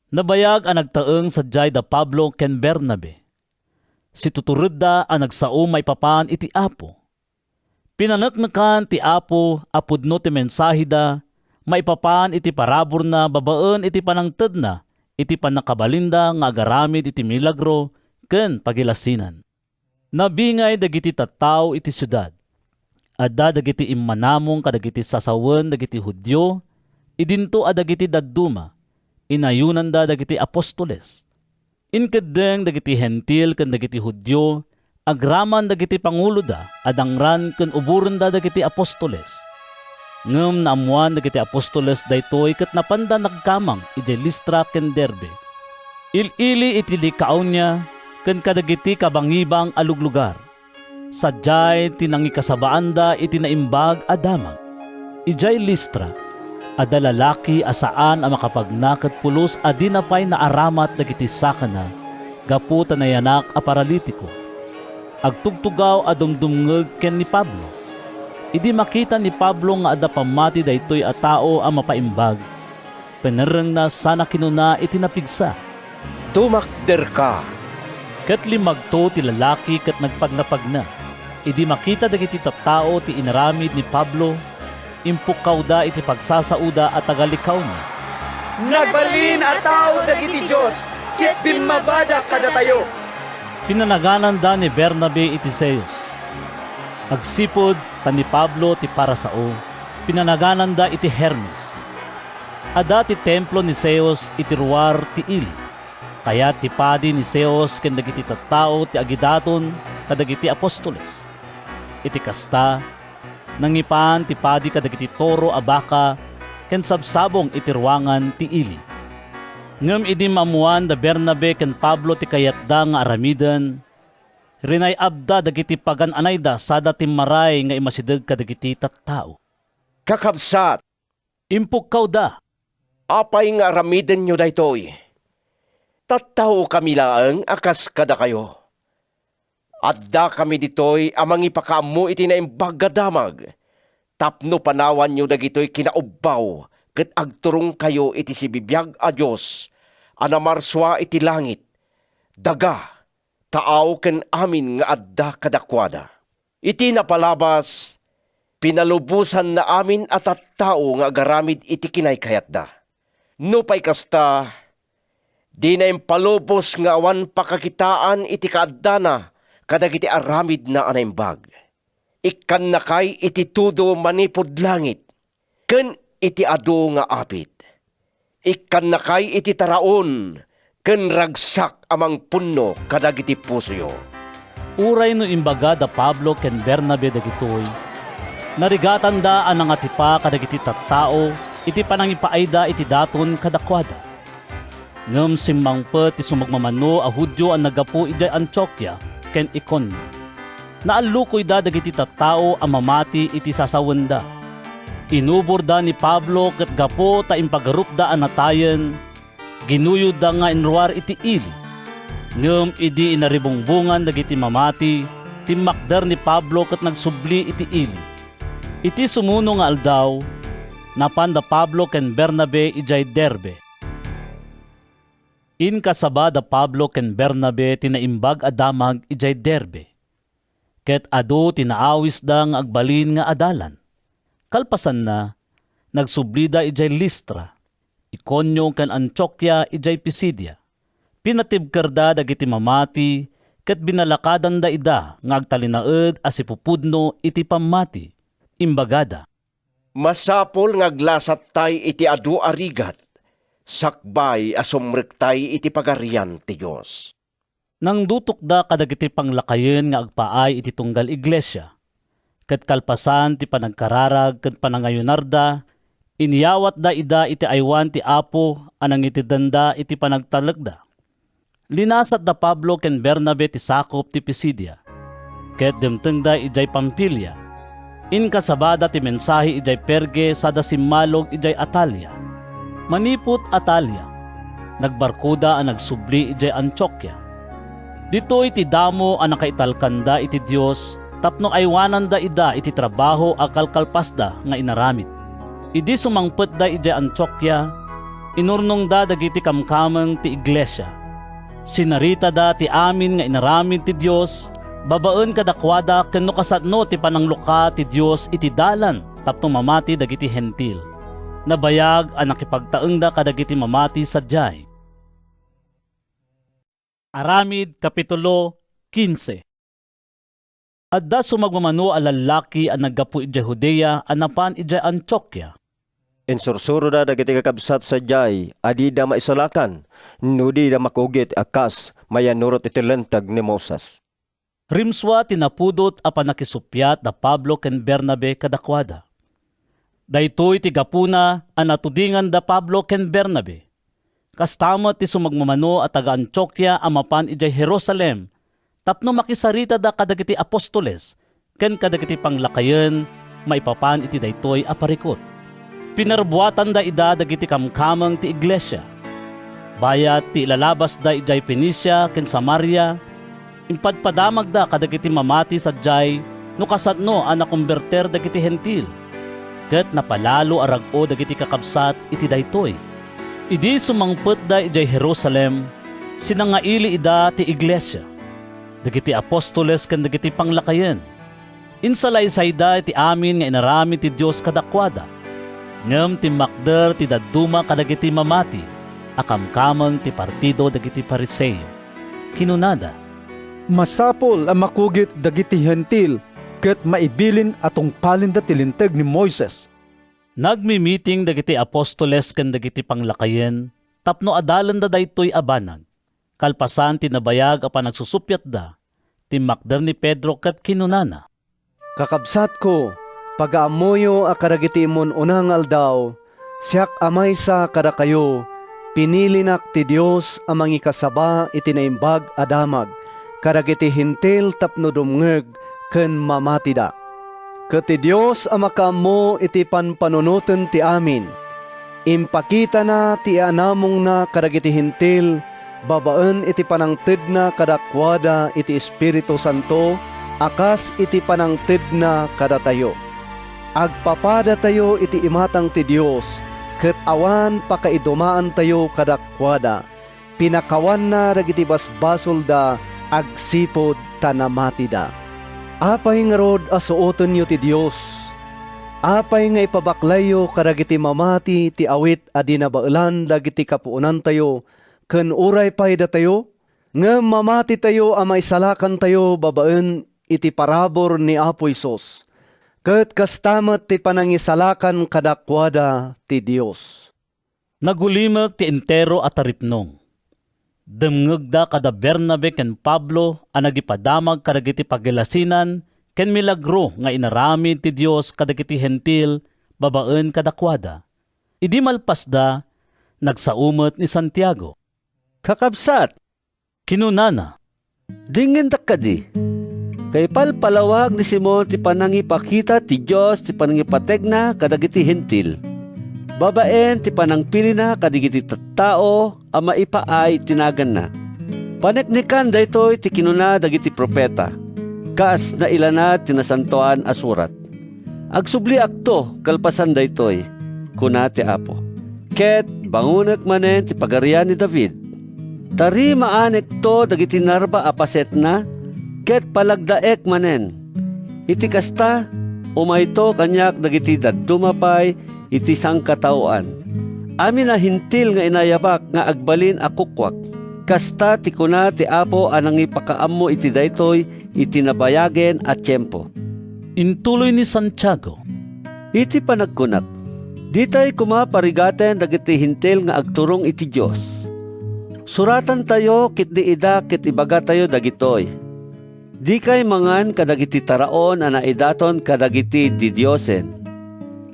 Nabayag ang nagtaeng sadyay da Pablo ken Bernabe. Si tuturud da ang nagsao may papan iti Apo. Pinanaknakan ti Apo apudno ti mensahe da may papan iti parabor na babaen iti panangted na iti panakabalinda nga agaramid iti milagro ken pagilasinan. Nabingay dagiti tattao iti syudad. Adda dagiti immanamong kadagiti sasawen dagiti Hudyo, idinto adagiti dadduma. Inayunan da dagiti apostoles. Inkedeng dagiti hentil ken dagiti Hudyo, agraman dagiti pangulo da, adangran ken uburen da dagiti apostoles. Ngem naamuan dagiti apostoles daytoy ket napanda nagkamang iti Listra ken Derbe. Ilili iti likaon niya ken kadagiti kabangibang aluglugar. Sadyay tinangikasabaan da iti naimbag a damag. Ijay Listra, ada lalaki asaan ang makapagnakat pulos a dinapay na aramat dagiti sakana gapu tanayanak a paralitiko. Agtugtugaw a dumdumngeg ken ni Pablo. Idi makita ni Pablo nga ada pamati daytoy a tao ang mapaimbag. Penereng na sana kinuna iti napigsa. Tumakder ka. Ket limagto ti lalaki ket nagpagnapagna. Idi makita dagiti tattao ti inaramid ni Pablo, impukaw da iti pagsasauda at tagalikaw na. Nagbalin a tao dagiti Dios, ket binmabada kada tayo. Pinanaganan da ni Bernabe iti Zeus. Agsipod ta ni Pablo ti parasao, pinanaganan da iti Hermes. Ada ti templo ni Zeus iti ruwar ti ili. Kaya ti padi ni Zeus ken dagiti tattao ti agidaton kadagiti apostoles. Iti kasta, nangipan ti padi kadagiti toro a baka ken sabsabong iti ruangan ti ili. Ngem idi mamuan da Bernabe ken Pablo ti kayatda nga aramiden, rinay abda dagiti pagan-anay da sada timmaray nga imasideg kadagiti tattao. Kakabsat, Impukkaw da, Apay nga aramiden nyo daytoy. Tattao kami laang akas kada kayo. Adda kami ditoy amang ipakaammo iti naimbag damag. Tapno panawan nyo dagitoy kinaubaw ket agturong kayo iti sibibiyag a Diyos anamarswa iti langit. Daga, taaw ken amin nga adda kadakwada. Iti napalabas, pinalubusan na amin at tattao nga agaramid iti kinaykayat da. No pay kasta, di na impalubos nga awan pakakitaan iti kaaddana kadag iti aramid na anaimbag. Ikan na kay iti tudo manipod langit, ken iti ado nga apit. Ikan na kay iti taraon, ken ragsak amang punno kadag iti pusoyo. Uray no imbaga da Pablo ken Bernabe dagitoy, narigatan da anang atipa kadag iti tattao, iti panangipaayda iti daton kadakwada. Ngem simmangpet ti sumagmamano a Hudyo ang nagapu ijay Antioquia ken Iconio. Naalukoy da dagiti tattao a mamati iti sasawenda. Inubor da ni Pablo ket gapo ta impagarup da anatayen, ginuyod da nga inruar iti ili. Ngem idi inaribungbungan dagiti mamati, timmakder ni Pablo ket nagsubli iti ili. Iti sumuno nga aldaw, napan da Pablo ken Bernabe ijay Derbe. Inkasaba da Pablo ken Bernabe tinaimbag a damag ijay Derbe. Ket adu tinaawis da nga agbalin nga adalan. Kalpasan na, nagsublida ijay Listra, Iconio ken Antioquia ijay Pisidia. Pinatibker da dagiti mamati, ket binalakadan da ida nga agtalinaed as ipupudno iti pamati, imbagada. Masapol nga glasat tay iti adu arigat, sakbay asumrektay iti pagarian ti Diyos. Nang dutok da kadagiti panglakayen nga agpaay iti tunggal iglesia, ket kalpasan ti panagkararag ket panangayunarda, iniyawat da ida iti aywan ti Apo anang iti danda iti panagtalagda. Linasat da Pablo ken Bernabe ti sakop ti Pisidia, ket demteng da ijay Pampilya. Inkasabada ti mensahe ijay Perge sada simmalog ijay Atalia. Manipot Atalia, nagbarkuda ang nagsubli ijay Antioquia. Ditoy ti damo ang nakaitalkanda iti Dios, tapno aywanan da ida iti trabaho akalkalpasda nga inaramid. Idi sumangpet da ijay Antioquia, inurnong da dagiti kamkameng ti iglesia. Sinarita da ti amin nga inaramid ti Dios, babaen kadakwada ken no kasatno ti panangluka ti Dios iti dalan tapno mamati dagiti hentil. Nabayag ang nakipagtaeng da kadagiti mamati sadyay. Aramid Kapitulo 15. Adda sumagmamano a lalaki ang naggapu ijay Judea anapan ijay Antioquia. Insursuro da dagiti kakabsat sa jay, adi da maisalakan, nudi da makugit akas, mayanurot iti lentag ni Moses. Rimswa tinapudot a panakisupyat da Pablo ken Bernabe kadakwada. Daytoy ti gapuna a natudingan da Pablo ken Bernabe. Kastamot ti sumagmamano at taga Antioquia amapan ijay Jerusalem, tapno makisarita da kadagiti apostoles, ken kadagiti panglakayen, maipapan iti daytoy a parikot. Pinarbuatan da ida dagiti kamkamang ti iglesia. Bayat ti ilalabas da ijay Penicia ken Samaria, impadpadamag da kadagiti mamati sadyay no kasatno a nakumberter dagiti hentil. Ket napalalo arag-o dagiti kakabsat iti daytoy. Idi sumangpet da ijay Jerusalem, sinangaili ida ti iglesia. Dagiti apostoles ken dagiti panglakayen. Insalaysay da iti amin nga inarami ti Dios kadakwada. Ngem ti makder ti dadduma kadagiti mamati, akamkamang ti partido dagiti Pariseo. Kinunada, Masapol ang makugit dagiti hentil, ket maibilin atong palinda tilinteg ni Moises. nagmi-meeting dagiti apostoles ken dagiti panglakayen, tapno adalan da daytoy abanag. Kalpasan tinabayag a panagsusupyat da, timakder ni Pedro ket kinunana. Kakabsat ko, pag-aamoyo a karagiti mon unang aldaw, siyak amay sa kada kayo, pinilinak ti Dios amang ikasaba iti naimbag adamag, karagiti hintil tapno dumngeg ken mamatida. Ket ti Dios a makaammo iti panpanunuten ti amin, Impakita na ti anamong na kadagiti hintil, babaen iti panangted na kadakwada iti Espiritu Santo, akas iti panangted na kadatayo. Agpapada tayo iti imatang ti Dios, ket awan pakaidumaan tayo kadakwada. Pinakawan na dagiti basbasol da, agsipod tanamati da. Apay nga rod asuoten yo ti Dios. Apay nga ipabaklayo kadagiti mamati ti awit adi nabailan dagiti kapuunan tayo, ken uray pay da tayo, nga mamati tayo a maisalakan tayo babaen iti parabor ni Apo Isos. Ket kastamet ti panangisalakan kadakwada ti Dios. Nagulimag ti entero at taripnong. Demngeg da kada Bernabe ken Pablo a nagipadamag kadagiti pagilasinan ken milagro nga inaramid ti Dios kadagiti hentil babaen kadakwada. Idi malpas da nagsaumet ni Santiago. Kakabsat, Kinunana, dingin kadi. Kay palpalawag ni Simon ti panangipakita ti Dios ti panangipategna kadagiti hentil. Babaen ti panangpili na kadigiti tattao a maipaay tinagan na. Paneknikan daytoy ti kinuna dagiti propeta. Kas na ilana tinasantoan a surat. Agsubli akto kalpasan daytoy kuna ti Apo. Ket bangunek manen ti pagarian ni David. Tari maanek to dagiti narba a paset na ket palagdaek manen. Iti kasta umayto kanyak dagiti daddumapay iti sangkatauan. Amin na hintil nga inayabak nga agbalin akukwak. Kasta ti kuna ti Apo anang ipakaammo iti daytoy iti nabayagen at tiyempo. intuloy ni Santiago. Iti panagkunak, ditay kumaparigaten dagiti hintil nga agturong iti Dios. Suratan tayo kit di ida kit ibaga tayo dagitoy. Di kay mangan kadagiti taraon ana idaton kadagiti didiosen.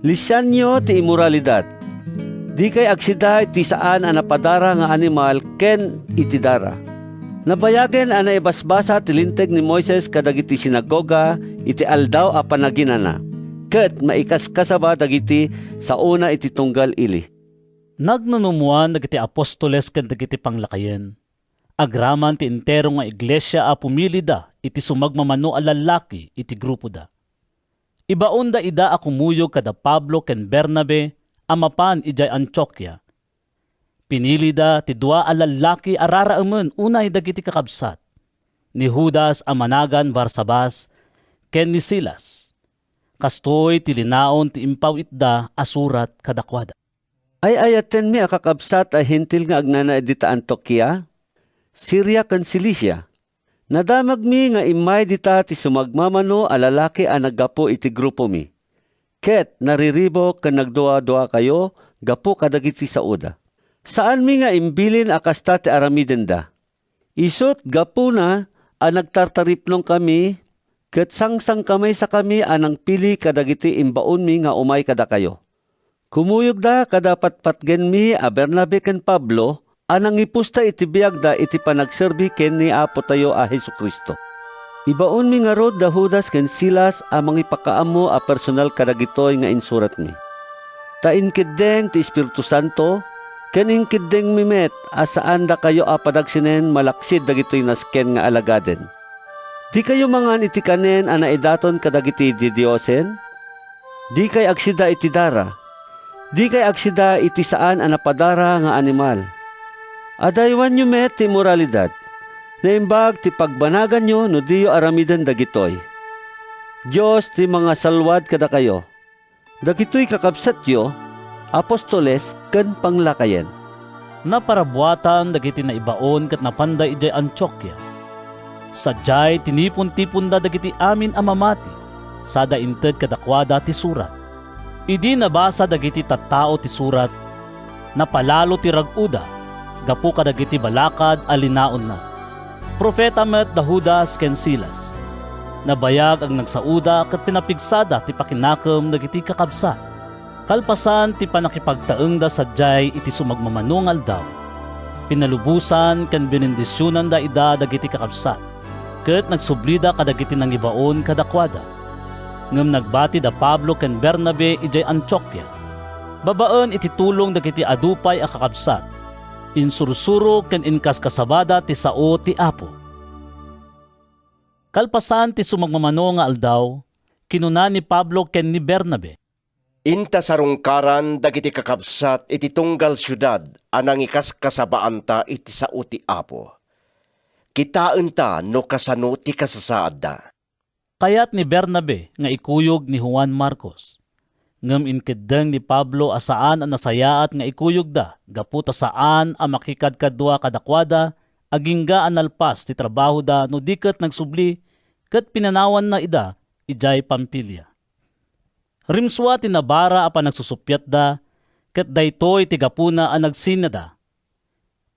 Lisyan nyo ti imoralidad. Di kay agsida iti saan ana padara nga animal ken iti dara. Nabayagen ana ibasbasa ti linteg ni Moises kadagiti sinagoga iti aldaw a panaginana. Ket maikaskasaba dagiti sa una iti tunggal ili. Nagnanumuan dagiti apostoles ken dagiti panglakayen. Agraman ti entero nga iglesia a pumili da iti sumagmamano a lalaki iti grupo da. Ibaon da ida a kumuyog kada Pablo ken Bernabe amapan ijay Antioquia. Pinili da ti dua a lalaki a raraamen unay dagiti kakabsat. Ni Judas a managan Barsabas ken ni Silas. Kastoy ti linaon ti impaw itda a surat kadakwada. Ay ayaten mi a kakabsat a hintil nga agnana dita Antioquia, Syria ken Cilicia. Nadamag mi nga imay dita ti sumagmamano a lalaki a naggapo iti grupo mi. Ket nariribo ken nagdua-dua kayo gapo kadagiti sauda. Saan mi nga imbilin a kasta ti aramiden da. Isot gapo na a nagtartariplong kami ket sangsang kamay sa kami anang pili kadagiti imbaon mi nga umay kada kayo. Kumuyog da kadapat patgen mi a Bernabe ken Pablo anang ipusta iti biyag da iti panagserbi ken ni Apo tayo a Hesukristo. Ibaon mi nga rod da Judas ken Silas amang ipakaammo a personal kadagitoy nga insurat mi. Ta inkiddeng ti Espiritu Santo ken inkiddeng mi met asaan da kayo a padagsinen malaksid dagitoy nasken nga alagaden. Di kayo mangan iti kanen ana idaton kadagiti didiosen? Di kay agsida iti dara. Di kay agsida iti saan ana padara nga animal. Adaywan nyo met ti moralidad. Naimbag ti pagbanagan nyo no diyo aramiden dagitoy. Diyos ti mga salwad kada kayo. Dagitoy kakabsat yo, apostoles ken panglakayen. Naparabuatan dagiti na ibaon ket napanday ijay Antioquia. Sadyay tinipon-tipon da dagiti amin amamati, sada inted kadakwada ti surat. Idi nabasa dagiti tattao ti surat, napalalo ti raguda, gapu kadagiti balakad alinaon na. Profeta met da Judas ken Silas. Nabayag ang nagsauda ket pinapigsada ti pakinakam dagiti kakabsat. Kalpasan ti panakipagtaeng da sadyay iti sumagmamanungal daw. Pinalubusan ken binindisyonan da ida dagiti kakabsat. Ket nagsublida kadagiti nangibaon kadakwada. Ngem nagbati da Pablo ken Bernabe ijay Antioquia. Babaen iti tulong dagiti adupay a kakabsat. Insursuro ken inkas kasabada ti sao ti Apo. Kalpasan ti sumagmamano nga aldaw, kinuna ni Pablo ken ni Bernabe. Inta sarungkaran dagiti kakabsat iti tunggal syudad anang ikas kasabaanta iti sao ti Apo. Kitaan ta no kasano ti kasasaad da. Kayat ni Bernabe nga ikuyog ni Juan Marcos. Ngem inkeddeng ni Pablo asaan ang nasayaat nga ikuyog da, gaputa saan ang makikadkadwa kadakwada, agingga analpas ti trabaho da no diket nagsubli, ket pinanawan na ida, ijay Pampilya. Rimswa ti nabara apan nagsusupyat da, ket daytoy ti gapuna ang nagsinada.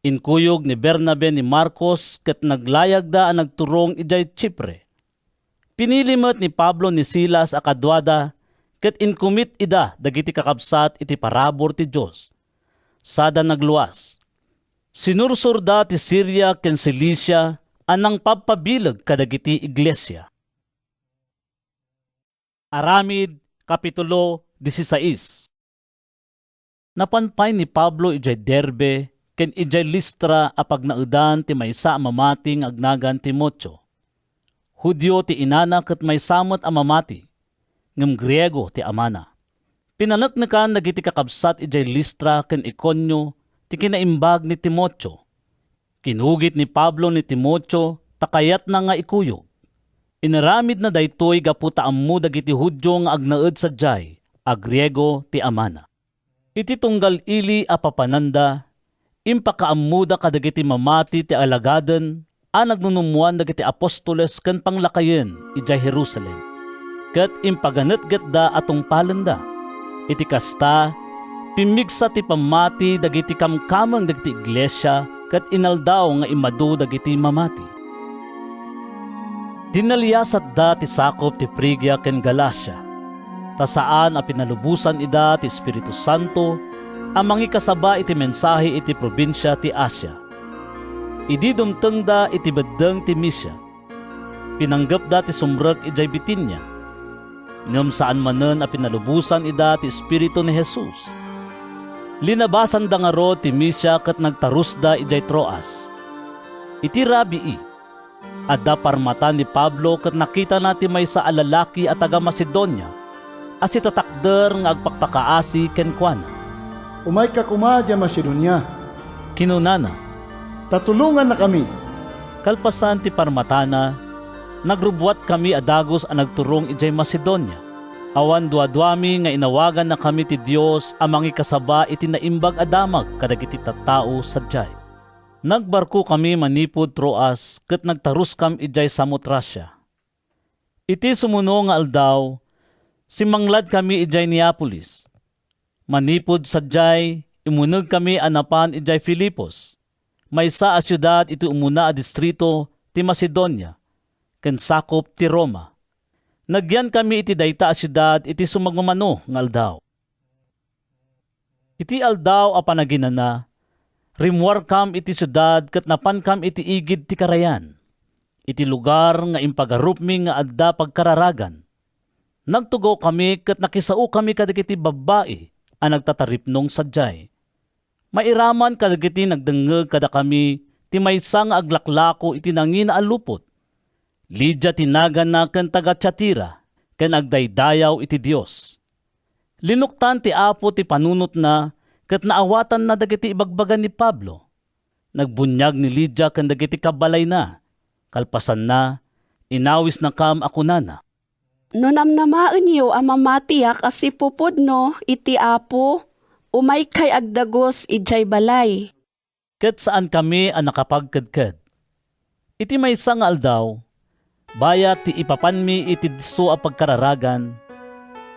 Inkuyog ni Bernabe ni Marcos ket naglayag da ang nagturong ijay Chipre. Pinilimet ni Pablo ni Silas a kadwada, ket inkumit ida dagiti kakabsat iti parabor ti Dios. Sada nagluwas. Sinursur da ti Syria ken Cilicia anang pagpabilag kadagiti iglesia. Aramid Kapitulo 16. Napanpay ni Pablo ijay Derbe ken ijay Listra apag naudan ti maysa a mamating agnagan Timotyo. Hudyo ti inana ket maysamot a mamati, ngem Griego ti amana. Pinaneknekan dagiti kakabsat ijay Listra ken Iconio ti kinaimbag ni Timotyo. Kinugit ni Pablo ni Timotyo takayat na nga ikuyog. Inaramid na daytoy gaputa ammo dagiti Hudyo nga agnaed sadyay, a Griego ti amana. Iti tunggal ili a papananda, impakaammuda kadagiti mamati ti alagaden, a nagnunumuan dagiti apostoles ken panglakayen ijay Jerusalem. Ket impaganetget da atong palenda. Iti kasta, pimigsa ti pamati dagiti kamkamang dagiti iglesia ket inaldaw nga imadu dagiti mamati. Dinaliyasat da ti sakop ti Phrygia ken Galacia, ta saan a pinalubusan ida ti Espiritu Santo ang mangikasaba iti mensahe iti probinsya ti Asia. Idi dumteng da iti beddeng ti Misia. Pinanggap da ti sumrek ijay Bitinia. Ngem saan manen a pinalubusan ida ti Espiritu ni Jesus. Linabasan da nga ro ti Misia ket nagtarus da ijay Troas. Iti rabii, adda parmatan ni Pablo ket nakita nati maysa a lalaki a taga Macedonia, as itatakder nga agpakpakaasi ken kuana. Umay ka kumadya Macedonia. Kinunana, tatulungan na kami. Kalpasan ti parmatana, nagrubwat kami adagos a nagturong ijay Macedonia. Awan duadwami nga inawagan na kami ti Dios amang ikasaba iti naimbag adamag kadagiti tattao sadyay. Nagbarko kami manipod Troas ket nagtarus kam ijay Samotracia. Iti sumuno nga aldaw, simanglad kami ijay Neapolis. Manipod sadyay, imuneg kami anapan ijay Filipos. Maysa a syudad iti umuna a distrito ti Macedonia, ken sakop ti Roma. Nagyan kami iti dayta a syudad iti sumagmamano nga aldaw. Iti aldaw a panaginana, rimwar kam iti syudad ket napan kam iti igid ti karayan. Iti lugar nga impagarupmi nga adda pagkararagan. Nagtugo kami ket nakisao kami kadagiti babae a nagtataripnong sadyay. Mairaman kadagiti nagdengeg kada kami ti maysa nga aglaklako iti nangina a lupot. Lydia tinagan na ken taga Tiatira ken agdaydayaw iti Dios. Linuktan ti Apo ti panunot na ket naawatan na dagiti ibagbagan ni Pablo. Nagbunyag ni Lydia ken dagiti kabalay na. Kalpasan na, inawis na kam ako nana. No namnamaen yo a mamatiyak as ipupudno iti Apo, umay kay agdagos ijay balay. Ket saan kami ang nakapagkadkad. Iti maysa nga aldaw, bayat ti ipapanmi iti diso a pagkararagan,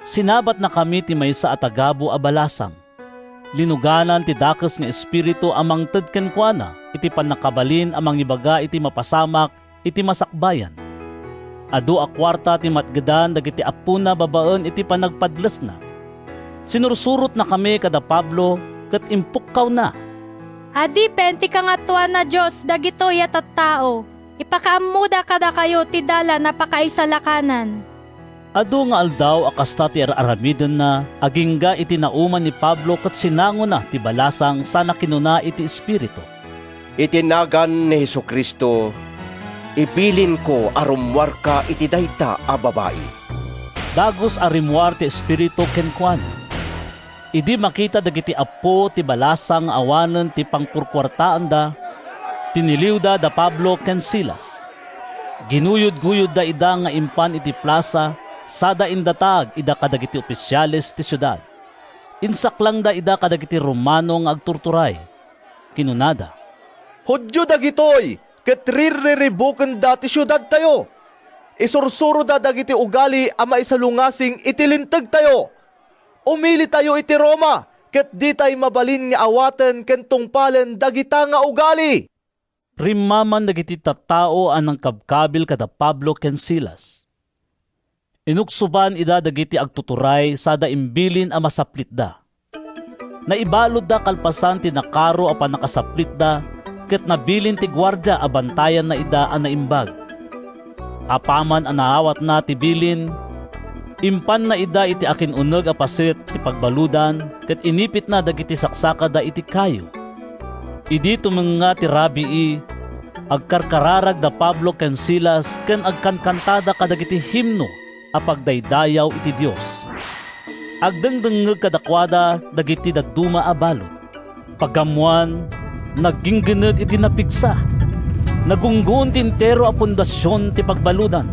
sinabat na kami ti maysa a tagabo a balasang. Linuganan ti dakes nga espiritu amang tedken kuana, iti panakabalin amang ibaga iti mapasamak, iti masakbayan. Adu a kwarta ti matgedan dagiti apuna babaen iti panagpadles na. Sinursurot na kami kada Pablo ket impukkaw na. Adi penti ka nga tuwan na Diyos dagito yat at tao. Ipakaammuda kada kayo ti dala na pakaisalakanan. Ado nga aldaw akasta ti aramiden na agingga iti nauman ni Pablo ket sinango na ti balasang sana kinuna iti espiritu. Itinagan ni Hesukristo, ibilin ko arumwar ka iti dayta a babae. Dagos arimwar ti espiritu kenkuano. Idi makita dagiti apo ti balasang awanen ti pangpurkwartaan da, tiniliw da Pablo ken Silas. Ginuyod-guyod da ida nga impan iti plaza, sada indatag ida kadagiti opisyales ti syudad. Insaklang da ida kadagiti Romano nga agturturay. Kinunada, Hudyo dagitoy, ket ririribuken dati syudad tayo. Isursuro da dagiti ugali ama isalungasing itilintag tayo. Umili tayo iti Roma, ket di tayo mabalin nga awaten ken tungpalen dagita nga ugali. rimaman dagiti tattao anang kabkabil kada Pablo ken Silas. Inuksuban ida dagiti agtuturay sada imbilin a masaplit da. Naibalod da kalpasan ti nakaro a panakasaplit da ket nabilin ti gwardya a bantayan na ida a naimbag. Apaman a naawat na ti bilin, impan na ida iti akin uneg a pasit ti pagbaludan ket inipit na dagiti saksaka da iti kayo. Idi tumenga ti rabii agkarkararag da Pablo ken Silas ken agkankantada kadagiti himno a pagdaydayaw iti Dios. Agdengdengeg kadakwada dagiti dadduma a balod. Paggamuan nagginggened iti napigsa. Nagunggun ti entero a pundasyon ti pagbaludan.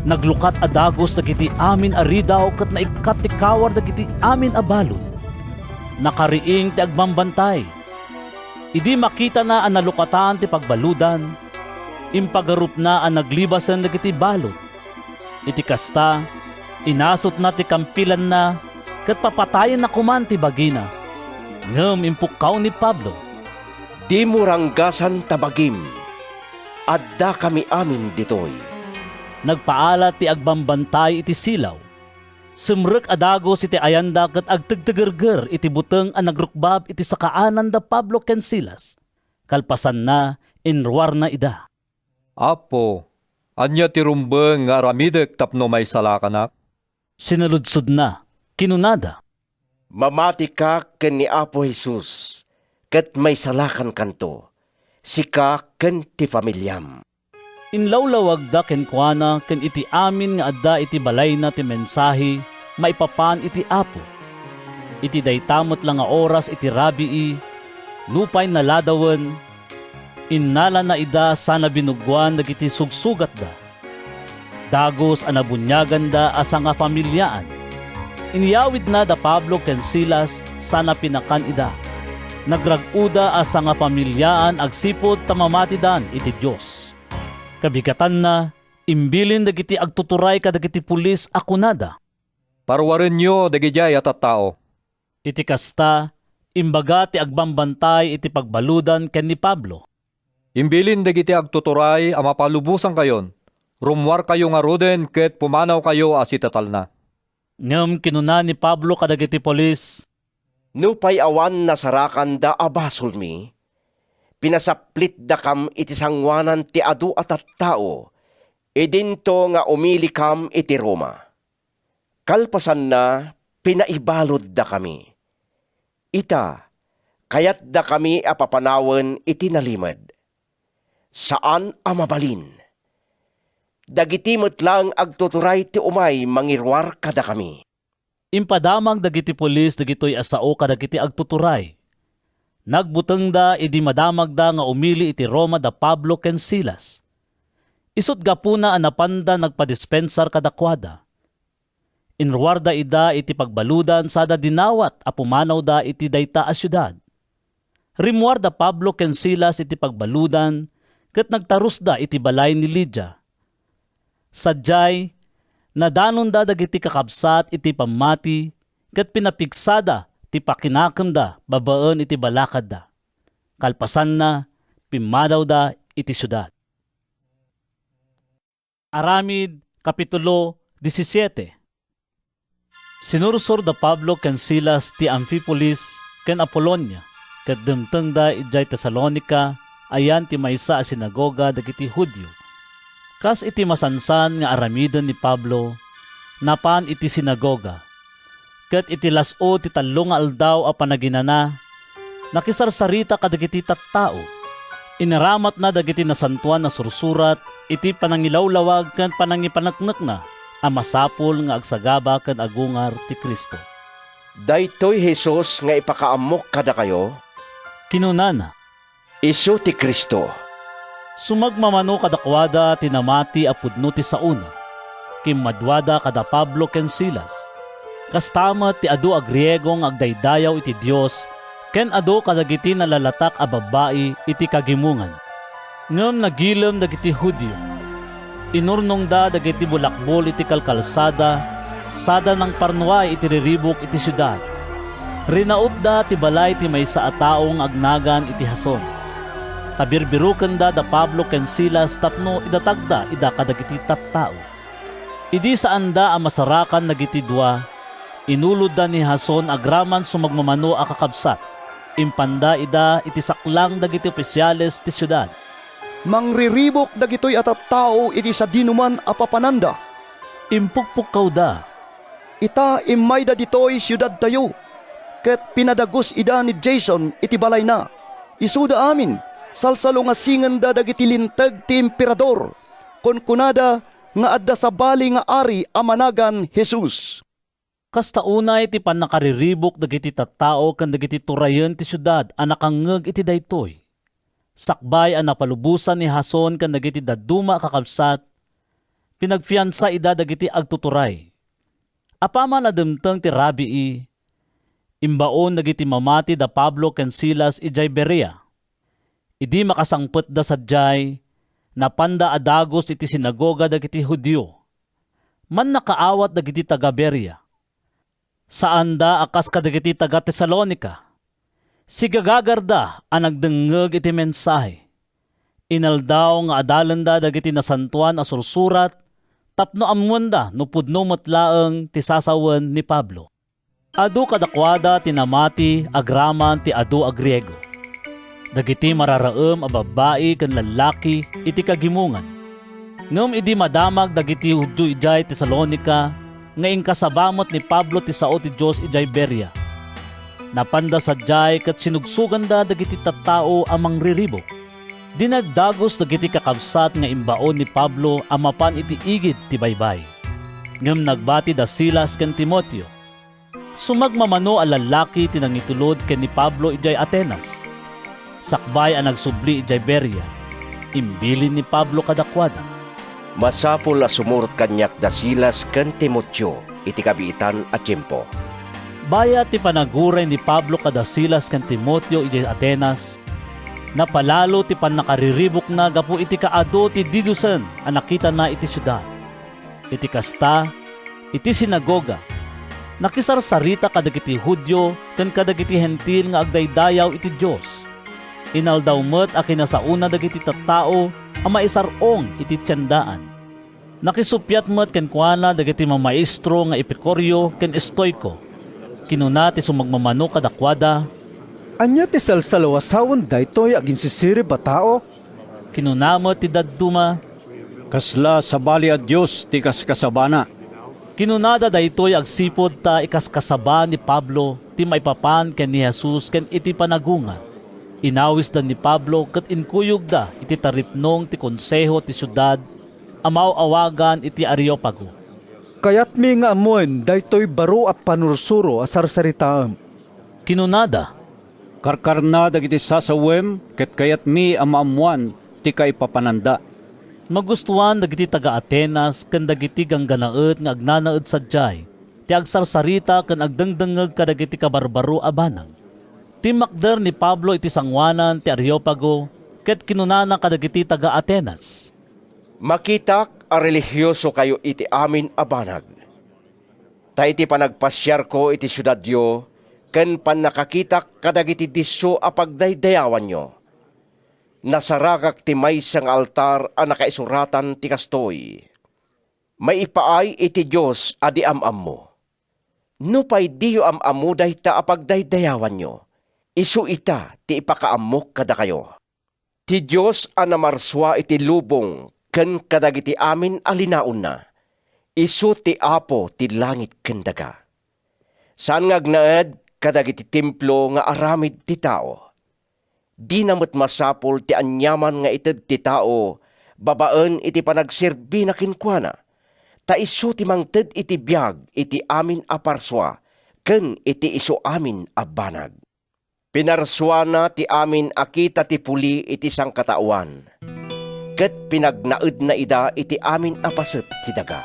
Naglukat a dagos dagiti amin a ridaw ket naikat ti kawar dagiti amin a balod. Nakariing ti agmambantay. Idi makita na ang nalukatan ti pagbaludan, impagarup na ang naglibasan dagiti balod. Iti kasta, inasot na ti kampilan na, kat papatayan na kuman ti bagina. Ngem impukaw ni Pablo, Di mo ranggasan tabagim, adda kami amin ditoy. Nagpaala ti agbambantay iti silaw. Sumrek adagos iti ayanda kat agtagtagerger iti buteng ang nagrukbab iti sakaanan da Pablo ken Silas. Kalpasan na, inruar na ida. Apo, anya ti rumbeng nga ramidek tapno may salakanak? Sinaludsod na, kinunada. Mamati ka ken ni Apo Jesus, ket may salakan kanto, sika ken ti familyam. Inlawlawag da ken kuana ken iti amin nga adda iti balay na ti mensahe maipapan iti Apo. Iti daytamot lang nga oras iti rabii, nupay naladawen, innala na ida sana binugwan dagiti sugsugat da. Dagos anabunyagan da asa nga familyaan. Inyawid na da Pablo ken Silas sana pinakan ida. Nagraguda asa nga familyaan agsipod tamamatidan iti Dios. Kabigatan na, imbilin dagiti agtuturay kadagiti pulis akunada. Parwarin nyo dagijay at tao. Iti kasta, imbaga ti agbambantay iti pagbaludan ken ni Pablo. Imbilin dagiti agtuturay a mapalubusan kayon. Rumwar kayo nga ruden ket pumanaw kayo as itatal na. Ngem kinuna ni Pablo kadagiti pulis, Nupay awan nasarakan da abasol mi, pinasaplit da kam iti sangwanan ti adu at tao, idinto nga umili kam iti Roma. Kalpasan na, pinaibalod da kami. Ita, kayat da kami apapanawen iti nalimad. Saan amabalin? Dagitimot lang agtuturay ti umay mangirwar kada kami. impadamang dagiti pulis dagitoy asao kadagiti agtuturay. Nagbuteng da idi madamag da nga umili iti Roma da Pablo ken Silas. Isut gapuna anapanda nagpadispensar kadakwada. Inruarda ida iti pagbaludan sada dinawat a pumanaw da iti dayta a syudad. Rimwar da Pablo ken Silas iti pagbaludan ket nagtarus da iti balay ni Lydia. Sadyay, nadanon da dagiti kakabsat iti pamati ket pinapigsada ti pakinakam da babaen iti balakad da. Kalpasan na, pimadaw da iti syudad. Aramid, Kapitulo 17. Sinursur da Pablo ken Silas ti Amphipolis ken Apolonia ket demteng da ijay Tesalonica ayan ti maysa a sinagoga dagiti Hudyo. Kas iti masansan nga aramiden ni Pablo, napan iti sinagoga. Ket iti las-o ti tallo nga aldaw a panaginana, nakisarsarita kadagiti tattao. Inaramat na dagiti nasantuan na sursurat, iti panangilawlawag ken panangipanaknek na, a masapol nga agsagaba ken agungar ti Kristo. Daytoy Jesus nga ipakaamok kada kayo, Kinunana, isu ti Kristo. sumagmamano kadakwada tinamati a pudno ti sauna, kimmadwada kada Pablo ken Silas. Kastamat ti adu a Griego nga agdaydayaw iti Dios, ken adu kadagiti nalalatak a babae iti kagimungan. Ngem nagilem dagiti Hudyo. Inurnong da dagiti bulakbol iti kalkalsada, sada ng parnuay iti riribok iti syudad. Rinaut da ti balay ti maysa a taong agnagan iti Hason. Tabirbiruken da Pablo ken Silas tapno idatagda ida kadagiti tattao. Idi saan da a masarakan nagiti dua, inulod da ni Hason agraman sumagmamano a kakabsat. Impanda ida iti saklang dagiti opisyales ti syudad. Mangriribok dagitoy at tao iti sa dinuman a papananda. Impukpukaw da. Ita imayda ditoy siyudad tayo. Ket pinadagos ida ni Jason iti balay na. Isuda amin, salsalo nga singan da dagiti lintag ti emperador. Kunkunada nga adda sa bali nga ari amanagan Jesus. Kasta unay ti panakariribok dagiti tattao ken dagiti turayen ti syudad a nakangngeg iti daytoy. Sakbay a napalubusan ni Hason ken dagiti dadduma kakabsat, pinagfiansa ida dagiti agtuturay. Apaman ademteng ti Rabii, imbaon dagiti mamati da Pablo ken Silas ijay Berea. Idi makasangpet da sadyay, napanda adagos iti sinagoga dagiti Hudyo. Man nakaawat dagiti taga Berea. Saan da akas kadagiti taga Tesalonica. Sigagagarda ang nagdengeg iti mensahe. Inaldaw nga adalanda dagiti nasantuan a sursurat, tapno amwanda no pudno matlaeng ti sasawen ni Pablo. Adu kadakwada tinamati agraman ti adu a Griego. Dagiti mararaem a babae ken lalaki iti kagimungan. Ngem idi madamag dagiti Hudyo ijay Tesalonica nga ingkasabamot ni Pablo ti sao ti Dios ijay Berea. Napanda sadyay ket sinugsugan da dagiti tattao amang riribok. Dinagdagos dagiti kakabsat nga imbaon ni Pablo amapan iti igid ti baybay. Ngem nagbati da Silas ken Timoteo. Sumagmamano a lalaki tinangitulod ken ni Pablo ijay Atenas. Sakbay a nagsubli ijay Berea. Imbilin ni Pablo kadakwada. Masapol a sumurot kanyak da Silas ken Timoteo iti kabiitan a tiempo. Baya ti panaguray ni Pablo kada Silas ken Timoteo ijay Atenas, napalalo ti panakariribok na gapu iti kaado ti didusen a nakita na iti syudad. Iti kasta, iti sinagoga, nakisarsarita kadagiti Hudyo ken kadagiti hentil nga agdaydayaw iti Dios. Inaldaw met a kinasauna dagiti tattao a maisarong iti tiyandaan. Nakisupyat met ken kuana dagiti mamaestro nga Epicoryo ken Estoico. Kinuna ti sumagmamano kadakwada. Anya ti salsalawasawon daytoy agin sisiri ba tao? Kinunamo ti dadduma. Kasla sa bali a Dios ti kaskasabana. Kinunada daytoy agsipod ta ikaskasaba ni Pablo ti maipapan ken ni Jesus ken iti panagungan. Inawis da ni Pablo ket inkuyog da iti taripnong ti konseho ti syudad amaw awagan iti Areopago. Kayat mi nga amuan daytoy baro a panursuro a sarsaritaam. Kinunada. Karkarna dagiti sasawem ket kayat mi a maamuan ti kaipapananda. Magustuhan dagiti taga Atenas ken dagiti gangganaet nga agnanaed sadyay. Ti agsarsarita ken agdengdengeg kadagiti kabarbaro a banag. Timakder ni Pablo iti sangwanan ti Areopago ket kinunana kadagiti taga Atenas. Makitak a religyoso kayo iti amin a banag. Ta iti panagpasyar ko iti syudadyo, ken panakakitak kadagiti disso a pagdaydayawan nyo. Nasaragak ti maysang altar a nakaisuratan ti kastoy. May ipaay iti Diyos a di amam mo. No pa'y diyo amamu dayta a pagdaydayawan nyo, isu ita ti ipakaamok kada kayo. Ti Diyos a namarswa iti lubong ken kadagiti amin alinaon na, Isu ti Apo ti langit ken daga. Saan nga agnaed kadagiti templo nga aramid ti tao. Di namot masapol ti anyaman nga ited ti tao, babaen iti panagserbi na kinkwana. Ta isu ti mangted iti biyag iti amin a parswa, ken iti isu amin a banag. Pinarswa na ti amin akita ti puli iti sangkatauan. Ket pinagnaed na ida iti amin a paset ti daga.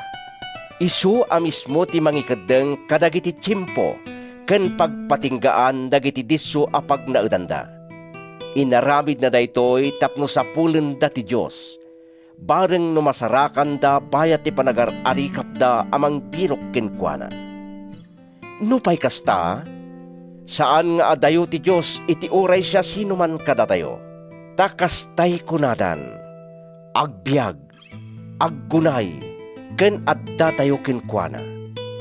Isu a mismo ti mangikadeng kadagiti tiyempo, ken pagpatinggaan dagiti disso a pagnaedanda. Inaramid na daytoy tapno sapulen da ti Dios. Bareng no masarakan da bayat ti panagar-arikap da amang birok kenkwana. Nupay kasta, saan nga adayo ti Dios iti oray siya sinuman kadatayo. Takastay kunadan, agbiag, aggunay, ken adda tayo kenkwana.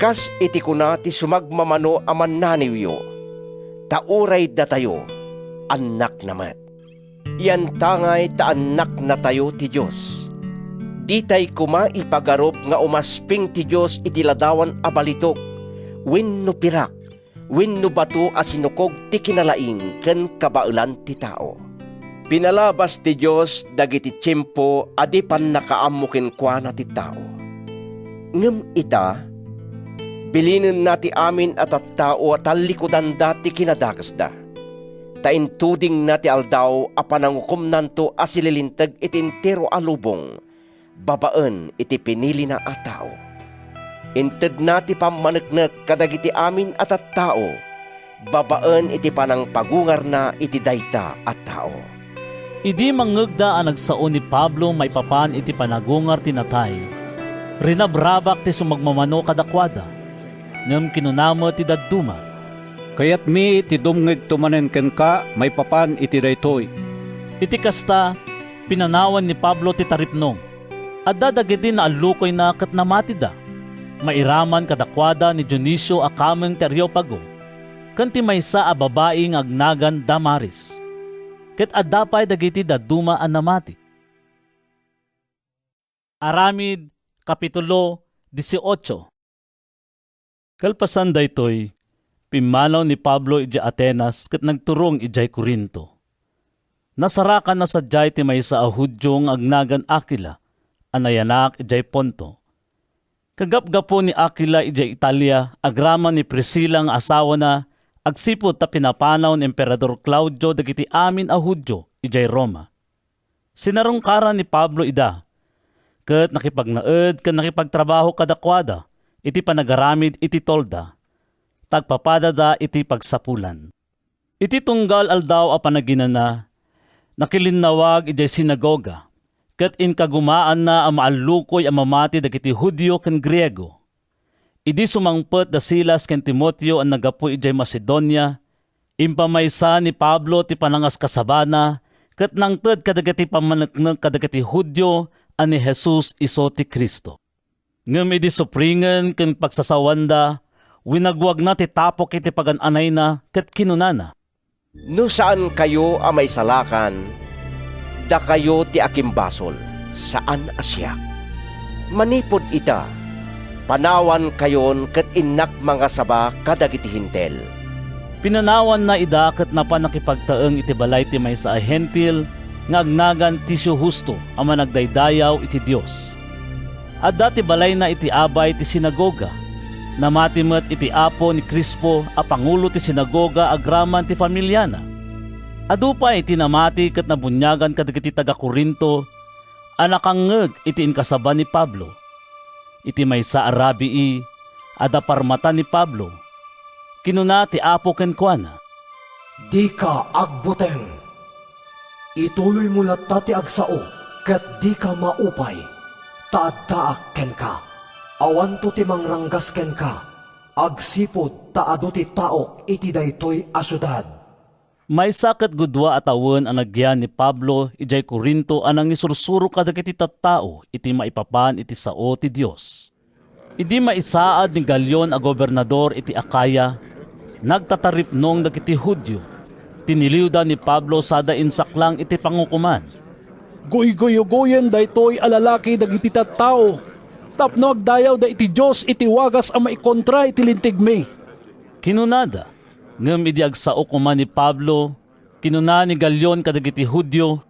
Kas iti kuna ti sumagmamano aman naniwyo, tauray da tayo, anak namat. Yan tangay ta anak na tayo ti Diyos. Di tay kuma ipagarup nga umasping ti Diyos iti ladawan a balitok, wenno pirak, wenno bato a sinukog ti kinalaing ken kabaulan ti tao. Pinalabas ti Diyos dagiti tiyempo adi pan nakaammo kenkwana ti tao. Ngem ita, bilinin na ti amin at tao at talikudan dati kinadakas da. Taintuding na ti aldaw a panangukom nanto asililintag iti entero alubong, babaen iti pinili na a tao. Inted na ti pamaneknek kadagiti amin at tao, babaen iti panang pagungar na iti dayta at tao. Idi mangegda ang nagsao ni Pablo may papan iti panagungar tinatay. Rinabrabak ti sumagmamano kadakwada, ngem kinunamo ti dadduma. Kayat mi ti dumngeg tumanen ken ka, may papan iti daytoy. Iti kasta, pinanawan ni Pablo ti taripnong. Adda dagiti na alukoy na ket namati da. Mairaman kadakwada ni Dionisio a kameng ti Areopago, ken ti maysa a babae nga agnagan Damaris. Ket adda pay dagiti dadduma a namati. Aramid Kapitulo 18. Kalpasan daytoy, pimanaw ni Pablo iti Atenas ket nagturong ijay Corinto. Nasarakan na sadyay ti maysa a Hudyo nga agnagan Aquila, anayanak ijay Ponto. Kagapgapo ni Aquila ijay Italia, agraman ni Priscilla nga asawa na, agsipot ta pinapanaw ni Emperador Claudio dagiti amin a Hudyo ijay Roma. Sinarungkaran ni Pablo ida, ket nakipagnaed ken nakipagtrabaho kadakwada, iti panagaramid iti tolda, tagpapadada iti pagsapulan. Iti tunggal aldaw a panaginana, nakilinawag ijay sinagoga, ket inkagumaan na a maalukoy a mamati dagiti Hudyo ken Griego. Idi sumangpet da Silas ken Timoteo ang nagapu ijay Macedonia, impamaysa ni Pablo ti panangas kasabana, ket nangted kadagiti pamaneknek kadagiti Hudyo ani Jesus iso ti Kristo. Ngem idi supringen ken pagsasawanda, winagwag na ti tapok iti pagananay na ket kinunana. No saan kayo a may salakan, da kayo ti akimbasol, saan asyak. Manipod ita, panawan kayon ket innak mga saba kadagiti hintel. Pinanawan na ida ket napa nakipagtaeng iti balay ti maysa a hentil, nga agnagan Tisyo Justo ang managdaydayaw iti Dios. Adda ti balay na iti abay ti sinagoga, namati met iti apo ni Crispo a pangulo ti sinagoga agraman ti familyana. Adu pa iti namati ket nabunyagan kadagiti taga Corinto, anakangeg iti inkasaba ni Pablo. Iti maysa a rabii, ada parmata ni Pablo. Kinuna ti apo kenkwana, Di ka agbuteng. Ituloy mo latta ti agsao, ket di ka maupay. Taaddaak ken ka. Awanto ti mangranggas ken ka. Agsipod taado ti tao iti daytoy a syudad. May sakat gudwa atawon ang nagyan ni Pablo ijay Corinto anang isursuro kadagiti tattao iti maipapan iti sao ti Dios. Idi maisaad ni Galion a gobernador iti Akaya, nagtataripnong dagiti Hudyo. Tiniliwda ni Pablo sada insaklang iti pangukuman. Goy-goyogoyen daytoy alalaki dagiti tattao. tapno agdayaw da iti Diyos iti wagas a maikontra iti lintigmi. Kinunada, ngem idi agsao kuman ni Pablo, kinuna ni Galion kadagiti Hudyo,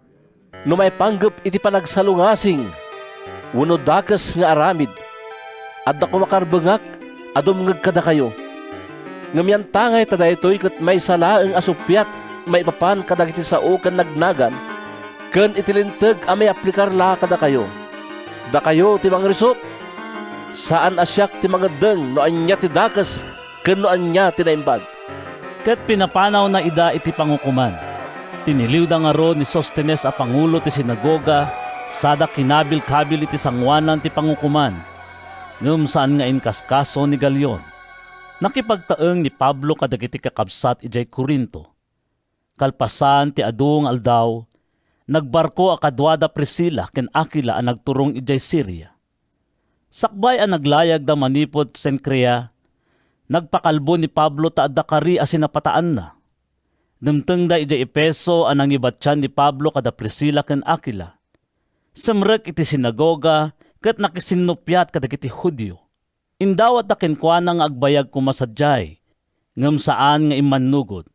no may panggap iti panagsalungasing, uno dakas nga aramid, at ako makarbengak, adom ngagkada kayo. Ngam tangay tada ito'y kat may salaang asupyat, may papan kadagiti sao kan nagnagan, kan itilintag a may aplikar la kada kayo. Da kayo ti mga risot, saan asyak ti mga deng no anya ti dakas, kan no anya ti naimbag. ket pinapanaw na ida iti pangukuman. Tiniliw da nga ro ni Sostenes a pangulo ti sinagoga, sada kinabil-kabil iti sangwanan ti pangukuman. Ngem saan nga inkaskaso ni Galion. Nakipagtaeng ni Pablo kadagiti kakabsat ijay Corinto. Kalpasan ti adung aldaw, nagbarko a kadwada Priscilla ken Aquila a nagturong ijay Syria. Sakbay a naglayag da manipod Cencrea, nagpakalbo ni Pablo ta adda kari a sinapataan na. Dumteng da ijay Epeso a nangibatyan ni Pablo kada Priscilla ken Aquila. Semrek iti sinagoga ket nakisinupyat kadagiti Hudyo. Indawat da kenkwana nga agbayag kumasadyay, ngem saan nga imanugod.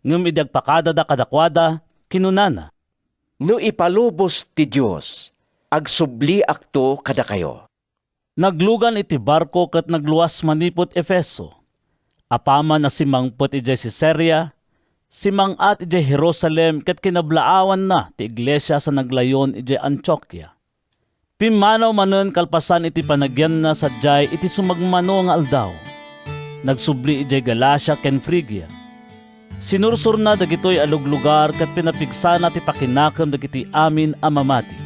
Ngem idi agpakada da kadakwada, kinunana. No ipalubos ti Diyos, agsubli akto kada kayo. Naglugan iti barko ket nagluwas manipot Efeso. Apaman na simangpot ijay Caesarea, simangat ijay Jerusalem ket kinablaawan na ti iglesia sa naglayon ijay Antioquia. Pimanaw manen kalpasan iti panagyan na sadyay iti sumagmano nga aldaw. Nagsubli ijay Galacia ken Phrygia. Sinursur na dagitoy aluglugar ket pinapigsana ti pakinakam dagiti amin a mamati.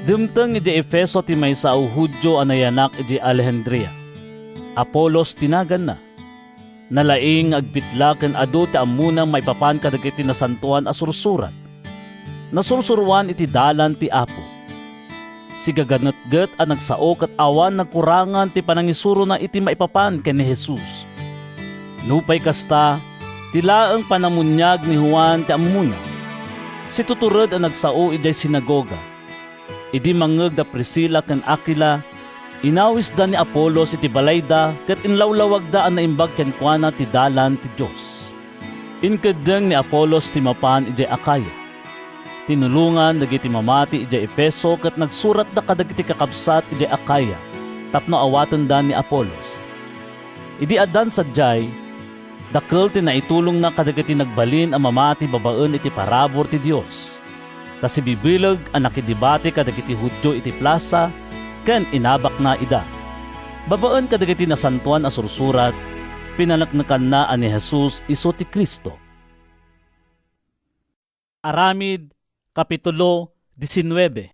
Dumteng ijay Efeso ti maysa a Hudyo a nayanak ijay Alejandria. Apolos tinagan na. Nalaing agpitla ken adu ti ammunang maipapan kadagiti nasantuan a sursurat. Nasursuruan iti dalan ti Apo. Sigaganat-gat a nagsao ket awan nagkurangan ti panangisuro na iti maipapan ken ni Jesus. Nupay kasta, tilaeng panamunyag ni Juan ti ammuna. Si tuturod a nagsao iday sinagoga. Idi mangeg da Priscilla ken Aquila, inawis da ni Apolos iti balayda ket inlawlawag da an naimbag ken kuana ti dalan ti Dios. Inkeddeng ni Apolos ti mapan ijay Akaya. Tinulungan dagiti mamati ijay Efeso ket nagsurat da kadagiti kakabsat ijay Akaya, tapno awaten da ni Apolos. Idi addan sadyay, dakkel ti naitulong na kadagiti nagbalin a mamati babaen iti parabor ti Dios. Ta si bibileg a nakidibati kadagiti Hudyo iti plasa ken inabak na ida. Babaen kadagiti nasantuan a sursurat, pinanaknakan na ani Jesus isu ti Kristo. Aramid Kapitulo 19.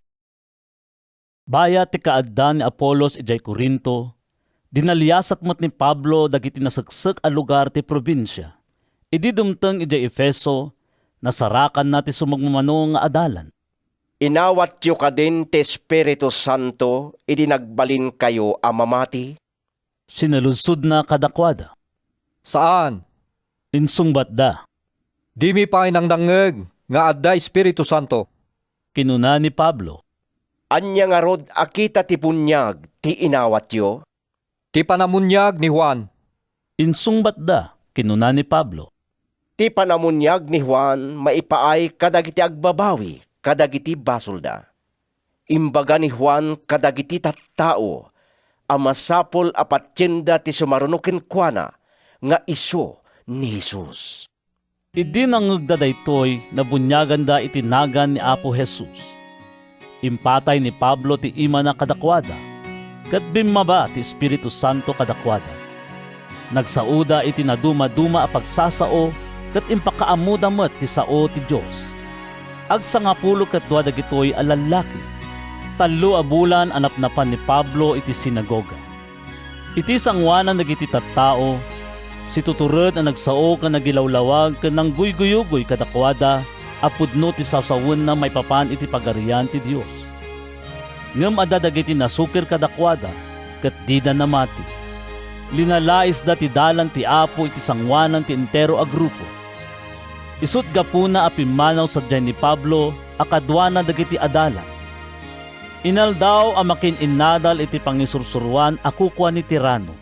Baya ti kaaddan ni Apolos ijay Corinto, dinaliasat met ni Pablo dagiti nasaksek a lugar ti probinsya. Idi dumteng ijay Efeso, nasarakan na ti sumagmamano nga adalan. Inawat yo ka din ti Espiritu Santo, idi nagbalin kayo amamati. Sinalunsod na kadakwada. Saan? Insungbat da. Di mi pa inangdangeg nga adda Espiritu Santo. Kinuna ni Pablo. Anya nga rod akita ti punyag ti inawat yo? Ti panamunyag ni Juan. Insungbat da. Kinuna ni Pablo. Ti panamunyag ni Juan maipaay kadagiti agbabawi, kadagiti basulda. Imbaga ni Juan kadagiti tattao, amasapol apatyenda ti sumarunukin kuana, nga iso ni Jesus. Idi nangegda daytoy na bunyagan da itinagan ni Apo Jesus. Impatay ni Pablo ti ima na kadakwada, ket bimmaba ti Espiritu Santo kadakwada. Nagsauda iti naduma-duma a pagsasao, ket impakaamuda met ti sao ti Dios. Agsangapulo ket dua dagitoy a lalaki. 3 a bulan anapnapan ni Pablo iti sinagoga. Iti sangwanan dagiti tattao, si tuturod na nagsao ka nagilawlawag ka nang guy-guyugoy kadakwada, apudno ti sasawon na may papan iti pagarian ti Dios. Ngem adadagiti nasukir kadakwada, ket dida namati. Linalais da ti dalan ti Apo iti sangwanan ti entero a grupo. Isut gapuna a pimanaw sadya ni Pablo, akadwana dagiti adalan. Inaldaw ang makin innadal iti pangisursuruan ako kwa ni tirano.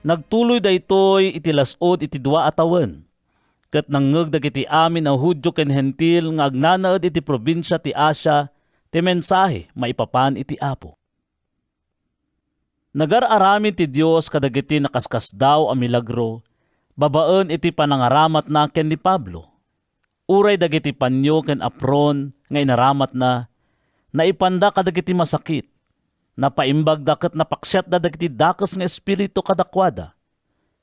Nagtuloy daytoy iti lasod iti 2 atawen. Ket nangeg dagiti amin a Hudyo ken Hentil nga agnanaed iti probinsya ti Asia ti mensahe maipapan iti Apo. Nagar-aramid ti Dios kadagiti nakaskas daw a milagro, babaen iti panangaramat na ken ni Pablo. Uray dagiti panyo ken apron nga inaramat na, naipanda kadagiti masakit, napaimbag daket napaksyat da dagiti dakes nga espiritu kadakwada.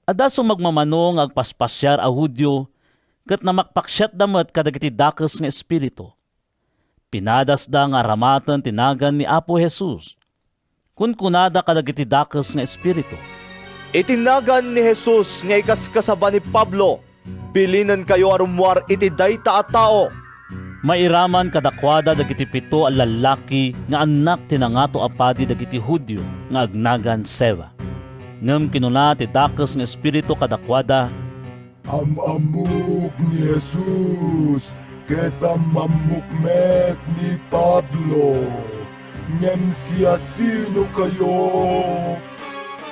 Ada sumagmamano nga agpaspasyar a Hudyo, ket namakpaksyat damet kadagiti dakes nga espiritu. Pinadas da nga aramaten tinagan ni Apo Jesus. Kun kunada kadagiti dakes nga espiritu. Itinagan ni Jesus nga ikaskasaba ni Pablo, bilinan kayo arumwar iti dayta a tao. Mairaman kadakwada dagiti 7 a lalaki nga anak tinangato apadi dagiti Hudyo nga agnagan Seva. Ngem kinuna ti dakes nga espiritu kadakwada, Amamuk ni Jesus, ket amamukmet ni Pablo. Ngem siya sino kayo?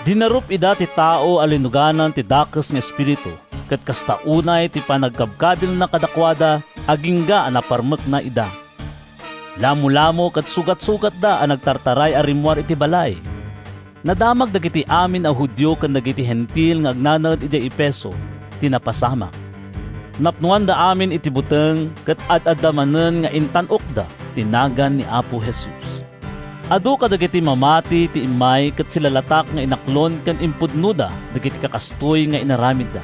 Dinarup ida ti tao alinuganan ti dakes nga espiritu, ket kasta unay ti panagkabkabil na kadakwada agingga a naparmek na ida. Lamo-lamo ket sugat-sugat da a nagtartaray a rimwar iti balay. Nadamag dagiti amin a Hudyo ken dagiti Hentil nga agnanaed iti Efeso tinapasamak. Napnuan da amin iti buteng ket ad-adamanen nga intanok da tinagan ni Apo Jesus. Adu kadagiti mamati ti imay ket silalatak nga inaklon ken impudnuda dagiti kakastoy nga inaramid da.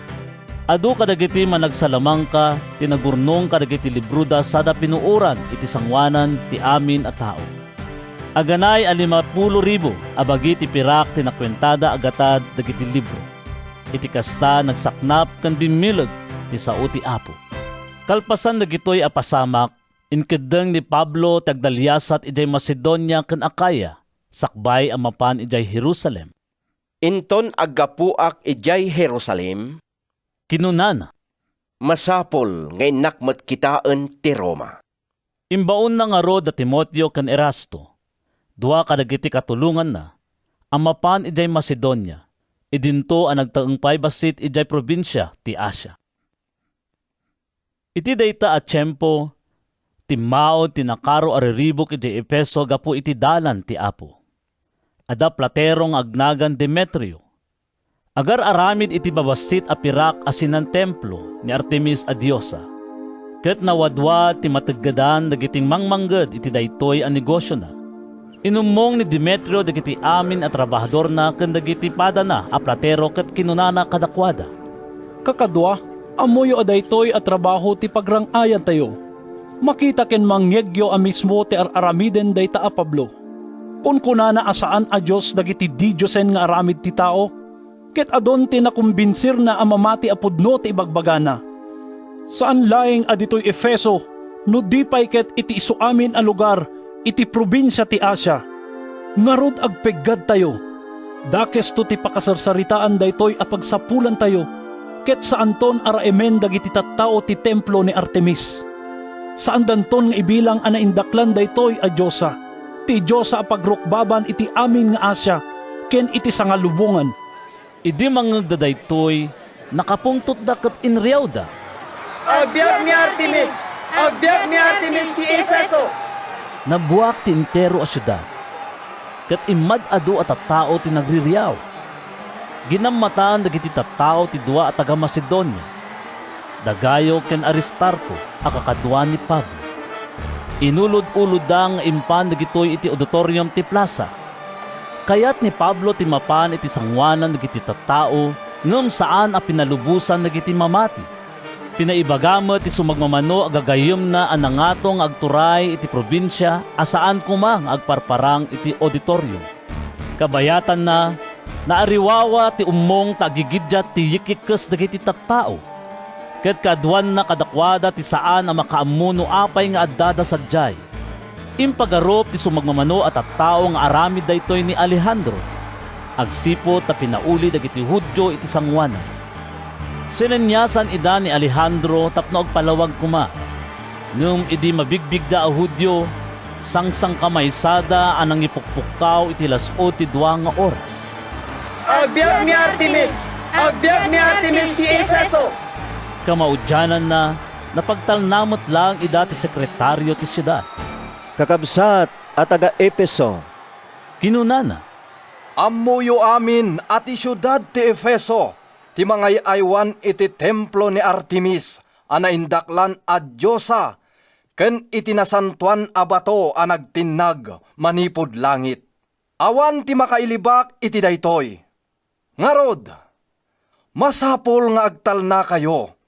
Adu kadagiti managsalamangka tinagurnong kadagiti libruda sada pinuuran iti sangwanan ti amin a tao. Aganay a 50,000 abagi ti pirak tinakwentada agatad dagiti libro. Iti kasta nagsaknap ken bimileg ti sao ti Apo. Kalpasan dagitoy a pasamak, inkedeng ni Pablo tagdalyasat ijay Macedonia ken Akaya, sakbay ang mapan ijay Jerusalem. Inton aggapuak ijay Jerusalem, kinunana, masapol ngay nakmet kitaan ti Roma. Imbaon na nga rod a Timoteo ken Erasto, 2 kadagiti katulungan na, ang mapan ijay Macedonia, idinto ang nagtaengpay basit ijay probinsya ti Asia. Iti dayta at tiyempo, timao tinakaro ariribok iti Efeso gapu iti dalan ti Apo. Ada platerong agnagan Demetrio. Agar aramid iti babasit a pirak asinan templo ni Artemis a Diosa. Ket nawadwa ti mataggadan dagiting mangmangged iti daytoy a negosyo na. Inumong ni Demetrio dagiti amin a trabahador na ken dagiti padana a platero ket kinunana kadakwada. Kakadwa, amoyo adaytoy at trabaho ti pagrangayan tayo. Makita ken mangyegyo a mismo ti aramiden dayta a Pablo. Kun kunana asaan a Dios dagiti didyosen nga aramid ti tao, ket adon ti nakumbinsir na amamati a pudno ti ibagbagana. Saan laeng aditoy Efeso, no di pay ket iti isu amin a lugar, iti probinsya ti Asia. Ngarod agpeggad tayo. Dakes to ti pakasarsaritaan daytoy a pagsapulan tayo, ket saanton araemen dagiti tattao ti templo ni Artemis. Saan danton nga ibilang ana indaklan daytoy a Diyosa, ti Diyosa a pagrukbaban iti amin nga Asia, ken iti sangalubongan. Idi mangegda daytoy, nakapungtot da ket inriaw da. Agbiag ni Artemis! Agbiag ni Artemis ti Efeso! Nabuak ti entero a syudad, ket imad adu at tattao ti nagririaw. Ginamatan dagiti tattao ti 2 a taga Macedonia, Dagayo ken Aristarco a kakadwa ni Pablo. Inulod-ulod ang impan dagitoy iti auditorium ti plaza. Kayat ni Pablo ti mapan iti sangwanan dagiti tattao ngem saan a pinalubusan dagiti mamati. Pinaibagamet ti sumagmamano agagayem na anangatong agturay iti probinsya asaan kumang agparparang iti auditorium. Kabayatan na naariwawa ti umong tagigidjat ti yikikes dagiti tattao. Ket kadwan na kadakwada ti saan ang makaamuno apay nga addada sadyay. Impagarop ti sumagmamano at tattao nga aramid daytoy ni Alejandro. Agsipot ta pinauli dagiti Hudyo iti sangwanan. Sinenyasan ida ni Alejandro tapno agpalawag kuma. Ngem idi mabigbig da a Hudyo, Sangsang kamaysada anang ipukpukaw iti las-o ti dua nga oras. Agbyag ni Artemis! Agbyag ni Artemis ti Efeso! Kamaudyanan na napagtalnamot lang ida ti sekretaryo ti siyudad. Kakabsat at taga-Epeso. Kinunana. Ammuyo amin at ti siyudad ti Efeso, ti mga aywan iti templo ni Artemis, anaindaklan a Diyosa, ken itinasantuan a bato a nagtinag manipod langit. Awan ti makailibak iti daytoy. Ngarod, masapol nga agtalna kayo,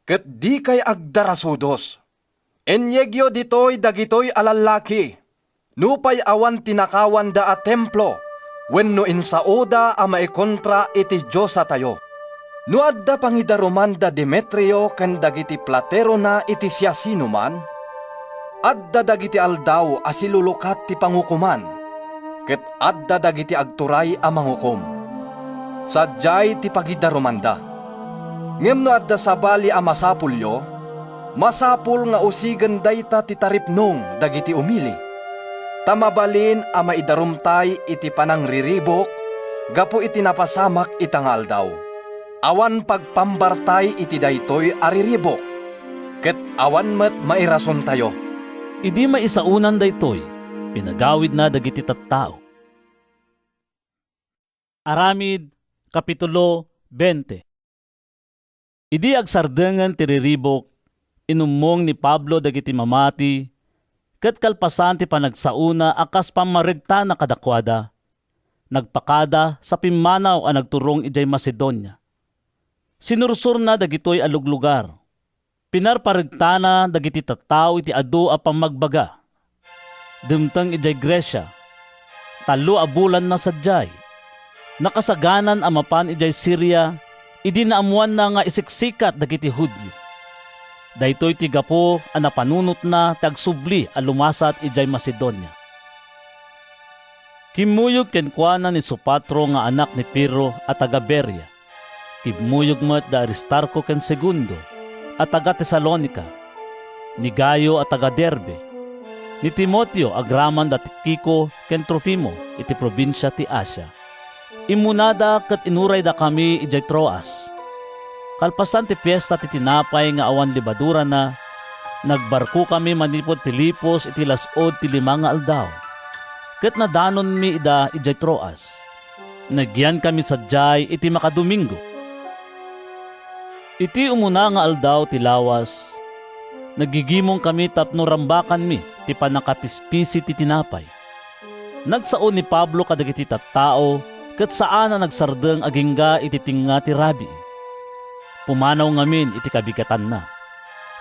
ket di kay agdarasudos. Enyegyo ditoy dagitoy alalaki, nupay awan tinakawan da a templo, wenno insaoda a maikontra iti Diyosa tayo. No adda pangidaruman da Demetrio ken dagiti platero na iti siyasino man, adda dagiti aldaw a silulukat ti pangukuman, ket adda dagiti agturay a manghukom. Sadyay ti pagidarumanda. Ngem no adda sabali a masapulyo, masapul nga usigan dayta ti taripnong dagiti umili. Tamabalin a maidarumtay iti panangriribok, gapo iti napasamak itangal daw. Awan pagpambartay iti daytoy ariribok, ket awan met mairason tayo. Idi maisaunan daytoy, pinagawid na dagiti tattao. Aramid, Kapitulo 20. Idi agsardengan ti riribok, inumong ni Pablo dagiti mamati, ket kalpasan ti panagsauna akas pamaregta na kadakwada. Nagpakada sa pimanaw a nagturong ijay Macedonia. Sinursur na dagitoy aluglugar. Pinarparegta na dagiti tattao iti adu a pamagbaga. Dimteng ijay Gresya. 3 a bulan na sadyay. Nakasaganan amapan ijay Syria, idi naamuan na nga isiksikat dagiti Hudyo. Daytoy ti gapo a napanunot na tagsubli a lumasat ijay Macedonia. Kimuyog kenkwana ni Sopatro nga anak ni Piro at taga Beria. Kimuyog met da Aristarco ken Segundo at taga Tesalonica. Ni Gayo at taga Derbe. Ni Timoteo agraman da Tikiko ken Trofimo iti probinsya ti Asia. Imunada ket inuray da kami ijay Troas. Kalpasan ti piyesta ti tinapay nga awan libadura na, nagbarko kami manipod Pilipos iti las-od ti 5 nga aldaw. Ket nadanon mi ida ijay Troas. Nagyan kami sadyay iti makadomingo. Iti umuna nga aldaw ti lawas, nagigimong kami tapno rambakan mi ti panakapispisi ti tinapay. Nagsao ni Pablo kadagiti tattao, ket saan na nagsardeng agingga iti tinga ti rabi. Pumanaw ngamin iti kabigatan na.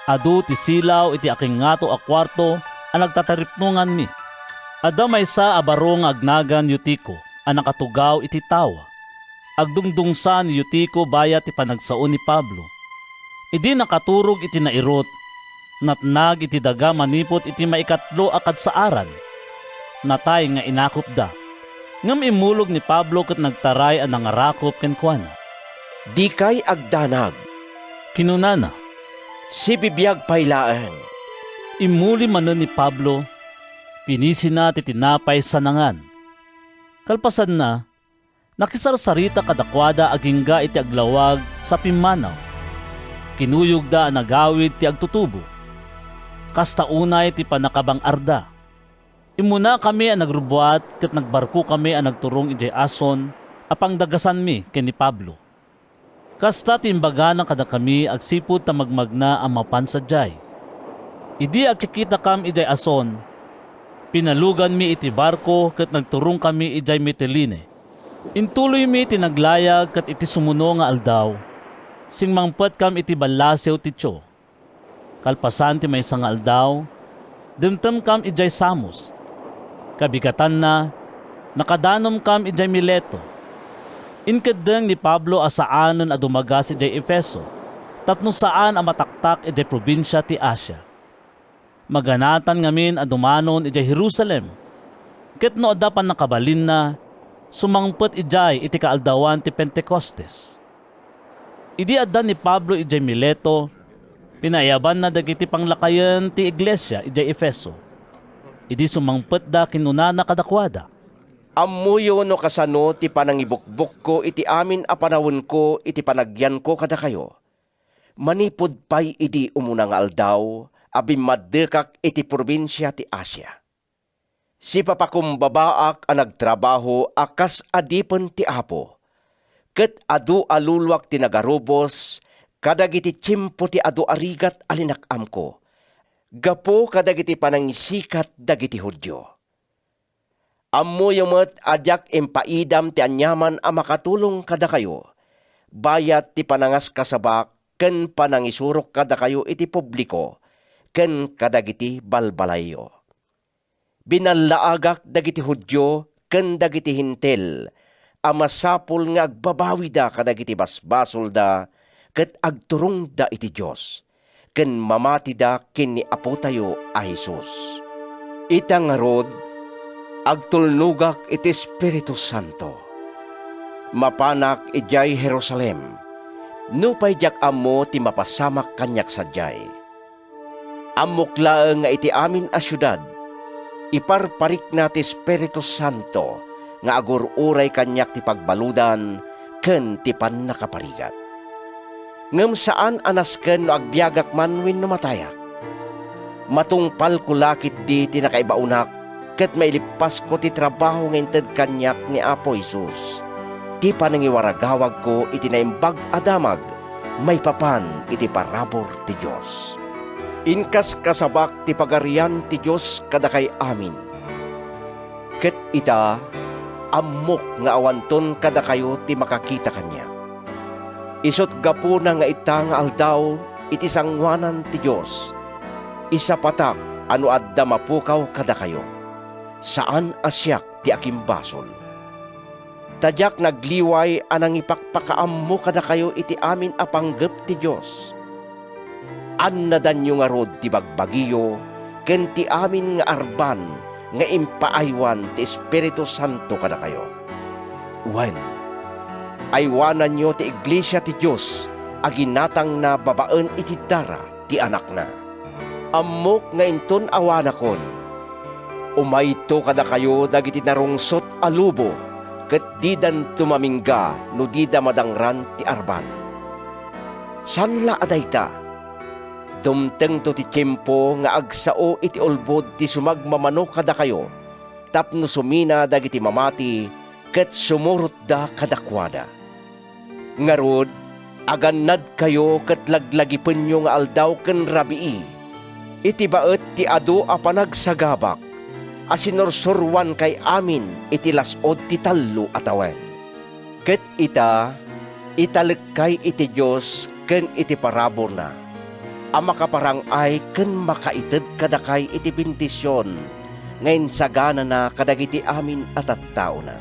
Adu ti silaw iti aking ngato a kwarto a nagtataripnungan mi. Ada maysa a barong agnagan Eutico a nakatugaw iti tawa. Agdungdungsan ni Eutico baya ti panagsao ni Pablo. Idi nakaturog iti nairot, natnag iti daga manipot iti maikatlo a kadsaaran. Natay nga inakop da. Ngam imulog ni Pablo ket nagtaray a nangarakop ken kuana. Di kay agdanag. Kinunana. Si bibiyag paylaan. Imuli manen ni Pablo, pinisi na ti tinapay sa nangan. Kalpasan na, nakisarsarita kadakwada agingga iti aglawag sa pimanaw. Kinuyog da nagawid ti agtutubo. Kasta unay ti panakabang arda. Imuna kami ang nagrubuat ket nagbarko kami ang nagturong ijay Ason apang dagasan mi ken ni Pablo. Kasta timbaga ng kada kami agsipod ta magmagna ang mapan sadyay. Idi agkikita kam ijay Ason, pinalugan mi iti barko ket nagturong kami ijay Miteline. Intuloy mi tinaglayag ket iti sumuno nga aldaw, sing mangpet kam iti ballasew ti Tio. Kalpasan ti maysa nga aldaw, dimtem kam ijay Samos. Kabigatan na, nakadanom kam ijay Mileto. Inkadeng ni Pablo asaanon a dumagas ijay Efeso, tapno saan a mataktak ijay probinsya ti Asia. Maganatan ngamin a dumanon ijay Jerusalem. Ket no adapan nakabalin na, sumangpet ijay iti kaaldawan ti Pentecostes. Idi addan ni Pablo ijay Mileto, pinayaban na dagiti panglakayen ti iglesia ijay Efeso. idi sumangpet da kinuna na kadakwada. Ammuyo no kasano ti panangibukbuk ko iti amin a panawon ko iti panagyan ko kada kayo. Manipod pay idi umuna nga aldaw, abim maddekak iti probinsya ti Asia. Si papakumbabaak a nagtrabaho akas adipen ti Apo. Ket adu alulwak ti nagarubos, kadagiti tiyempo ti adu arigat alinakam ko. Gapo kadagiti panangisikat dagiti Hudyo. Ammo yumet adyak empaidam ti anyaman a makatulong kada kayo. Bayat ti panangas kasabak, ken panangisurok kada kayo iti publiko, ken kadagiti balbalayo. Binalaagak dagiti Hudyo, ken dagiti hintel, amasapul nga agbabawi da kadagiti basbasol da, ket agturong da iti Diyos, ken mamati da ken ni Apo tayo a Jesus. Itang rod, agtulnugak iti Espiritu Santo. Mapanak ijay Jerusalem, nupay jak ammo ti mapasamak kanyak sadyay. Ammuklaeng nga iti amin a syudad, iparparik na ti Espiritu Santo, nga agur-uray kanyak ti pagbaludan, ken ti pannakaparigat. Ngem saan anasken no agbiagak man wenno matayak. Matungpal ko lakit di ti nakaibaunak, ket mailipas ko ti trabaho nga inted kanyak ni Apo Jesus. Ti panangiwaragawag ko iti naimbag adamag, may papan iti parabor ti Diyos. Inkas kasabak ti pagarian ti Diyos kadakay amin. Ket ita, ammok nga awanton kada kayo ti makakita kanya. Isot gapo na nga ita nga aldaw iti sangwanan ti Diyos. Isa patak ano adda mapukaw kada kayo. Saan asyak ti akimbasol. Tadyak nagliway anang ipakpakaammo kada kayo iti amin apanggep ti Diyos. Annadan nyo nga rod ti bagbagiyo, ken ti amin nga arban nga impaaywan ti Espiritu Santo kada kayo. Wen, aywanan nyo ti iglesia ti Diyos, aginatang na babaen iti dara ti anak na. Ammok nga inton awanakon, umayto kada kayo dagiti narungsot alubo, ket didan tumamingga no dida madangran ti arban. Sanla adayta, dumteng to ti tiyempo nga agsao iti ulbod ti sumagmamano kada kayo, tapno sumina dagiti mamati, ket sumurot da kadakwada. Ngarod, agannad kayo ket laglagipen nyo nga aldaw ken rabii, iti baet ti adu a panagsagabak, asinorsorwan kay amin iti lasod ti tallo atawen. Ket ita, italekay iti Diyos ken iti parabor na, a makaparangay ken makaited kadakay iti bendisyon, ngayon sagana na kadagiti amin at tattao na.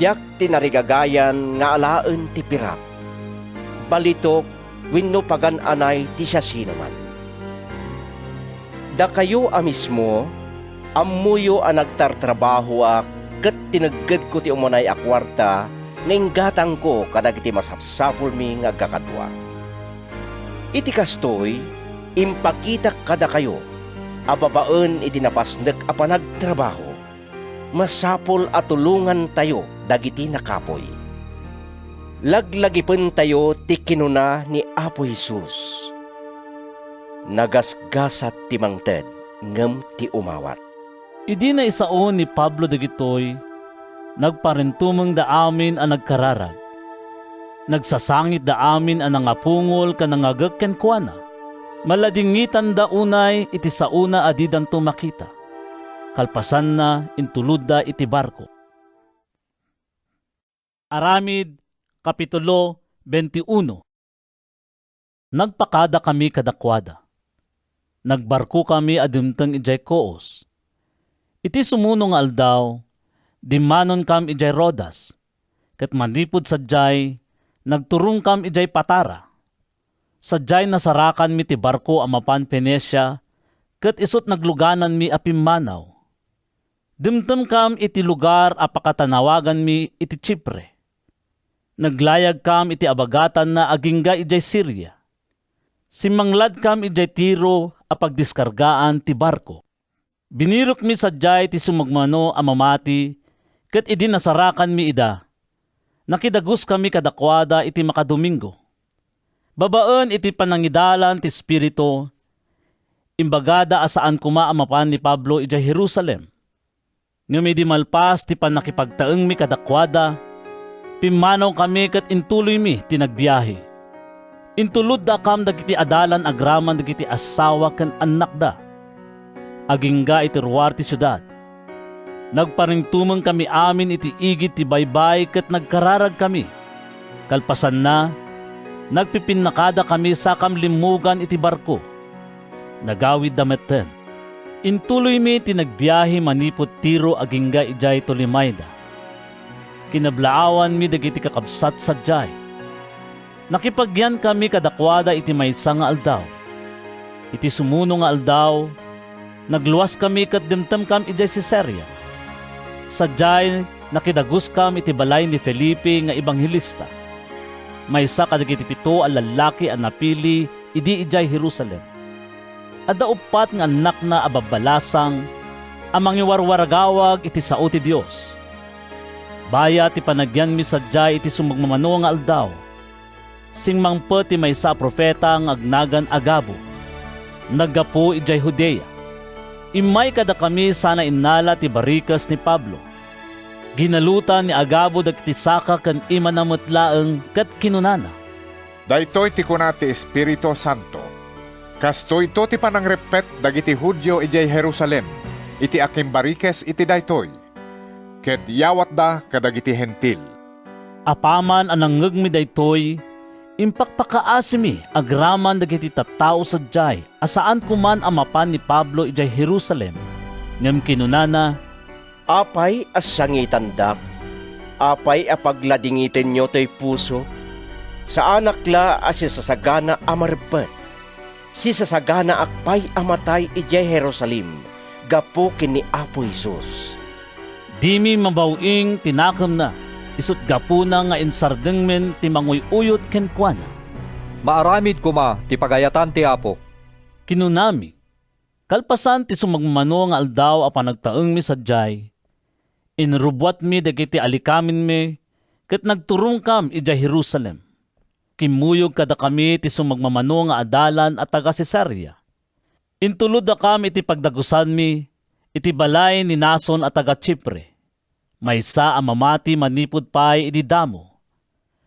Diyak tinarigagayan nga alaen ti pirak, balitok wenno pagan-anay ti siya sinuman. Da kayo mismo, ammuyo ang nagtartrabaho ak, ket tinagged ko ti umunay a kwarta, nainggatang ko kadagiti masapsapul mi nga agkakadwa. Iti kastoy, impakita kada kayo, ababaen iti napasnek a panagtrabaho, masapol at tulungan tayo dagiti nakapoy. Laglagipen tayo ti kinuna ni Apo Jesus. Nagasgasat ti mangted, ngem ti umawat. Idi na isaon ni Pablo dagitoy, nagparentumeng da amin ang nagkararag. Nagsasangit da amin ang nangapungol ka nangagag ken kuana. Maladingitan da unay iti sauna adidan to makita. Kalpasan na intulud da iti barko. Aramid, Kapitulo 21. Nagpakada kami kadakwada. Nagbarko kami adimteng ijay Koos. Iti sumuno nga aldaw, dimanon kam ijay Rodas, ket manipod sadyay, nagturong kam ijay Patara. Sadyay nasarakan mi ti barko amapan Penesia, ket isot nagluganan mi apimanaw. Dimtem kam iti lugar apakatanawagan mi iti Chipre. Naglayag kam iti abagatan na agingga ijay Syria. Simanglad kam ijay Tiro apagdiskargaan ti barko. Binirok mi sadyay ti sumagmano a mamati, ket idi nasarakan mi ida. Nakidagus kami kadakwada iti makadomingo. Babaen iti panangidalan ti Espiritu, imbagada asaan kuma amapan ni Pablo ija Jerusalem. Ngam idi malpas ti panakipagtaeng mi kadakwada, pimanaw kami ket intuloy mi ti nagbiyahe. Intulod da kam dagiti adalan agraman dagiti asawa ken anak da. Agingga iti ruwar ti syudad. Nagparingtumeng kami amin iti igid ti baybay ket nagkararag kami. Kalpasan na, nagpipinnakada kami sa kamlimugan iti barko. Nagawid dametten. Intuloy mi ti nagbiyahe manipot Tiro agingga ijay Tolimaida. Kinablaawan mi dagiti kakabsat sadyay. Nakipagyan kami kadakwada iti maysa nga aldaw. Iti sumuno nga aldaw, nagluwas kami ket dimtem kam ijay Caesarea. Sadyay nakidagus kam iti balay ni Felipe nga ebanghelista. Maysa kadagiti 7 a lalaki a napili idi ijay Jerusalem. Adda upat nga anak na ababalasang amang iwarwaragawag iti sao ti Dios. Baya ti panagyan mi sadyay iti sumagmamano nga aldaw. Singmangpet ti maysa propeta nga agnagan Agabo. Naggapo ijay Judea. Imay kada kami sana inala ti barikas ni Pablo. Ginalutan ni Agabo dagiti saka ken ima nametlaeng ket kinunana. Daytoy ti kunati Espiritu Santo. Kasto ito ti panangrepet dagiti Hudyo ijay Jerusalem. Iti aking barikes iti daytoy. Ket yawat da kadagiti hentil. Apaman anang ngegmi daytoy, impakpakaasimi agraman dagiti tattao sadyay asaan kuman amapan ni Pablo ijay Jerusalem. Ngem kinunana, Apay as sangitandak, apay apagladingitin nyo to'y puso, sa anak la as sasagana amarpet, si sasagana akpay amatay ijay Jerusalem, gapo kini Apo Isus. di mi mabawing tinakam na, isut gapo na nga insardeng men ti manguyuyot ken kuana. Maaramid kuma ti pagayatan ti Apo. Kinunami, kalpasan ti sumagmano nga aldaw a panagtaeng mi sadyay, inrubwat mi dagiti alikamin mi, ket nagturong kam ijay Jerusalem. Kimuyog kada kami ti sumagmamano nga adalan at taga Caesarea. Intulod da kam iti pagdagusan mi, iti balay ni Nason at taga Chipre. Maysa a mamati manipod pay iti damo.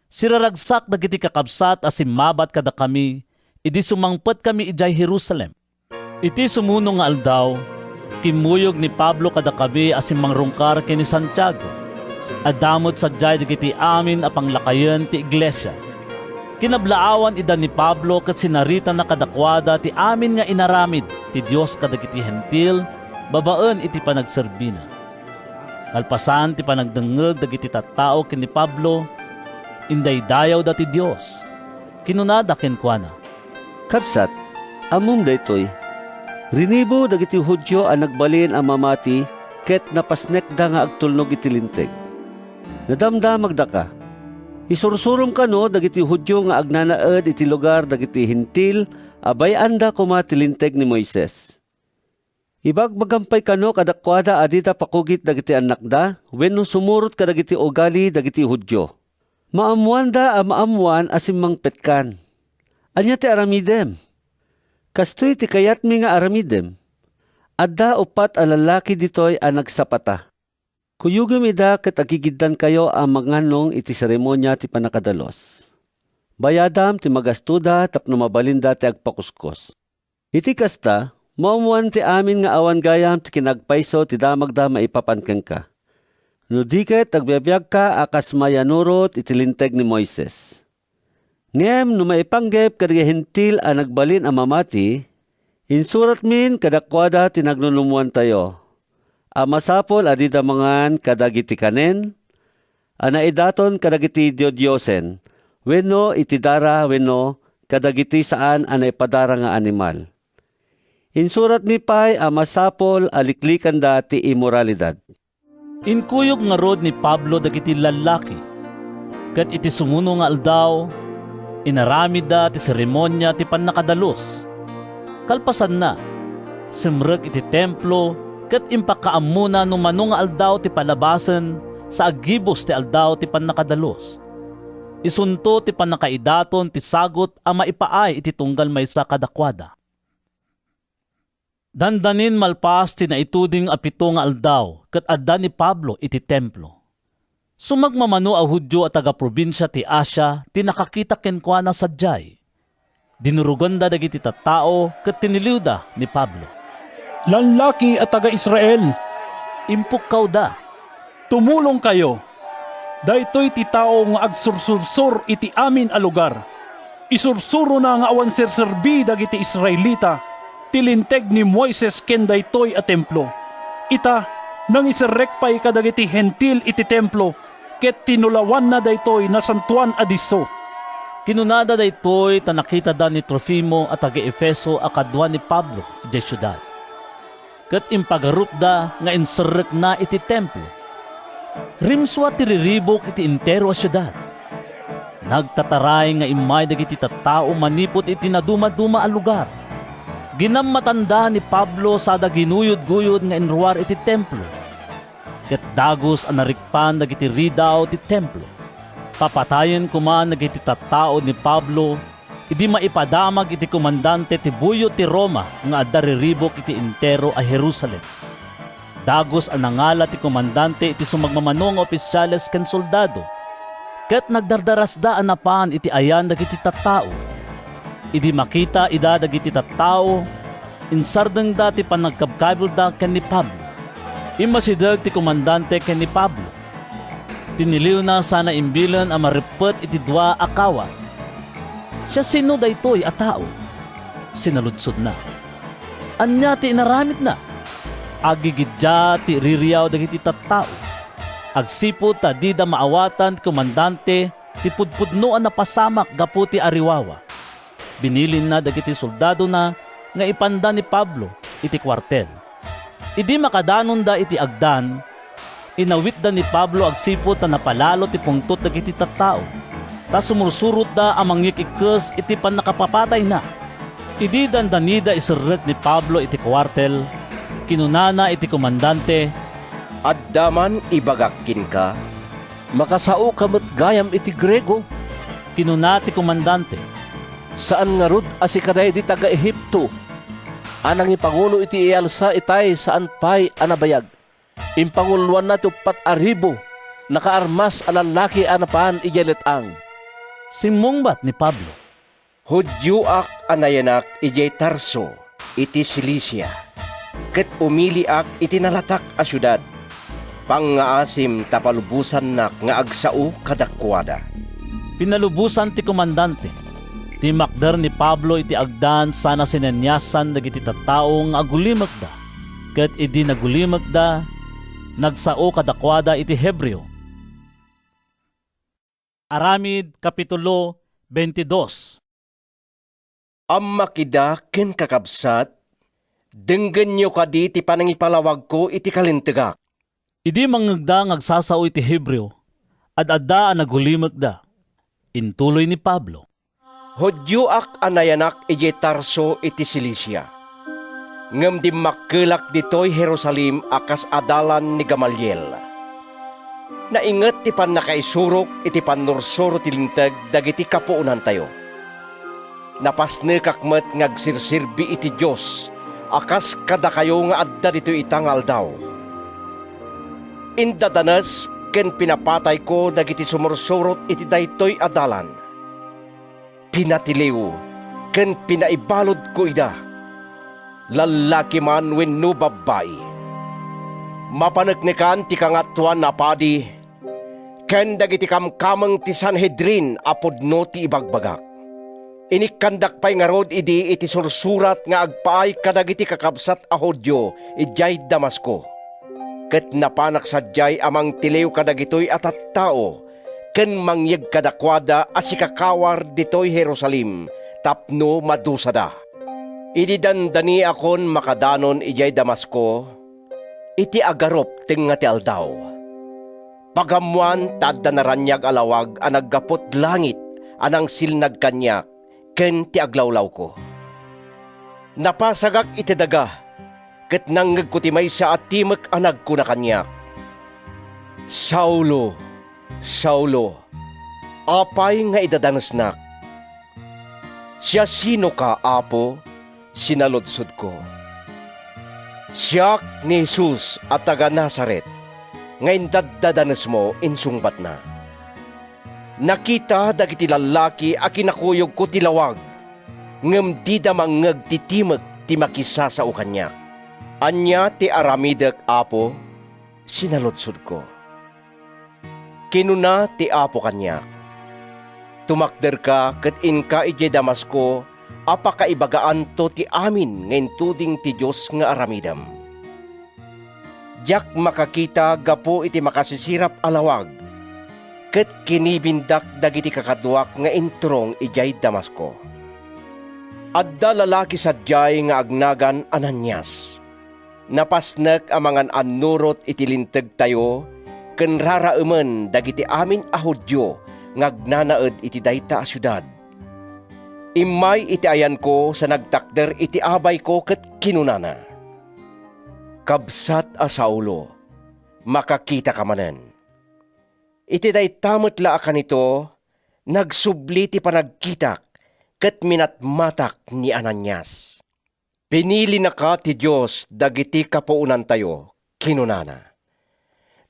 Siraragsak dagiti kakabsat as simabat kada kami, idi sumangpet kami ijay Jerusalem. Iti sumuno nga aldaw, kimuyog ni Pablo kada kami as mangrungkar kini Santiago. Adamot sadyay dagiti amin a panglakayen ti iglesia. Kinablaawan ida ni Pablo ket sinarita na kadakwada ti amin nga inaramid ti Dios kadagiti hentil, babaen iti panagserbina. Kalpasan ti panagdengeg dagiti tattao ken ni Pablo, indaydayaw dati Dios. Kinunada ken kuana, Kabsat, amom daytoy. Rinibo dagiti Hudyo ang nagbalin ang mamati ket napasnekda nga agtulnog iti linteg. Nadamdamag da ka. Isursurom ka no dagiti Hudyo nga agnanaed iti lugar dagiti hintil abay anda kuma ti linteg ni Moises. Ibagbagampay kano kadakwada adita pakugit dagiti anak da wenno sumurot ka dagiti ugali dagiti Hudyo. Maamuan da a maamuan asimang petkan. Anya ti aramidem. Kastoy ti kayat mi nga aramidem. Adda upat a lalaki ditoy a nagsapata. Kuyugem ida ket agigiddan kayo ang manganong iti seremonya ti panakadalos. Bayadam ti magastuda tapno mabalinda ti agpakuskos. Iti kasta, maamuan ti amin nga awan gayam ti kinagpayso ti damagda maipapankeng ka. No di ket agbiabiyag ka akas mayanurot iti linteg ni Moises. Ngem no maipanggep kadagiti hentil a nagbalin a mamati, insurat min kadakwada tinagnunumuan tayo. Amasapol adida mangan kadagiti kanen, anaidaton kadagiti diodyosen, wenno itidara wenno kadagiti saan anaipadara nga animal. Insurat mi pay amasapol aliklikan da ti immoralidad. inkuyog nga rod ni Pablo dagiti lalaki, ket iti sumuno nga aldaw, inaramid da ti seremonya ti pannakadalos. Kalpasan na, simrek iti templo ket impakaamuna no manong nga aldaw ti palabasen sa agibos ti aldaw ti pannakadalos. Isunto ti pannakaidaton ti sagot a maipaay iti tunggal maysa kadakwada. Dandanin malpas ti naituding a 7 nga aldaw ket adda ni Pablo iti templo. Sumagmamano a Hudyo at taga-probinsya ti Asya ti nakakita kenkwana sadyay. Dinurugan da dagiti tattao ket tiniliwda ni Pablo. Lalaki at taga-Israel, impukkaw da. Tumulong kayo. Daytoy ti tao nga agsursursur iti amin a lugar. Isursuro na nga awan serserbi dagiti Israelita. Tilinteg ni Moises ken daytoy a templo. Ita nang iserrekpay kadagiti hentil iti templo ket tinulawan na daytoy na santuan a disso. Kinunada daytoy ta nakita da ni Trofimo at taga-Efeso a kadwa ni Pablo iti syudad. Ket impagarup da nga inserrek na iti templo. Rimswa tiriribok iti intero a syudad. Nagtataray nga imay dagiti tattao manipot iti naduma-duma a lugar. Ginammatanda ni Pablo sada ginuyod-guyod nga inruar iti templo. Ket dagos a narikpan dagiti ridaw ti templo. Papatayen kuman dagiti tattao ni Pablo, idi maipadamag iti komandante ti buyo ti Roma nga adda riribok iti intero a Jerusalem. Dagos ang nangala ti komandante iti sumagmamano nga opisyales ken soldado. Ket nagdardaras da anapan iti ayan dagiti tattao. Idi makita ida dagiti tattao, insardeng da ti panagkabkabil da ken ni Pablo. Imasidag ti komandante ken ni Pablo. Tiniliw na sana imbilan a maripet iti 2 a kawat. Siya sino daytoy a tao? Sinaludsod na. Anya ti inaramid na. Agigidya ti ririyaw dagiti tattao. Agsipod ta di da maawatan ti komandante ti pudpudnoan na pasamak gapu ti ariwawa. Binilin na dagiti soldado na nga ipanda ni Pablo iti kwartel. Idi makadanon da iti agdan, inawit da ni Pablo agsipod ta napalalo ti pungtot dagiti tattao. Ta sumursurot da amang ngikikes iti panakapapatay na. Idi dandanida iserret ni Pablo iti kwartel. Kinunana iti komandante, Addaman ibagakin ka? Makasao ka met gayam iti Grego. Kinuna ti komandante, Saan nga rod asikaday di taga Ehipto? Anang ipangulo iti ialsa itay saan pay anabayag. Impanguluan na tupat aribo, nakaarmas alalaki anapan igeletang. Simungbat ni Pablo, Hudyo ak anayanak ijay Tarso, iti Cilicia. Ket umili ak iti nalatak a syudad. Pangaasim tapalubusan nak nga agsao kadakwada. Pinalubusan ti komandante. Ti makder ni Pablo iti agdan sana sinenyasan dagiti tattao nga agulimek da. Ket idi nagulimek da, nagsao kadakwada iti Hebreo. Aramid Kapitulo 22. Amma kida ken kakabsat, denggen nyo kadi ti panangipalawag ko iti kalintagak. Idi mangagda ngagsasao iti Hebreo, adda ang nagulimek da. Intuloy ni Pablo, Hudyo ak anayanak iti Tarso iti Cilicia. Ngem di makkelak ditoy Jerusalem akas adalan ni Gamaliel. Nainget ti pannakaisurok iti pannursuro ti lintag dagiti kapuunan tayo. Napasne kakmet ngagsirsirbi iti Dios akas kada kayo nga adda ditoy itangal daw. Indadanas ken pinapatay ko dagiti sumursurot iti daytoy adalan. Pinatiliw ken pinaibalod ko ida. Lalaki man wenno babae. Mapanagnikan ti kangatuan na padi, ken dagiti kamkameng ti Sanhedrin apodno ti ibagbagak. Inikandak pay nga rod idi iti sursurat nga agpaay kadagiti kakabsat a Hudyo ijay Damasco. Ket napanak sadyay amang tilew kadagitoy at tao, ken mangyeg kadakwada asikakawar ditoy Jerusalem, tapno madusada. Idi dandani akon makadanon ijay Damasco, iti agarop tinga ti aldaw. Pagamuan tadda naranyag alawag ang naggapot langit anang silnag kanyak, ken ti aglawlaw ko. Napasagak iti daga, ket nangeg ko ti maysa at timek anag ko na kanyak. Saulo, Saulo, apay nga idadanesnak? Siya sino ka, Apo? Sinalodsod ko. Siyak ni Jesus at taga Nazaret, ngayon daddadanes mo insungbat na. Nakita dagiti lalaki a kinakuyog ko tilawag, ngem di da mangeg ti timek ti makisasao kanya. Anya ti aramidek, Apo? Sinalodsod ko. Kinuna ti Apo kanya. Tumakder ka ket inka ije Damasko, apakaibagaan to ti amin ngayon tuding ti Diyos nga aramidam. Diyak makakita gapo iti makasisirap alawag, ket kinibindak dagiti kakadwak nga introng ijay Damasko. Adda lalaki sadyay nga agnagan Ananias. Napasnek amangan annurot iti linteg tayo, ken raraemen dagiti amin a Hudyo nga agnanaed iti dayta a syudad. Imay iti ayan ko sa nagtakder iti abay ko ket kinunana. Kabsat a Saulo, makakita ka manen. Iti daytamot la akan ito, nagsubli ti panagkitak ket minatmatak ni Ananias. Pinili na ka ti Diyos dagiti kapuunan tayo, kinunana.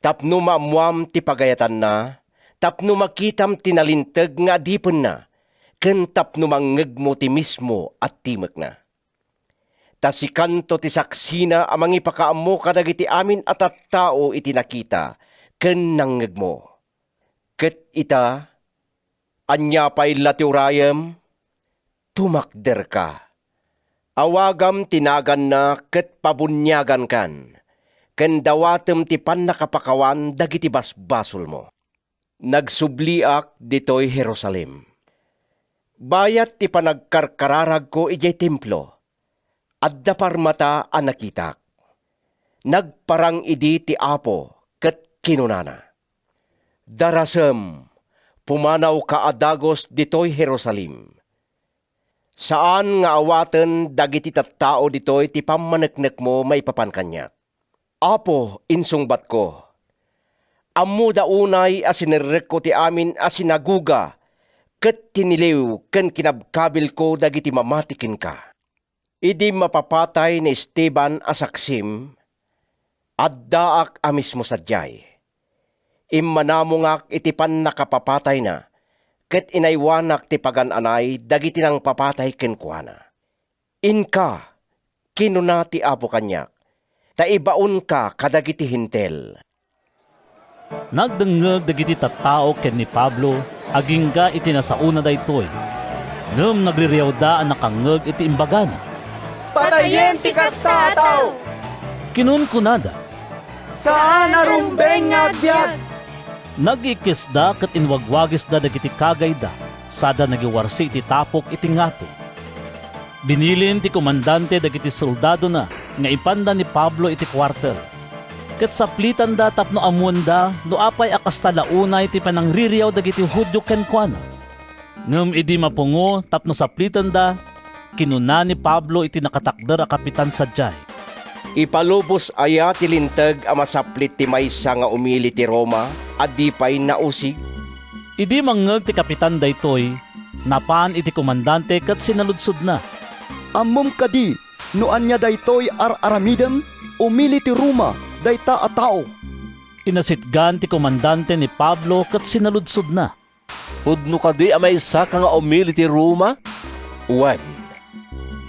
Tapno maamuam ti pagayatan na, tapno makitam tinalinteg nga adipen na, ken tapno mangeg mo ti mismo at timek na. Tasikanto ti saksina amang ipakaammo kadagiti amin at tao iti nakita, ken nangeg mo. Ket ita, anya pay latiurayem, tumakder ka. Awagam tinagan na ket pabunyagan kan, ken dawatem ti pannakapakawan dagiti basbasol mo. Nagsubliak ditoy Jerusalem. Bayat ti panagkarkararag ko ijay templo, adda parmata a nakitak. Nagparang idi ti Apo ket kinunana. Darasem, pumanaw ka adagos ditoy Jerusalem. Saan nga awaten dagiti tattao ditoy ti pamaneknek mo maipapan kanya. Apo, insungbat ko. Ammo daunay asinerek ko ti amin asinaguga, ket tiniliw ken kinabkabil ko dagiti mamatikin ka. Idi mapapatay ni Esteban asaksim, addaak amis mo sadyay. Immanamungak iti pan nakapapatay na, ket inaywanak ti pagananay dagiti nang papatay kenkwana. Inka, kinuna ti Apo kanyak, taibaon ka kadagiti hintel. Nagdengeg dagiti tattao ken ni Pablo, agingga iti nasauna daytoy. Ngem nagririyaw da ang nakangeg iti imbagana. Patayen ti kasta tao! Kinunkunada. Saan arumbeng nga agbyag? Nagikisda ket inwagwagis da dagiti kagay da, sada nagiwarsi iti tapok iti ngato. Binilin ti komandante dagiti soldado na, nga ipanda ni Pablo iti kwartel. Ket saplitan da tapno amuan da, no apay akas talaunay ti panangririyaw dagiti Hudyo kenkwana. Ngem idi mapungo tapno saplitan da, kinuna ni Pablo iti nakatakder a kapitan sadyay. Ipalubos aya ti linteg a masaplit ti maysa nga umili ti Roma, adipay nausig. Idi mangeg ti kapitan daytoy, napan iti komandante ket sinaludsod na. Ammom kadi, no anya daytoy aramidem, umili ti Roma, dayta a tao. Inasitgan ti komandante ni Pablo ket sinaludsod na. Pudno kadi a maysa ka nga umili ti Roma? Wan.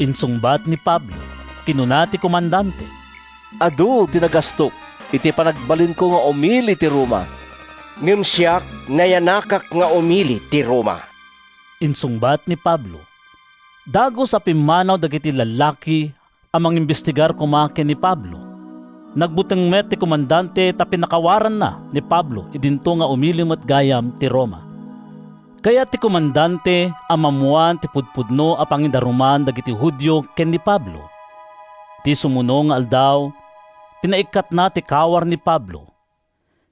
Insungbat ni Pablo, kinuna ti komandante. Adu, tinagastok, iti panagbalin ko nga umili ti Roma. Ngem siyak nayanakak nga umili ti Roma. Insungbat ni Pablo. Dago sa pimanaw dagiti lalaki amang imbestigar kumaken ni Pablo. Nagbuteng met ti komandante ta pinakawaran na ni Pablo idinto nga umili met gayam ti Roma. Kaya ti komandante amamuan ti pudpudno a pangindaruman dagiti Hudyo ken ni Pablo. Ti sumuno nga aldaw, pinaikat na ti kawar ni Pablo.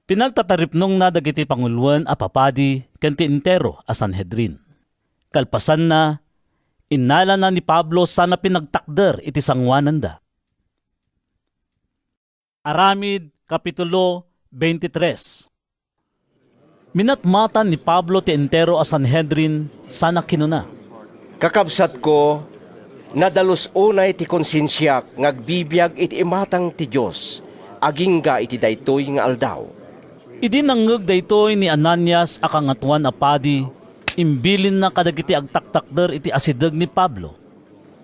Pinagtataripnong na dagiti panguluan a papadi ken ti entero a Sanhedrin. Kalpasan na, inala na ni Pablo sana pinagtakder iti sangwanan da. Aramid, Kapitulo 23. Minatmatan ni Pablo ti entero a Sanhedrin sana kinuna. Kakabsat ko, nadalus unay ti konsensyak ngagbibiyag iti imatang ti Diyos, agingga iti daytoy nga aldaw. Idi nangeg daytoy ni Ananias a kangatuan a padi, imbilin na kadagiti agtaktakder iti asideg ni Pablo.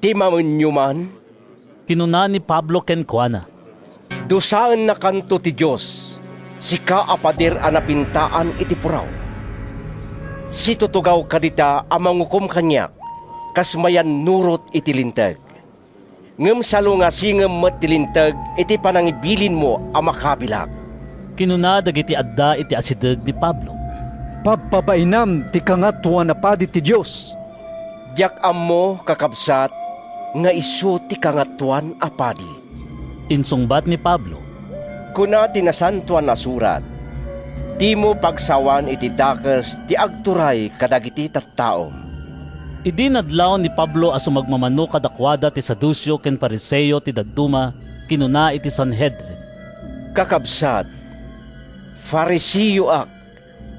Ti mamenyo man, kinuna ni Pablo ken kuana. Dusaan na kanto ti Diyos, sika apadir anapintaan iti puraw. Si tutugaw kadita amangukom kanyak, kasmayan nurot iti lintag. Ngem salunga singem met tilintag iti panangibilin mo amakabilak. Kinuna dagiti adda iti asideg ni Pablo. Pagpapainam ti kangatuan na padi ti Diyos. Diyak ammo kakabsat, nga isu ti kangatuan apadi. Insungbat ni Pablo. Kuna tinasantuan na surat, di mo pagsawan iti dakes ti agturay kadagiti tattaom. Idi nadlaw ni Pablo a sumagmamano kadakwada ti Sadusyo ken Pariseo ti dadduma kinuna iti Sanhedrin. Kakabsat, Fariseo ak,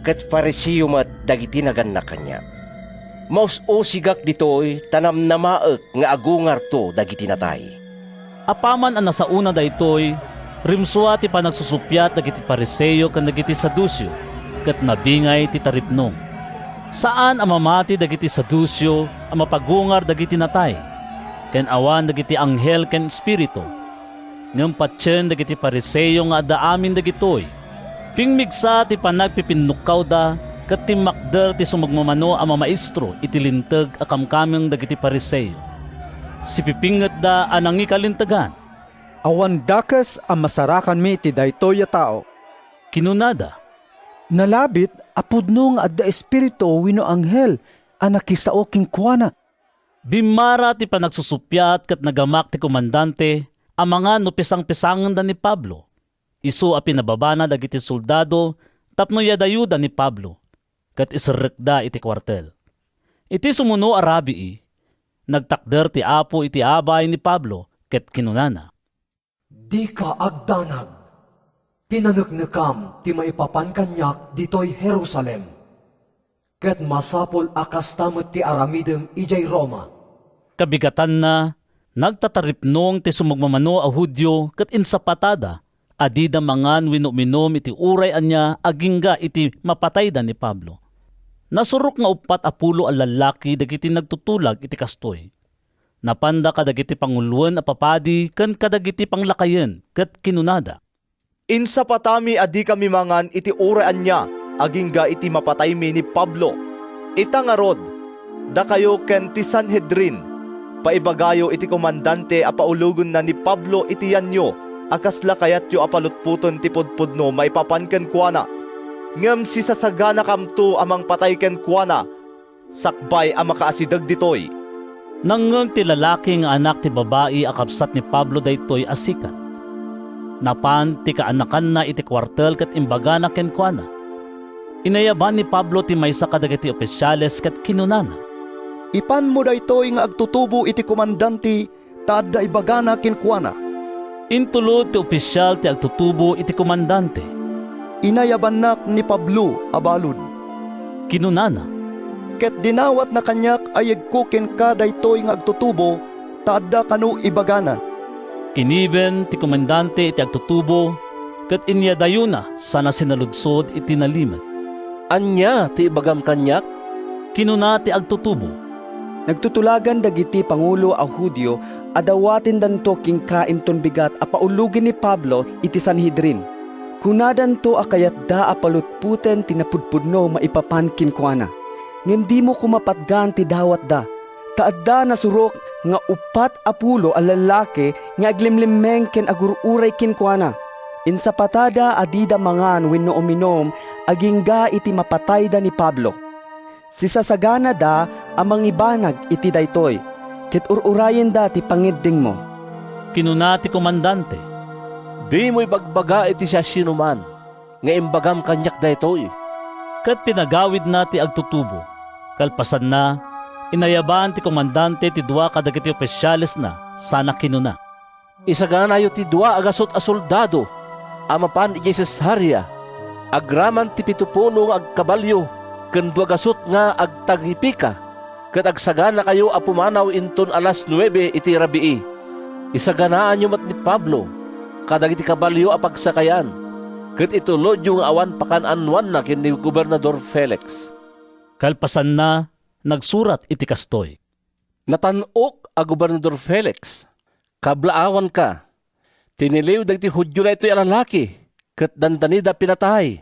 ket Fariseo mat dagiti naganna kanya. Maus-o sigak ditoy tanam na maek nga agungar to dagiti natay. Apaman ang nasauna daytoy, rimsua ti panagsusupyat dagiti Pariseo ken dagiti Sadusyo, ket nabingay ti taripnong. Saan ang mamati dagiti Sadusyo ang mapagungar dagiti natay, ken awan dagiti anghel ken espiritu. Ngem patyen dagiti Pariseo nga adaamin dagitoy, pingmigsa ti panagpipinnukaw da, ket timmakder ti sumagmamano ang mamaestro iti linteg a kamkameng dagiti Pariseo. Si pipinget da anang ikalintagan. Awan dakas ang masarakan mi ti daytoy a tao. Kinunada. Nalabit apudno nga adda espiritu wino anghel a nakisao king kuana. Bimara ti panagsusupyat ket nagamak ti komandante ang mga nupisang-pisangan da ni Pablo. Isu a pinababana dagiti soldado tapno yadayuda ni Pablo ket isrekda iti kwartel. Iti sumuno a rabii, nagtakder ti apo iti abay ni Pablo ket kinunana. Di ka agdanag. Pinanagnekam ti maipapan kanyak ditoy Jerusalem. Ket masapol akas tamot ti aramidem ijay Roma. Kabigatan na, nagtataripnong ti sumagmamano a Hudyo ket insapatada, adida mangan winominom iti uray anya agingga iti mapatayda ni Pablo. Nasurok nga 4 a lalaki dagiti nagtutulag iti kastoy. Napanda kadagiti panguluan a papadi ken kadagiti panglakayen ket kinunada. Insa patami adi kami mangan iti uraan niya, agingga iti mapatay mi ni Pablo. Ita nga rod, da kayo ken ti Sanhedrin, paibagayo iti komandante a paulugon na ni Pablo iti yanyo, akasla kayat yo apalutputon ti pudpudno maipapan ken kuana. Ngem si sasagana kamto amang patay ken kuana, sakbay ang makaasideg ditoy. Nangeng ti lalaki nga anak ti babae akapsat ni Pablo daytoy asikat. Napan ti kaanakan na iti kwartel ket imbaga na ken kuana. Inayaban ni Pablo ti maysa kadagiti opisyales ket kinunana. Ipan mo daytoy nga agtutubo iti komandante taadda ibagana ken kuana. Intulod ti opisyal ti agtutubo iti komandante. Inayabanak ni Pablo abalod. Kinunana. Ket dinawat na kanyak ayeg ko ken ka daytoy nga agtutubo taadda kanu ibagana. Kiniben ti komandante iti agtutubo ket inyadayuna sana sinaludsod iti nalimet. Anya ti ibagam kanyak? Kinuna ti agtutubo. Nagtutulagan dagiti pangulo a Hudyo adawatin danto king kainton bigat a paulugin ni Pablo iti Sanhedrin. Kunadan to akayat da apalutputen tinapudpudno maipapan kinkuana. Ngem di mo kumapatgan ti dawat da. Taadda na surok nga 4 a lalaki nga aglimlimeng ken agururay kinkuana. Insapatada adida mangan wenno uminom agingga iti mapatayda ni Pablo. Sisasagana da amang ibanag iti daytoy ket ururayen da ti pangidding mo. Kinuna ti komandante. Di mo ibagbaga iti siya sinuman, nga imbagam kanyak daytoy. Ket pinagawid na ti agtutubo. Kalpasan na, inayaban ti komandante ti 2 kadagiti opisyales na sana kinuna. Isaganayo ti dua agasot a soldado, amapan ijay Cesarea, agraman ti 70 ag kabalyo, ken dua gasot nga agtagipika, ket agsagana kayo a pumanaw inton alas 9 iti rabii. Isaganaan nyo mat ni Pablo, kadagiti kabalyo a pagsakayan, ket itulod yung awan pakananwan na ken ni Gobernador Felix. Kalpasan na, nagsurat iti kastoy. Natanok a Gobernador Felix, kablaawan ka, tiniliw dagiti Hudyo na ito'y alalaki, ket dandanida pinatay.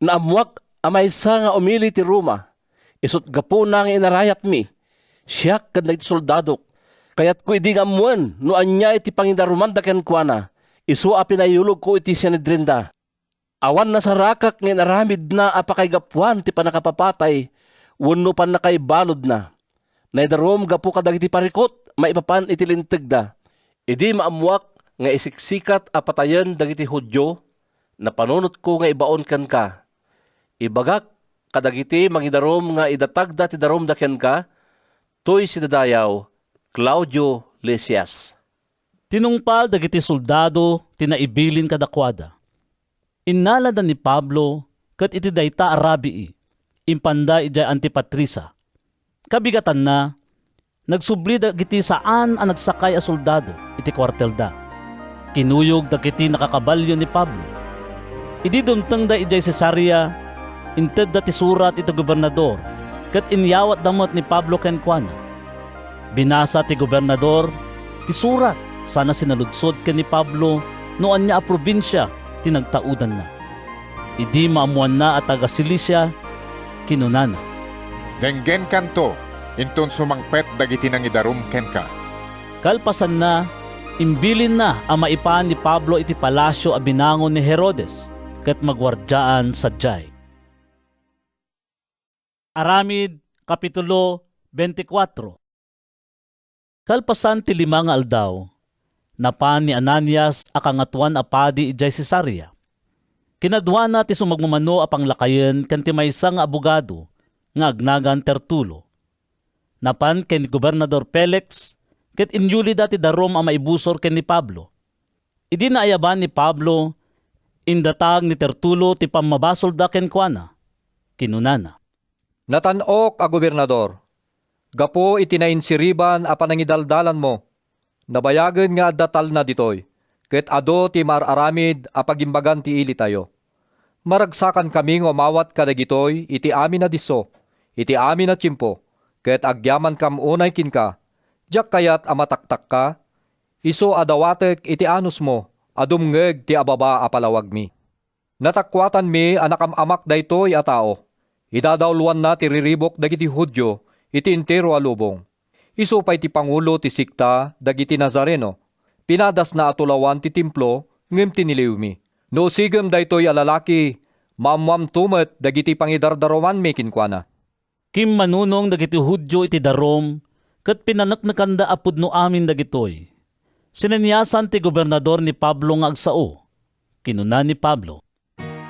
Naamuak amaysa nga umili ti Roma, isut gapo na nga inarayat mi, siyak kad dagiti soldadok, kayat ko idi nga amuan, no anya iti pangindarumanda ken kuana, isu a pinayulog ko iti Sanhedrinda. Awan na sa rakak nga inaramid na apakaygapuan ti panakapapatay, wenno pan nakaibalod na. Naidarom gapo kadagiti parikot, maipapan iti linteg da. Idi maamuak nga isiksikat a patayen dagiti Hudyo, na panunot ko nga ibaon kan ka. Ibagak kadagiti mangidarom nga idatag da ti darom da ken ka, toy si dadayaw, Claudio Lysias. Tinungpal dagiti soldado tinaibilin kadakwada. Innaladan ni Pablo ket iti dayta arabii, impanda ijay Antipatrisa. Kabigatan na, nagsubli dagiti saan ang nagsakay a soldado iti kwartel da. Kinuyog dagiti nakakabalyo ni Pablo. Idi dumteng da ijay Cesarea, inted da ti surat iti gobernador, ket inyawat damot ni Pablo ken kuana. Binasa ti gobernador ti surat, sana sinaludsod ken ni Pablo noan niya a probinsya tinagtaudan na. Idi maamuan na at taga Cilicia, kinunana. Denggen kanto, inton sumangpet dagiti nang idarum ken ka. Kalpasan na, imbilin na ang maipan ni Pablo iti palasyo a binangon ni Herodes, ket magwardyaan sadyay. Aramid, Kapitulo 24. Kalpasan ti 5 nga aldaw, napan ni Ananias akangatuan apadi ijay Cesarea. Kinadwa na ti sumagmamano apang lakayen ken ti maysa nga abogado nga agnagan Tertulo. Napan ken ni Gobernador Felix ket inyuli dati darom a maibusor ken ni Pablo. Idi naayaban ni Pablo, indatag ni Tertulo ti pammabasol da ken kuana. Kinunana. Natanok a gobernador, gapo itinayinsiriban a panangidaldalan mo, nabayagan nga datal na ditoy, ket ado ti mararamid a pagimbagan ti ili tayo. Maragsakan kami nga mawat kadagitoy iti amin na diso, iti amin na tiyempo, ket agyaman kam unay kinka, jak kayat a mataktak ka, iso adawatek iti anus mo, adumngeg ti ababa a palawag mi. Natakwatan mi anakamamak daytoy a tao, idadawluan na ti riribok dagiti Hudyo, iti entero a lubong. Iso pa'y ti Pangulo ti Sikta dagiti Nazareno, pinadas na atulawan ti templo, ngem tiniliw mi. No sigem daytoy a lalaki, maamwam tumet dagiti pangidardaroman mi kinkwana. Kim manunong dagiti Hudyo iti darom, ket pinanaknakanda apudno amin dagitoy. Sinenyasan ti gobernador ni Pablo nga agsao. Kinuna ni Pablo.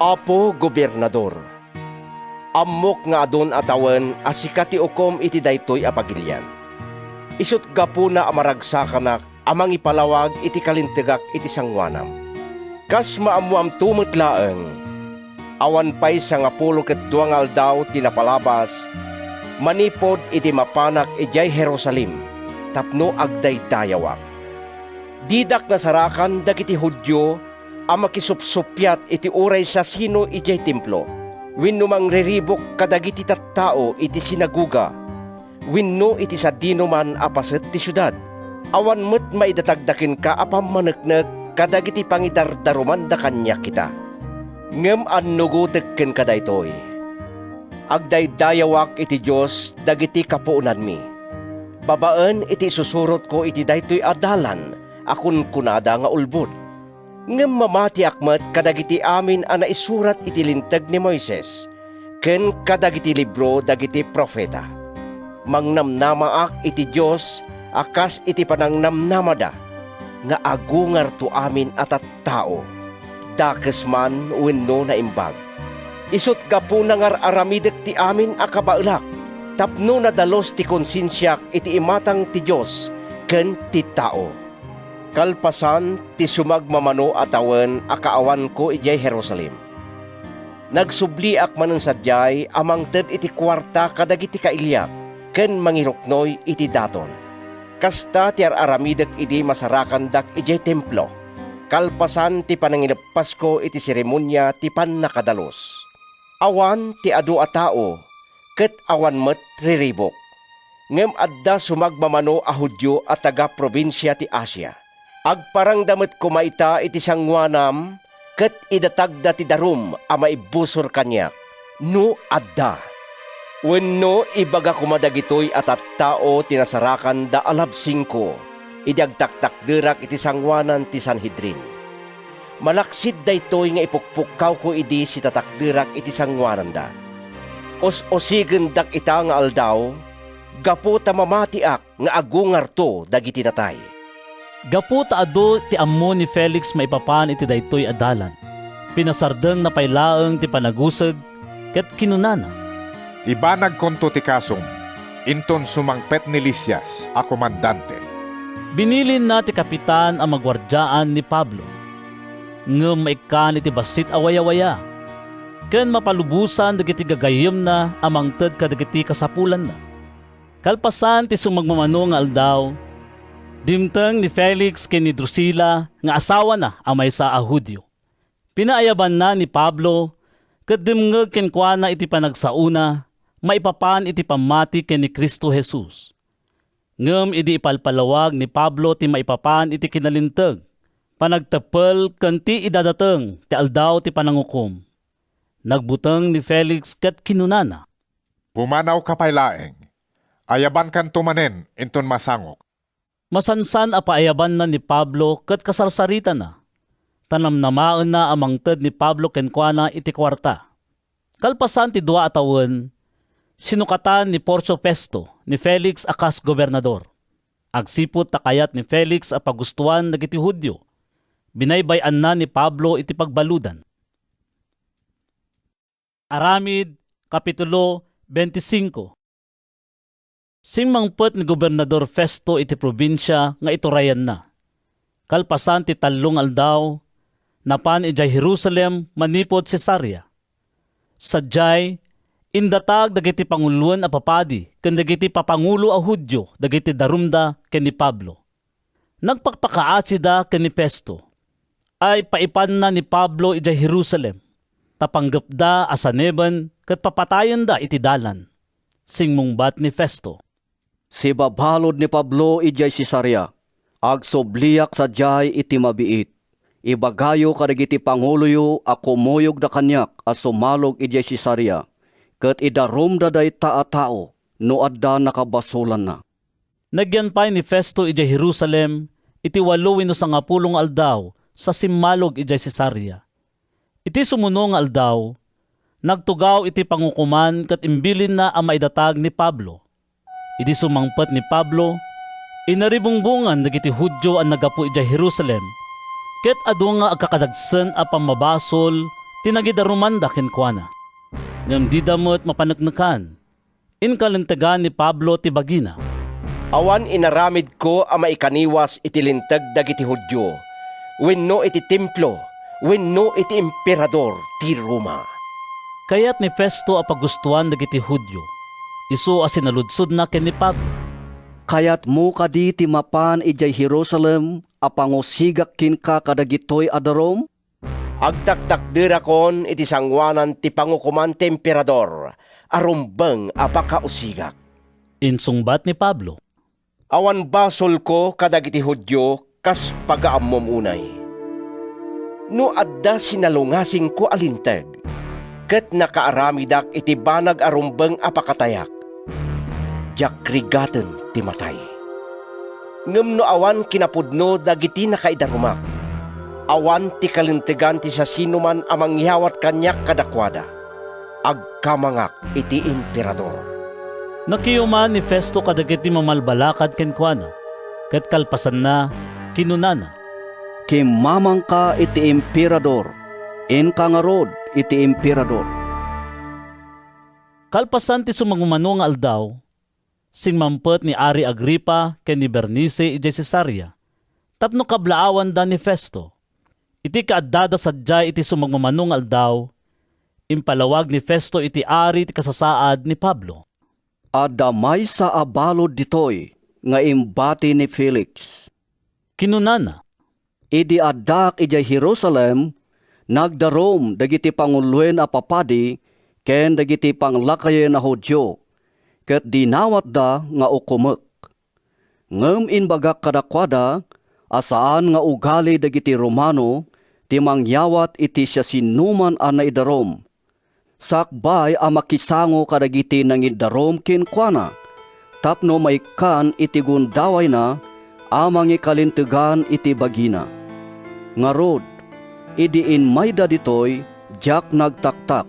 Apo gobernador, amok nga adon atawan asikat ti ukom iti daytoy a pagilyan. Isut gapo na amaragsakan amang ipalawag iti kalintegak iti sangwanam. Kas maamuam tumot laeng, awan pay sa nga 12 aldaw tinapalabas, manipod iti mapanak ijay Jerusalem, tapno agday dayawak. Didak na sarakan dagiti Hudyo, ang makisupsupyat iti uray sa sino ijay templo, wenno mangriribok kadagiti tattao iti sinaguga, wenno iti sadino man apaset ti syudad. Awan met maidatagdakin ka apam maneknek kadagiti pangidardaruman da kanya kita. Ngem annugutek ken kadaytoy. Agdaydayawak iti Dios dagiti kapuunan mi. Babaen iti susurot ko iti daytoy adalan akun kunada nga ulbod. Ngem mamati akmet kadagiti amin a naisurat iti linteg ni Moises ken kadagiti libro dagiti profeta. Mangnamnamaak iti Dios akas iti panangnamnamada nga agungar to amin at tao, dakes man wenno na imbag. Isut gapo nangar aramidek ti amin akabaulak, tapno nadalos ti konsensyak iti imatang ti Dios ken ti tao. Kalpasan ti sumagmamano atawan akaawan ko ijay Jerusalem. Nagsubliak manen sadyay amang ted iti kwarta kadagiti kailyak ken mangiruknoy iti daton. Kasta ti aramidak idi masarakan dak ijay templo. Kalpasan ti pananginappas ko iti seremonya ti pannakadalos. Awan ti adu a tao ket awan met riribok. Ngem adda sumagmamano a Hudyo at taga probinsya ti Asia. Agparangdamet kumaita iti sangwanam ket idatagda ti darum a maibusor kanyak. No adda. Wenno ibaga kumadagitoy at tao tinasarakan da alabsing ko. Idagtaktakderak iti sangwanan ti Sanhedrin. Malaksid daytoy nga ipukpukaw ko idi si tatakderak iti sangwanan da. Os-osigen dak ita nga aldaw, gapo ta mamatiak nga agungar to dagiti tatay. Gapu taado ti ammo ni Felix maipapan iti daytoy adalan. Pinasardeng na pailaeng ti panaguseg ket kinunana. Ibanag konto ti kasum, inton sumangpet ni Lisias, a komandante. Binilin na ti kapitan ang magwardyaan ni Pablo. Ngem maikan iti basit awaya-waya. Ken mapalubusan dagiti gagayem na amang ted kadagiti kasapulan na. Kalpasan ti sumagmamano nga aldaw, dimteng ni Felix ken ni Drusilla nga asawa na ang maysa a Hudyo. Pinaayaban na ni Pablo ket dimngeg kenkwana iti panagsauna maipapan iti pamati ken ni Kristo Jesus. Ngem idi ipalpalawag ni Pablo ti maipapan iti kinalinteg. Panagtepel ken ti idadateng ti aldaw ti panangukom. Nagbuteng ni Felix ket kinunana. Pumanaw ka pailaeng. Ayaban kan tumanen inton masangok. Masansan a paayaban na ni Pablo ket kasarsarita na. Tanamnamaen na amang ted ni Pablo kenkwana iti kwarta. Kalpasan ti dua a tawen, sinukatan ni Porcio Festo ni Felix akas gobernador. Agsipot takayat ni Felix a pagustuhan dagiti Hudyo. Binaybayan na ni Pablo iti pagbaludan. Aramid, Kapitulo 25. Singmangpet ni Gobernador Festo iti probinsya nga iturayan na. Kalpasan ti talong aldaw, napan ijay Jerusalem manipod Cesarea. Sadyay, indatag dagiti panguluan a papadi ken dagiti papangulo a Hudyo dagiti darumda ken ni Pablo. Nagpakpakaasida ken ni Festo. Ay paipan na ni Pablo ijay Jerusalem. Tapanggap da asaneben ket papatayen da iti dalan. Singmungbat ni Festo. Si babalod ni Pablo ijay Cesarea, agsobliak sadyay iti mabiit. Ibagayo kadagiti panguloyo a kumuyog da kanyak a sumalog ijay Cesarea, ket idarum da dayta a tao no adda nakabasulan na. Nagyanpay ni Festo ijay Jerusalem, iti 8 aldaw sa simmalog ijay Cesarea. Iti sumuno nga aldaw, nagtugaw iti pangukuman ket imbilin na ang maidatag ni Pablo. Iti sumangpet ni Pablo, inaribungbungan dagiti Hudyo ang nagapu ijay Jerusalem, ket adu nga agkakadagsen a pamabasol tinagidarumanda kenkwana. Ngem di damot mapaneknekan, inkalintegan ni Pablo ti bagina. Awan inaramid ko a maikaniwas iti linteg dagiti Hudyo, wenno iti templo, wenno iti emperador ti Roma. Kayat ni Festo a pagustuhan dagiti Hudyo, isu a sinaludsod na ken ni Pablo. Kayat mo kadi ti mapan ijay Jerusalem a pangusigak kinka kadagitoy adarom? Agtaktakderakon iti sangwanan ti pangukuman ti emperador, arumbeng a pakausigak. Insungbat ni Pablo. Awan basol ko kadagiti Hudyo kas pagaamom unay. No adda sinalungasing ko alinteg, ket nakaaramidak iti banag arumbeng apakatayak. Jakrigaten ti matay. Ngem no awan kinapudno dagiti nakaidarumak. Awan ti kalintegan ti sa sinuman amang yawat kanyak kadakwada. Agkamangak iti emperador. Nakiyuman ni Festo kadagiti mamalbalakad kenkwana, ket kalpasan na kinunana. Kimamang ka iti emperador, inkangarod iti emperador. Kalpasan ti sumagmamano nga aldaw, singmampet ni Ari Agripa ken ni Bernice ijay Cesarea, Tapno kablaawan da ni Festo. Iti kaaddada sadyay iti sumagmamanong aldaw, impalawag ni Festo iti ari ti kasasaad ni Pablo. Adamay sa abalod ditoy, nga imbati ni Felix. Kinunana, Idi addak ijay Jerusalem, nagdarom dagiti panguluen a papadi, ken dagiti panglakayen na Hudyo, ket dinawat da nga ukumek. Ngem inbagak kadakwada, asaan nga ugali dagiti Romano, ti mangyawat iti siya sinuman a naidarom. Sakbay a makisango kadagiti nangidarom kinkwana, tapno maikan iti gundaway na, amang ikalintegan iti bagina. Ngarod, idiin mayda ditoy, jak nagtaktak.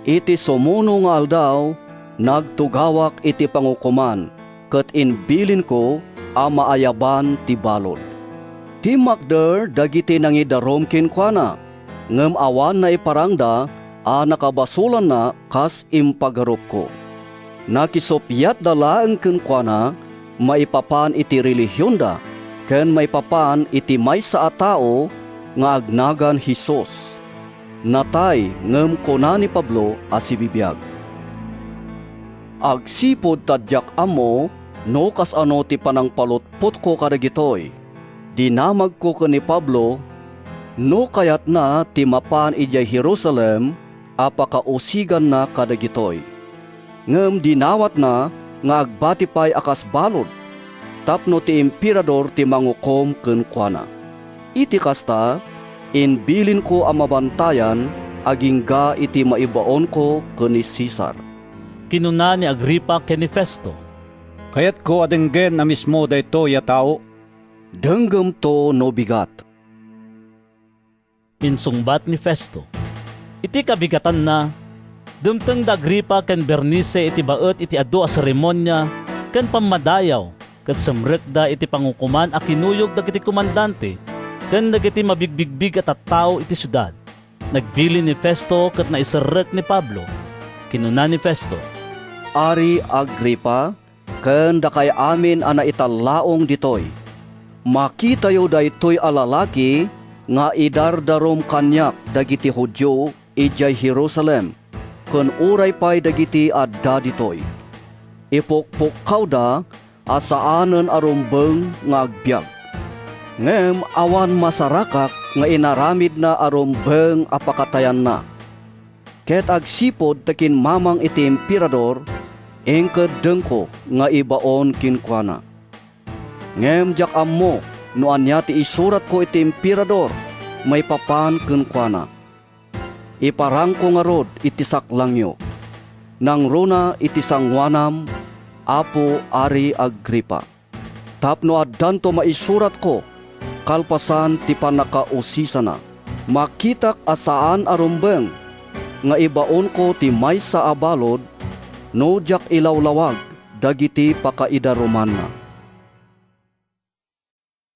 Iti sumuno nga aldaw, nagtugawak iti pangukuman, ket inbilin ko a maayaban ti balod. Ti makder dagiti nangidarom kinkwana, ngem awan na iparangda a nakabasulan na kas impagarup ko. Nakisopyat dala ang kinkwana, maipapan iti relihiyon da, ken maipapan iti maysa a tao nga agnagan Hesus. Natay ngem kuna ni Pablo a sibibiyag. Agsipod tadyak amo, no kas ano ti panangpalutpot ko kadagitoy. Dinamag ko ni Pablo, no kayat na ti mapan ijay Jerusalem, apakausigan na kadagitoy. Ngem dinawat na, nga agbati pa'y akas balod, tapno ti emperador ti mangukom kenkwana. Iti kasta, inbilin ko ang mabantayan, agingga iti maibaon ko ken ni Caesar. kinuna ni Agripa ken ni Festo. Kayat ko adenggen na mismo dayto ya tao. Denggem to no bigat. Insungbat ni Festo. Iti kabigatan na, dumteng da Agripa ken Bernice iti baet iti adu a seremonya ken pamadayaw ket semrek da iti pangukuman a kinuyog dagiti komandante ken dagiti mabigbigbig at tattao iti syudad. Nagbili ni Festo ket naiserrek ni Pablo. Kinuna ni Festo, Ari Agripa, ken dakay amin ana italaong ditoy. Makitayo daytoy a lalaki nga idardarom kanyak dagiti Hudyo ijay Jerusalem, ken uray pay dagiti adda ditoy. Ipukpukaw da asaanen arumbeng nga agbyag. Ngem awan masarakak nga inaramid na arumbeng apakatayan na. Ket agsipod takin mamang iti emperador, engked dengko nga ibaon kinkwana. Ngem jak ammo, no anya ti isurat ko iti emperador, may papan kinkwana. Iparang ko nga rod iti saklangyo. Nang runa iti sangwanam, Apo Ari Agripa. Tapno addanto maisurat ko, kalpasan ti panakausisa na. Makitak asaan arumbeng, nga ibaon ko ti maysa a balod, no jak ilawlawag dagiti pakaidaruman na.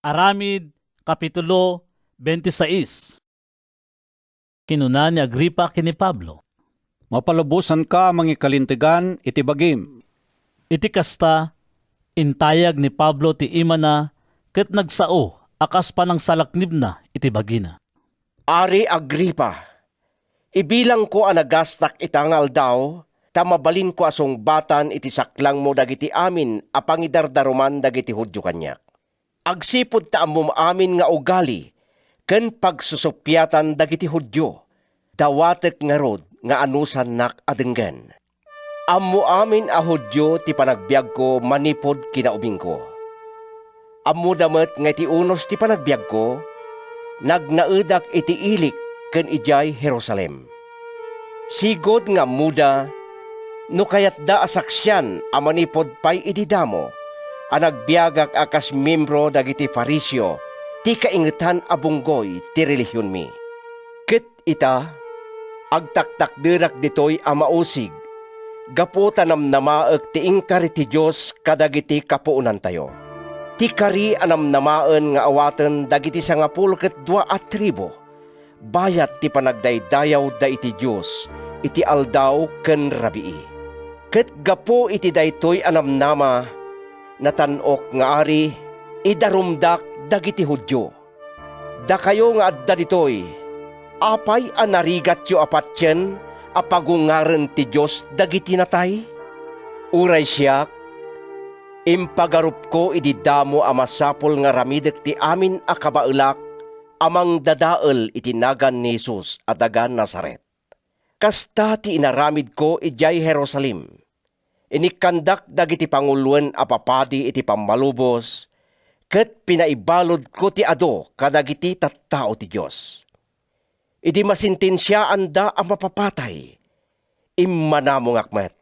Aramid, Kapitulo 26. Kinuna ni Agripa ken ni Pablo. Mapalubusan ka mangikalintigan iti bagim. Iti kasta, intayag ni Pablo ti ima na ket nagsao akas pa ng salaknib na iti bagina. Ari Agripa, ibilang ko ang nagastak itangal daw, tamabalin ko asong batan iti saklang mo dagiti amin apangidardaruman dagiti Hudyo kanyak. Agsipod ta amom amin nga ugali, ken pagsusupyatan dagiti Hudyo, dawatek nga rod nga anusan nak adenggen. Ammo amin a Hudyo ti panagbiag ko manipod kinaubing ko. Ammo damet nga iti unos ti panagbiag ko, nagnaedak iti ilik ken ijay Jerusalem. Sigod nga muda, no kayat da asaksyan a manipod pay iti damo, a nagbiagak akas membro dagiti Fariseo, ti kaingetan abunggoy ti relihiyon mi. Ket ita, agtaktakderak ditoy a mausig, gaputan namnamaek ti ingkari ti Diyos kadagiti kapuunan tayo. Ti kari anamnamaen nga awaten dagiti 12 tribo, bayat ti panagdaydayaw da iti Diyos, iti aldaw ken rabii. Ket gapo iti daytoy anamnama, natanok nga ari, idarumdak dagiti Hudyo. Da kayo nga adda ditoy, apay anarigat yu apatyen apagungaren ti Diyos dagiti natay? Uray siyak, impagarup ko ididamo amasapol nga ramidek ti amin akabaelak amang dadael itinagan ni Jesus at dagan Nazaret. Kasta ti inaramid ko ijay Jerusalem. Inikandak dagiti panguluan apapadi iti pammalubos, ket pinaibalod ko ti ado kadagiti tattao ti Diyos. Idi masintensyaan da ang mapapatay, immanamong akmet.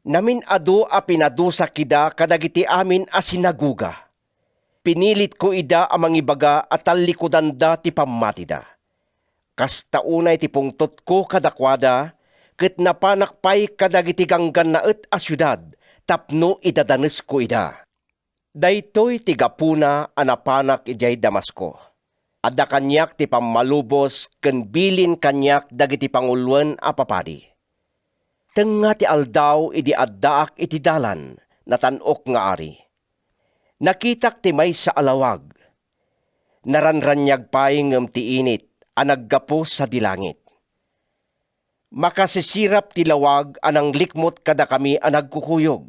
Namin ado a pinadusa kida kadagiti amin a sinaguga. Pinilit ko ida amang ibaga at talikudan da ti pammatida. Kastaunay ti pungtot ko kadakwada, ket napanakpay kadagiti ganggan na et a syudad, tapno idadanes ko ida. Daytoy ti gapuna anapanak ijay Damasko. Adda kanyak ti pammalubos ken bilin kanyak dagiti panguluan a papadi. Tenga ti aldaw idi addaak iti dalan, natanok nga ari. Nakitak ti may sa alawag. Naranranyag pay ngem ti init, anaggapo sa dilangit. Makasisirap ti lawag anang likmot kada kami anagkukuyog.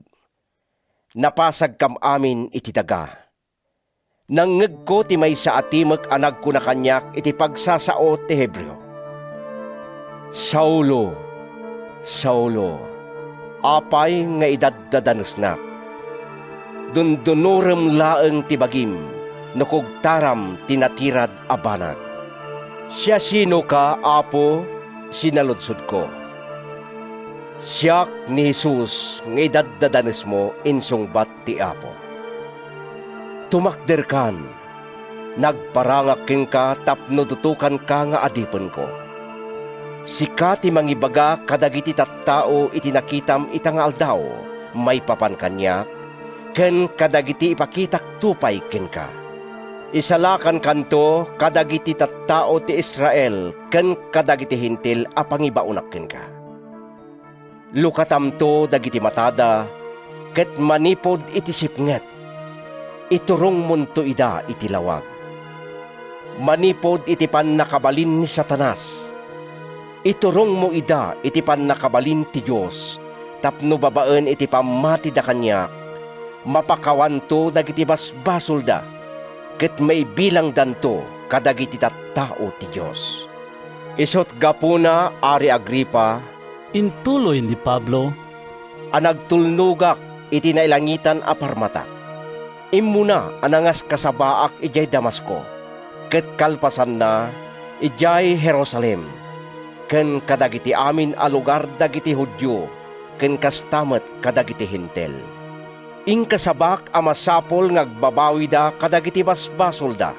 Napasag kam amin iti daga. Nangngeg ko ti may sa atimek anag ko na kanyak iti pagsasao ti Hebreo. Saulo, Saulo, apay nga idaddadanesnak. Dundunurem laeng ti bagim, nukugtaram tinatirad abanag. Siya sino ka, Apo, sinaludsod ko. Siyak ni Jesus nga idaddadanes mo insungbat ti Apo. Tumakder kan, nagparangak king ka tapno tutukan ka nga adipen ko. Sika ti mangibaga kadagiti tattao iti nakitam itang aldaw, may papan kanya, ken kadagiti ipakitak tupay ken ka. Isalakan kanto kadagiti tattao ti Israel ken kadagiti hintil a pangibaunak ken ka. Lukatamto dagiti matada ket manipod iti sipnget. Iturong munto ida iti lawag. Manipod iti pannakabalin ni Satanas. Iturong mo ida iti pannakabalin ti Diyos, tapno babaen iti pamati da kanyak, mapakawanto dagiti basbasol da, ket may bilang danto kadagiti tattao ti Diyos. Isot gapuna, Ari Agripa, intuloy ni Pablo, anagtulnugak iti nailangitan a parmatak. Immuna anangas kasabaak ijay Damasko, ket kalpasan na ijay Jerusalem, ken kadagiti amin a lugar dagiti Hudyo, ken kastamet kadagiti hintel. Ingkasabak a masapol ngagbabawi da kadagiti basbasol da,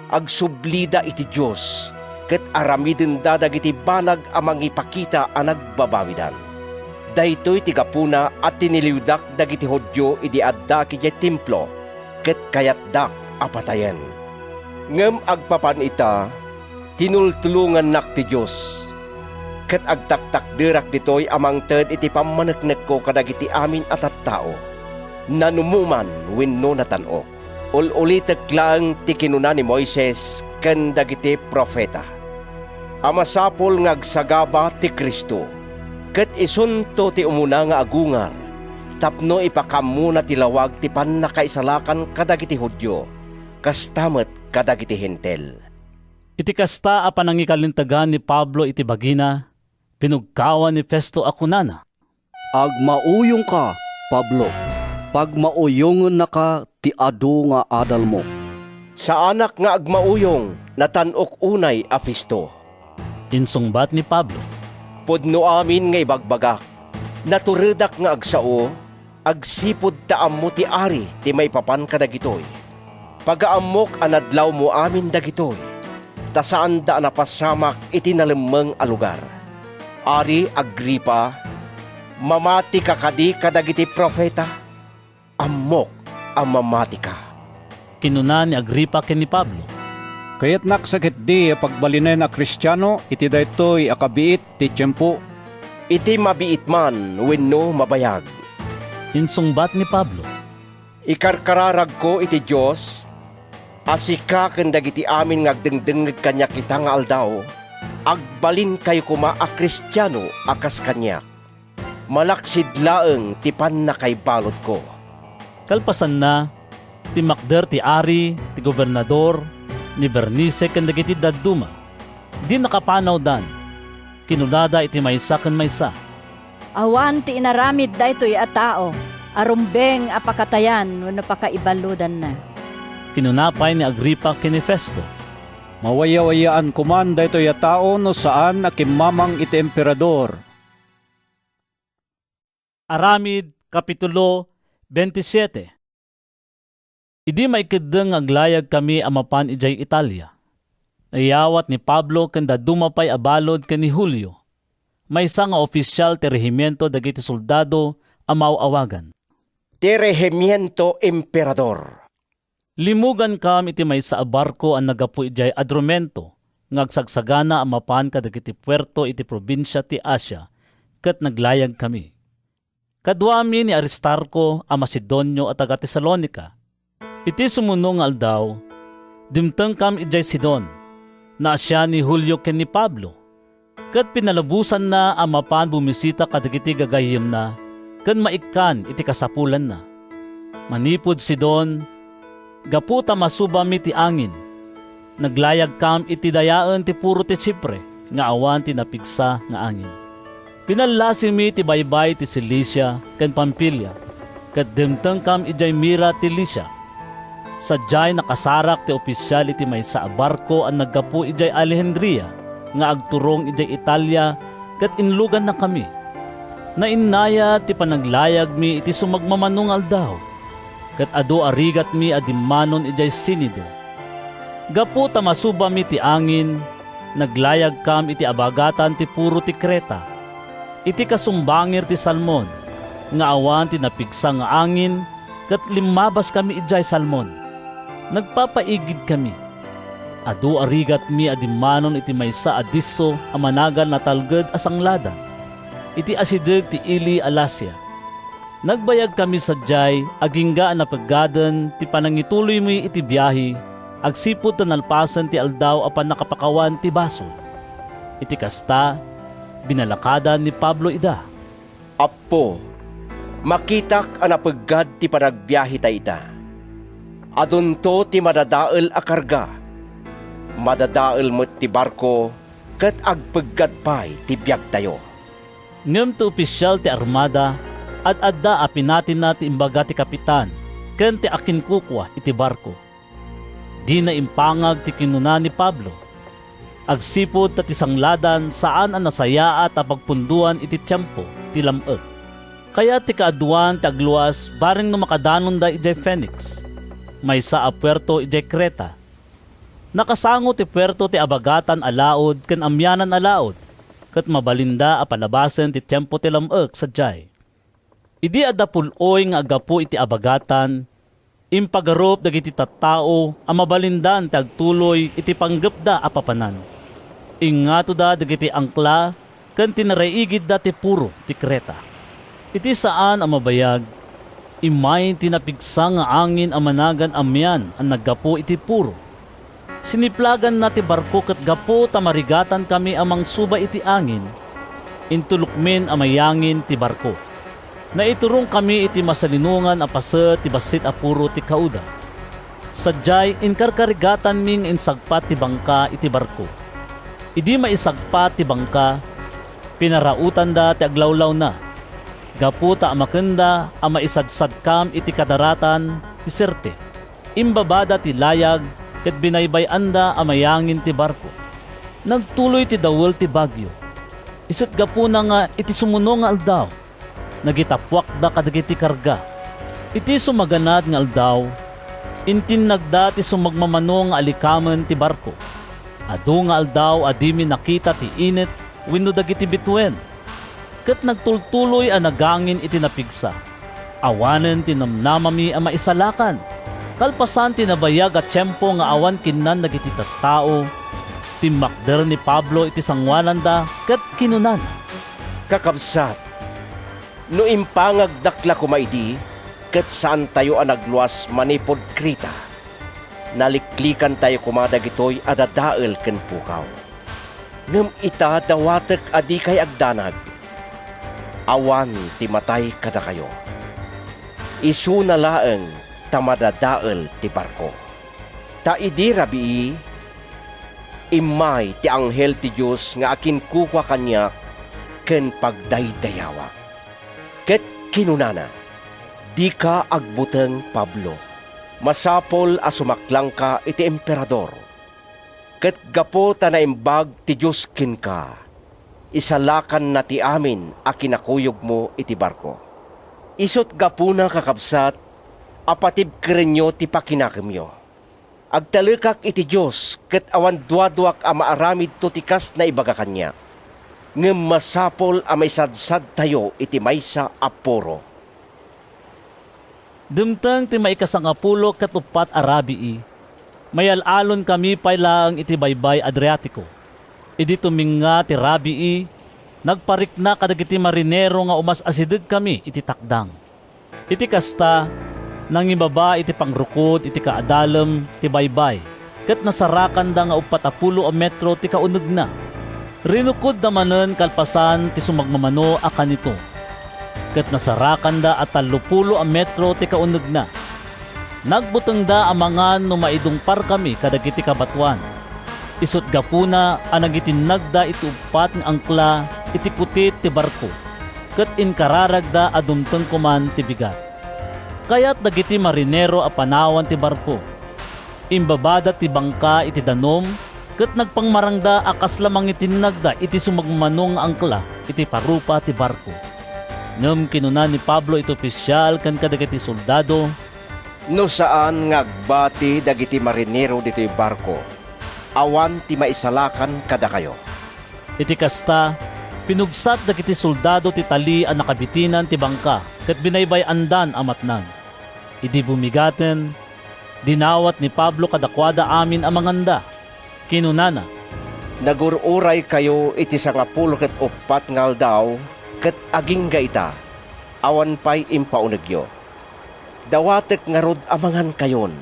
agsublida iti Diyos, ket aramiden da dagiti banag a mangipakita a nagbabawidan. Daytoy ti gapuna at tiniliwdak dagiti Hudyo idi adda kijay templo, ket kayatdak apatayen. Ngem agpapan ita, tinultulungan nak ti Diyos, ket agtaktakderak ditoy amang ted iti pamaneknek ko kadagiti amin at tattao. Nanumuman wenno natano. Ul-ulitek lang ti kinuna ni Moises ken dagiti profeta. Amasapol ngagsagaba ti Kristo, ket isunto ti umuna nga agungar, tapno ipakamuna ti lawag ti pannakaisalakan kadagiti Hudyo, kastamet kadagiti hintel. iti kasta a panangikalintagan ni Pablo iti bagina, pinugkawan ni Festo a kunana. Agmauyong ka, Pablo. Pagmauyongon na ka, ti adu nga adal mo. Sa anak nga agmauyong, natanok unay a Festo. Insungbat ni Pablo. Pudno amin nga ibagbagak, naturedak nga agsao, agsipod taam mo ti ari ti may papan kadagitoy. Pagaamok anadlaw mo amin dagitoy, ta saan da napasamak iti nalemeng a lugar. Ari Agripa, mamati ka kadi kadagiti profeta, amok ang mamati ka. Kinuna ni Agripa ken ni Pablo. Kayat naksakit di pagbalinen a Kristiyano, iti daytoy akabiit ti tiyempo. Iti mabiit man, wenno mabayag. Insungbat ni Pablo. Ikarkararag ko iti Diyos, Asika ken dagiti amin ngagdengdengeg kanya kita nga aldaw, agbalin kayo kuma a Kristiyano akas kanya. Malaksid laeng tipan na kay balot ko. Kalpasan na, ti Macder ti Ari, ti Gobernador, ni Bernice ken dagiti dadduma. Di nakapanaw dan, kinunada iti maysa ken maysa. Awan ti inaramid daytoy a tao, arumbeng apakatayan wenno pakaibaludan na. Kinunapay ni Agripa ken ni Festo. Mawaya-wayaan kuman dayto ya tao no saan nakimamang iti emperador. Aramid, Kapitulo 27. Idi maikideng aglayag kami amapan ijay Italia. Nayawat ni Pablo ken dadduma pay abalod ken ni Julio. Maysa nga opisyal ti rehimiento dagiti soldado amaw-awagan. Ti rehimiento emperador. Limugan kam iti maysa a barko ang nagapu ijay Adromento, ngagsagsagana amapan kadagiti puerto iti probinsya ti Asia, ket naglayag kami. Kadwami ni Aristarco a Macedonio at taga Tesalonica. Iti sumunong aldaw, dimteng kam ijay Sidon, na asya ni Julio ken ni Pablo, ket pinalabusan na amapan bumisita kadagiti gagayem na, ken maikkan iti kasapulan na. Manipod Sidon, gaputa masubami ti angin. Naglayag kam iti dayaan ti puro ti Chipre, nga awan ti napigsa nga angin. Pinalasim mi ti baybay ti Cilicia ken Pampilya, ket dimteng kam ijay Mira ti Lycia. Sadyay nakasarak ti opisyal iti maysa a barko ang naggapu ijay Alejandria, nga agturong ijay Italia, ket inlugan na kami. Nainnaya ti panaglayag mi iti sumagmamanong aldaw, ket adu arigat mi adimanon ijay Sinido. Gapu ta masuba mi ti angin, naglayag kam iti abagatan ti puro ti Kreta. Iti kasumbangir ti Salmon, nga awan ti napigsa nga angin, ket limabas kami ijay Salmon. Nagpapaigid kami. Adu arigat mi adimanon iti maysa a disso a managan na talged asanglada. Iti asideg ti Ili Alasia. Nagbayag kami sadyay, agingga na paggaden, ti panangituloy mo iti biyahe, agsipod na nalpasan ti aldaw apan nakapakawan ti baso. Iti kasta, binalakada ni Pablo ida. Apo, makitak ang napaggad ti panagbiyahe ta ita. Adunto ti madadael a karga. Madadael mo ti barko, kat agpaggad pay ti biyag tayo. Ngem ti opisyal ti armada, at adda apinatin na ti imbaga ti kapitan, ken ti akin kukwa iti barko. Di na impangag ti kinuna ni Pablo. Agsipod ta ti sangladan saan ang nasaya at pagpunduan iti tiyempo ti lameg. Kaya ti kaaduan ti agluwas bareng no makadanon da ijay Phoenix. Maysa a puerto ijay Creta. Nakasango ti puerto ti abagatan alaod ken amyanan alaod, ket mabalinda a palabasen ti tiyempo ti lameg sadyay. Idi adda puloy nga agapu iti abagatan, impagarup dagiti tattao a mabalindan ti agtuloy iti panggepda a papanan. Ingato da dagiti angkla ken tinaraigid da ti puro ti Creta. Iti saan a mabayag, imay tinapigsa nga angin a managan amyan ang naggapo iti puro. Siniplagan na ti barko ket gapo ta marigatan kami amang suba iti angin, intulukmin a mayangin ti barko. Naiturong kami iti masalinungan a paset ti basit a puro ti kauda. Sadyay inkarkarigatan ming insagpat ti bangka iti barko. Idi maisagpat ti bangka, pinarautan da ti aglawlaw na. Gaputa amakenda a maisadsad kam iti kadaratan ti Sirte. Imbabada ti layag ket binaybayanda a mayangin ti barko. Nagtuloy ti dawel ti bagyo. Isut gapuna nga iti sumuno nga aldaw. Nagitapwak da kadagiti karga. Iti sumaganad nga aldaw, intinagda ti sumagmamano nga alikamen ti barko. Adu nga aldaw adimi nakita ti init wenno dagiti bituen. Ket nagtultuloy a nagangin iti napigsa. Awanen ti namnamami a maisalakan. Kalpasan ti nabayag at tiyempo nga awan kinnan dagiti tattao. Timakder ni Pablo iti sangwalanda ket kinunan. Kakabsat, no impangag dakla kumaidi, ket saan tayo ang nagluwas manipod Krita. naliklikan tayo kumadag ito'y adadael ken pukaw. Ngem ita dawatek adi kay agdanag. Awan ti matay kada kayo. Isu na laeng tamadadael ti barko. Ta idi rabii, imay ti anghel ti Diyos nga akin kukwa kanya ken pagdaydayawa. Ket kinunana, di ka agbuteng Pablo. Masapol a sumaklang ka iti emperador. Ket gapo ta naimbag ti Diyos ken ka. Isalakan na ti amin a kinakuyog mo iti barko. Isot gapo na kakabsat, apatib kerenyo ti pakinakemyo. Agtalekak iti Diyos, ket awan duaduak a maaramid to tikas na ibaga kanya. Ngem masapol a may sadsad tayo iti maysa a puro. Dumteng ti maikasangapulo ket upat a rabii, mayalalon kami paylaang iti baybay Adriatico. Idi tuminga ti rabii, nagparikna kadagiti marinero nga umas asideg kami iti takdang. Iti kasta, nangibaba iti pangrukod iti kaadalem ti baybay, ket nasarakan da nga 40 metro ti kauneg na. Rinukod da manen kalpasan ti sumagmamano a kanito, ket nasarakan da at 30 metro ti kauneg na. Nagbuteng da amangan no maidungpar kami kadagiti kabatuan. Isut gapuna anagitinagda iti upat ng angkla iti putit ti barko, ket inkararagda adumteng kuman ti bigat. Kaya't dagiti marinero a panawan ti barko. Imbabada ti bangka iti danom, ket nagpangmarangda akas lamang itinagda iti sumagmanong angkla iti parupa ti barko. Ngem kinuna ni Pablo iti opisyal ken kadagiti soldado, No saan ngagbati dagiti marinero dito'y barko, awan ti maisalakan kada kayo. iti kasta, pinugsat dagiti soldado ti tali a nakabitinan ti bangka ket binaybay andan amatnan. Idi bumigaten, dinawat ni Pablo kadakwada amin a manganda. Kinunana, Nagururay kayo iti 10 ket 4 nga aldaw ket aging gaita, awan pay impaunegyo. Dawatek nga rod amangan kayon.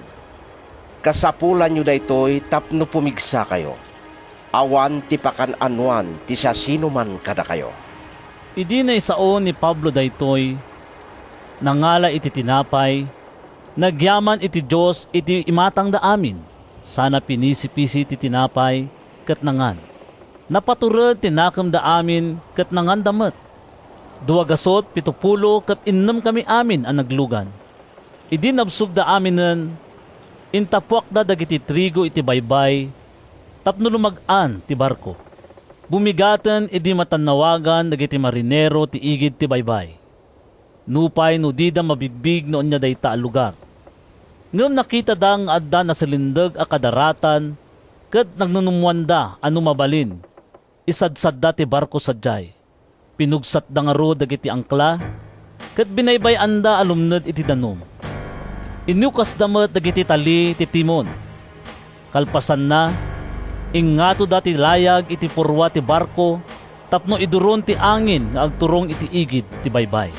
Kasapulan nyo daytoy tapno pumigsa kayo. Awan ti pakan-anuan ti siya sino man kada kayo. idi na isaon ni Pablo daytoy, nangala iti tinapay, nagyaman iti Diyos iti imatang da amin, sana pinisi-pisi ti tinapay, ket nangan. Napaturod tinakam da amin, ket nangan damet. 2 70 ket 6 kami amin ang naglugan. Idi nabsug da aminen, intapwak da dagiti trigo iti baybay, tapno lumagan ti barko. Bumigaten idi matanawagan dagiti marinero ti igid ti baybay. Nupay no di da mabigbig noon niya dayta a lugar. Ngem nakita da nga adda na silindeg a kadaratan, ket nagnunumwan da anu mabalin. Isadsad da ti barko sadyay. Pinugsat da nga ro dagiti angkla, ket binaybay anda alumned iti danom. Inukas damet dagiti tali ti timon. Kalpasan na, ingato dati layag iti purwa ti barko, tapno iduron ti angin nga agturong iti igid ti baybay.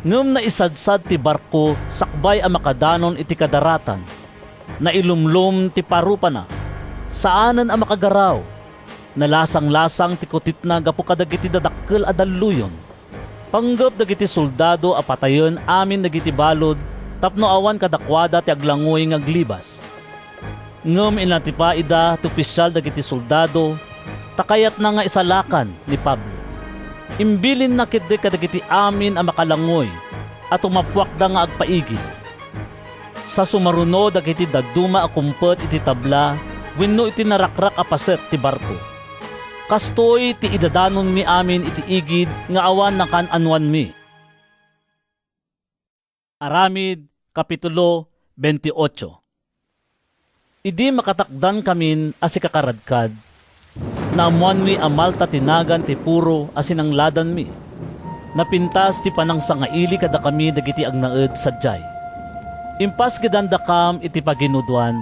Ngem na isadsad ti barko sakbay a makadanon iti kadaratan, na ilumlum ti parupa na, saanen a makagaraw, nalasang-lasang ti kutit na gapu kadagiti dadakkel a dalluyon. Panggap dagiti soldado a patayon amin dagiti balod, tapno awan kadakwada ti aglangoy nga aglibas. Ngem inatipa ida ti opisyal dagiti soldado, takayat na nga isalakan ni Pablo. Imbilin na kitde kadagiti amin a makalangoy at umapwak da nga agpaigid. Sa sumaruno dagiti dagduma a kumpet iti tabla, wenno iti narakrak a paset ti barko. Kastoy ti idadanon mi amin iti igid nga awan nakan-anuan mi. Aramid, Kapitulo 28. Idi makatakdan kamin asi kakaradkad, naamuan mi amal ta tinagan ti puro asin ang ladan mi. Napintas ti panang sangaili kada kami dagiti agnaed sadyay. Impas gidanda kam iti paginuduan,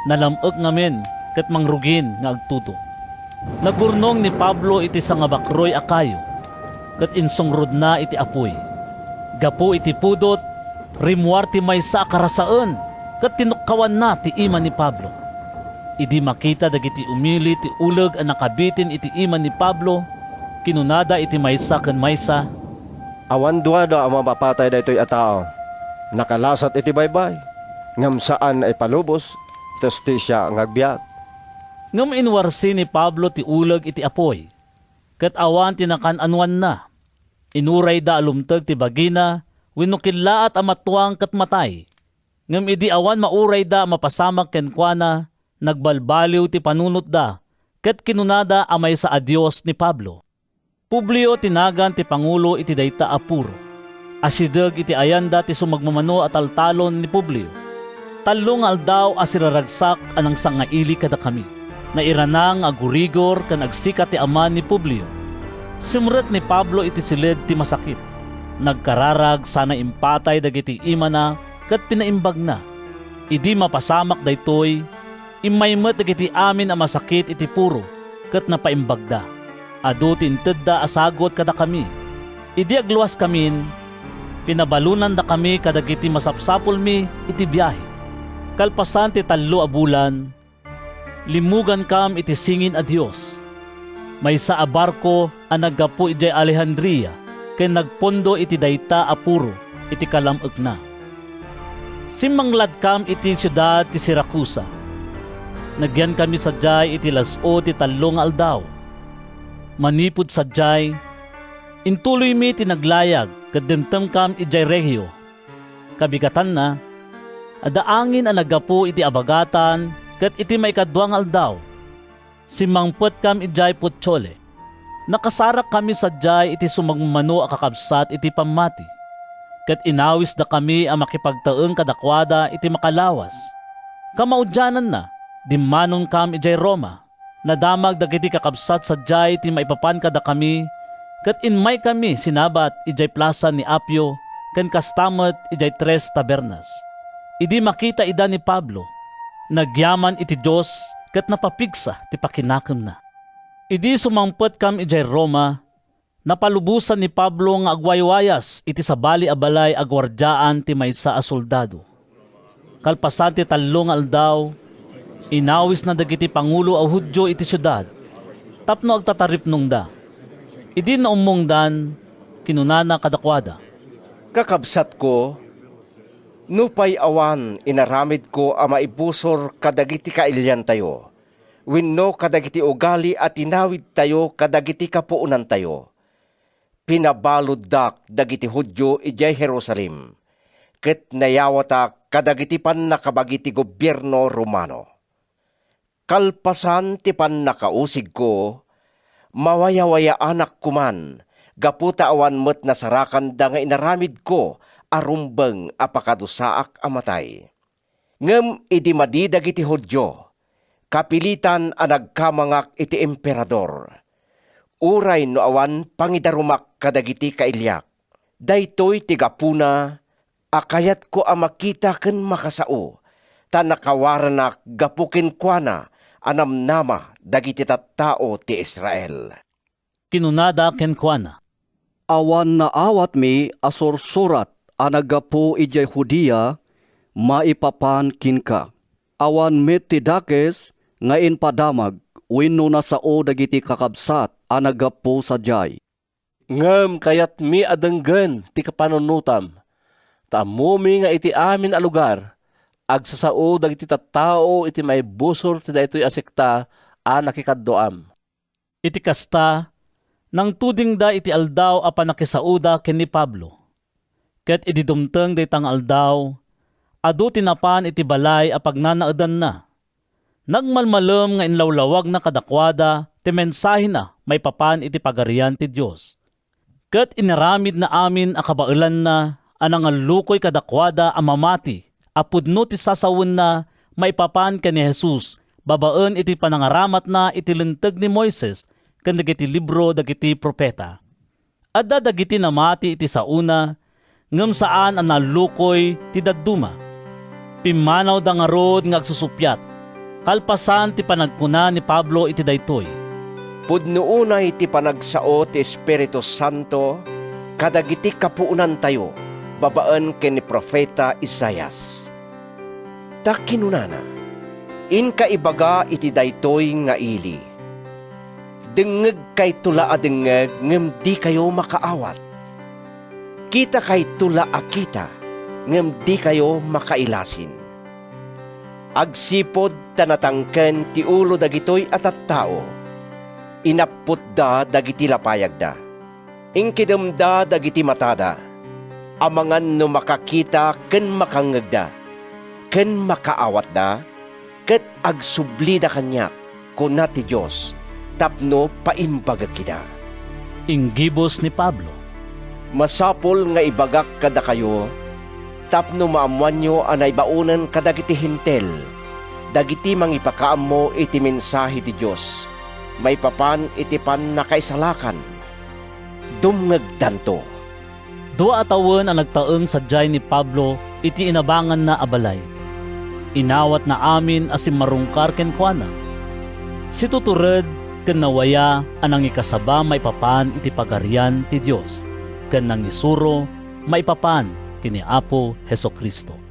nalameg ngamin ket mangrugin nga agtuto. Nagurnong ni Pablo iti sangabakroy akayo, ket insungrod na iti apoy. Gapu iti pudot, rimuar ti maysa karasaan, kat tinukkawan na ti iman ni Pablo. Idi makita dagiti umili ti uleg a nakabitin iti iman ni Pablo, kinunada iti maysa ken maysa. Awan duwada ang mapapatay da ito'y atao. Nakalasat iti baybay. Ngam saan ay palubos, testisya ang agbyat. Ngam inwarsi ni Pablo ti uleg iti apoy, kat awan tinakan-anwan na. Inuray da alumteg ti bagina, winukilaat amatuang kat matay. Ngam idi awan mauray da mapasamak kenkwana, nagbalbaliw ti panunot da, ket kinunada amay sa adyos ni Pablo. Publio tinagan ti Pangulo iti dayta apuro. Asideg iti ayanda ti sumagmamano at altalon ni Publio. Talong aldaw asiraragsak anang sangaili kada kami. Nairanang agurigor kan agsikat ti ama ni Publio. Simret ni Pablo iti silid ti masakit. Nagkararag sana impatay dagiti imana ket pinaimbag na. Idi mapasamak daytoy, imaymet dagiti amin a masakit iti puro ket napaimbagda. Adu tinted da asagot kada kami. Idi agluwas kamin, pinabalunan da kami kadagiti masapsapol mi iti biyahe. Kalpasan ti 3 a bulan, limugan kam iti singin a Dios. May sa abarko a naggapo iti Alejandria, ken nagpondo iti dayta apuro iti kalameg na. Simanglad kam iti siyudad ti Siracusa. Nagyan kami sadyay iti las-o ti 3 aldaw. Manipod sadyay, intuloy mi tinaglayag kademtem kam iti Regio. Kabigatan na, adaangin a naggapo iti abagatan ket iti maikadwang aldaw. Simangpet kam ijay Puchole. Nakasarak kami sadyay iti sumagmano a kakabsat iti pamati. Ket inawis da kami a makipagtaeng kadakwada iti makalawas. Kamaudyanan na, dimmanon kam ijay Roma. Nadamag dagiti kakabsat sadyay iti maipapan kada kami, ket inmay kami sinabat ijay plaza ni Apio, ken kastamet ijay 3 tabernas. Idi makita ida ni Pablo, nagyaman iti Diyos ket napapigsa ti pakinakem na. Idi sumangpet kam ijay Roma, napalubusan ni Pablo nga agwaywayas iti sabali a balay a gwardyaan ti maysa a soldado. Kalpasan ti 3 aldaw, inawis na dagiti Pangulo a Hudyo iti syudad, tapno agtatarip nung da. Idi na umungdan, kinunana kadakwada. Kakabsat ko, nupay awan inaramid ko a maibusor kadagiti kailyan tayo. Wenno kadagiti ugali at inawid tayo kadagiti kapuunan tayo. Pinabalod dak dagiti Hudyo ijay Jerusalem, ket nayawata kadagiti pan nakabagiti gobyerno Romano. Kalpasan ti pan nakausig ko, mawaya-waya anak kuman, gaputa awan met nasarakan da nga inaramid ko, arumbeng apakadusaak amatay. Ngem idi madidag iti Hudyo, kapilitan a nagkamangak iti emperador. Uray no awan pangidarumak kadagiti kailyak. Daytoy tigapuna, akayat ko a makita ken makasao, ta nakawaranak gapukin kuana, anamnama dagiti tattao ti Israel. Kinunada kenkwana. Awan na awat mi asursurat a naggapo ijay Hudiya, maipapan kinka. Awan met ti dakes ngain padamag, wenno na sao dagiti kakabsat a naggapo sadyay. Ngem kayat mi adenggen ti kapanunutam. Tamumi nga iti amin a lugar, agsasao dagiti tattao iti maibusor ti daytoy asekta a nakikaddoam. Iti kasta, nang tuding da iti aldaw a panakisauda ken ni Pablo. Ket iti dumteng daytang aldaw, adu tinapan iti balay a pagnanaedan na. Nagmalmalem nga inlawlawag na kadakwada ti mensahe na may papan iti pagarian ti Dios. Ket inaramid na amin a kabaelan na anang alukoy kadakwada a mamati, apudno ti sasawon na maipapan ken ni Jesus, babaen iti panangaramat na iti linteg ni Moises ken dagiti libro dagiti propeta. Adda dagiti namati iti sauna, ngem saan ang nalukoy ti dadduma. Pimanaw da nga rod nga agsusupyat, kalpasan ti panagkuna ni Pablo iti daytoy. Pudno unay ti panagsao ti Espiritu Santo, kadagiti kapuunan tayo, babaan ken ni Propeta Isaias. ta kinunana. In kaibaga iti daytoy nga ili. Dengeg kay tula a dengeg ngem di kayo makaawat. Kita kay tula a kita ngem di kayo makailasin. Agsipod tanatangken ti ulo dagitoy at tao. Inaput da dagiti lapayag da. Inkidem da dagiti matada. Amangan no makakita ken makangegda. Ken makaawat da. Ket agsubli da kanya kuna ti Diyos tapno paimbagag kita. Inggibos ni Pablo. Masapol nga ibagak kada kayo tapno maamuan nyo anay baunan kadagiti hintel. Dagiti mangipakaam mo iti mensahe ti Diyos. May papan iti pan nakaisalakan. Dumngagdanto. Dua atawen ang nagtaeng sadyay ni Pablo iti inabangan na abalay. Inawat na amin asim marungkar ken kuana. Si tutured ken nawaya anang ikasaba maipapan iti pagarian ti Dios ken nang isuro maipapan kini Apo Hesukristo.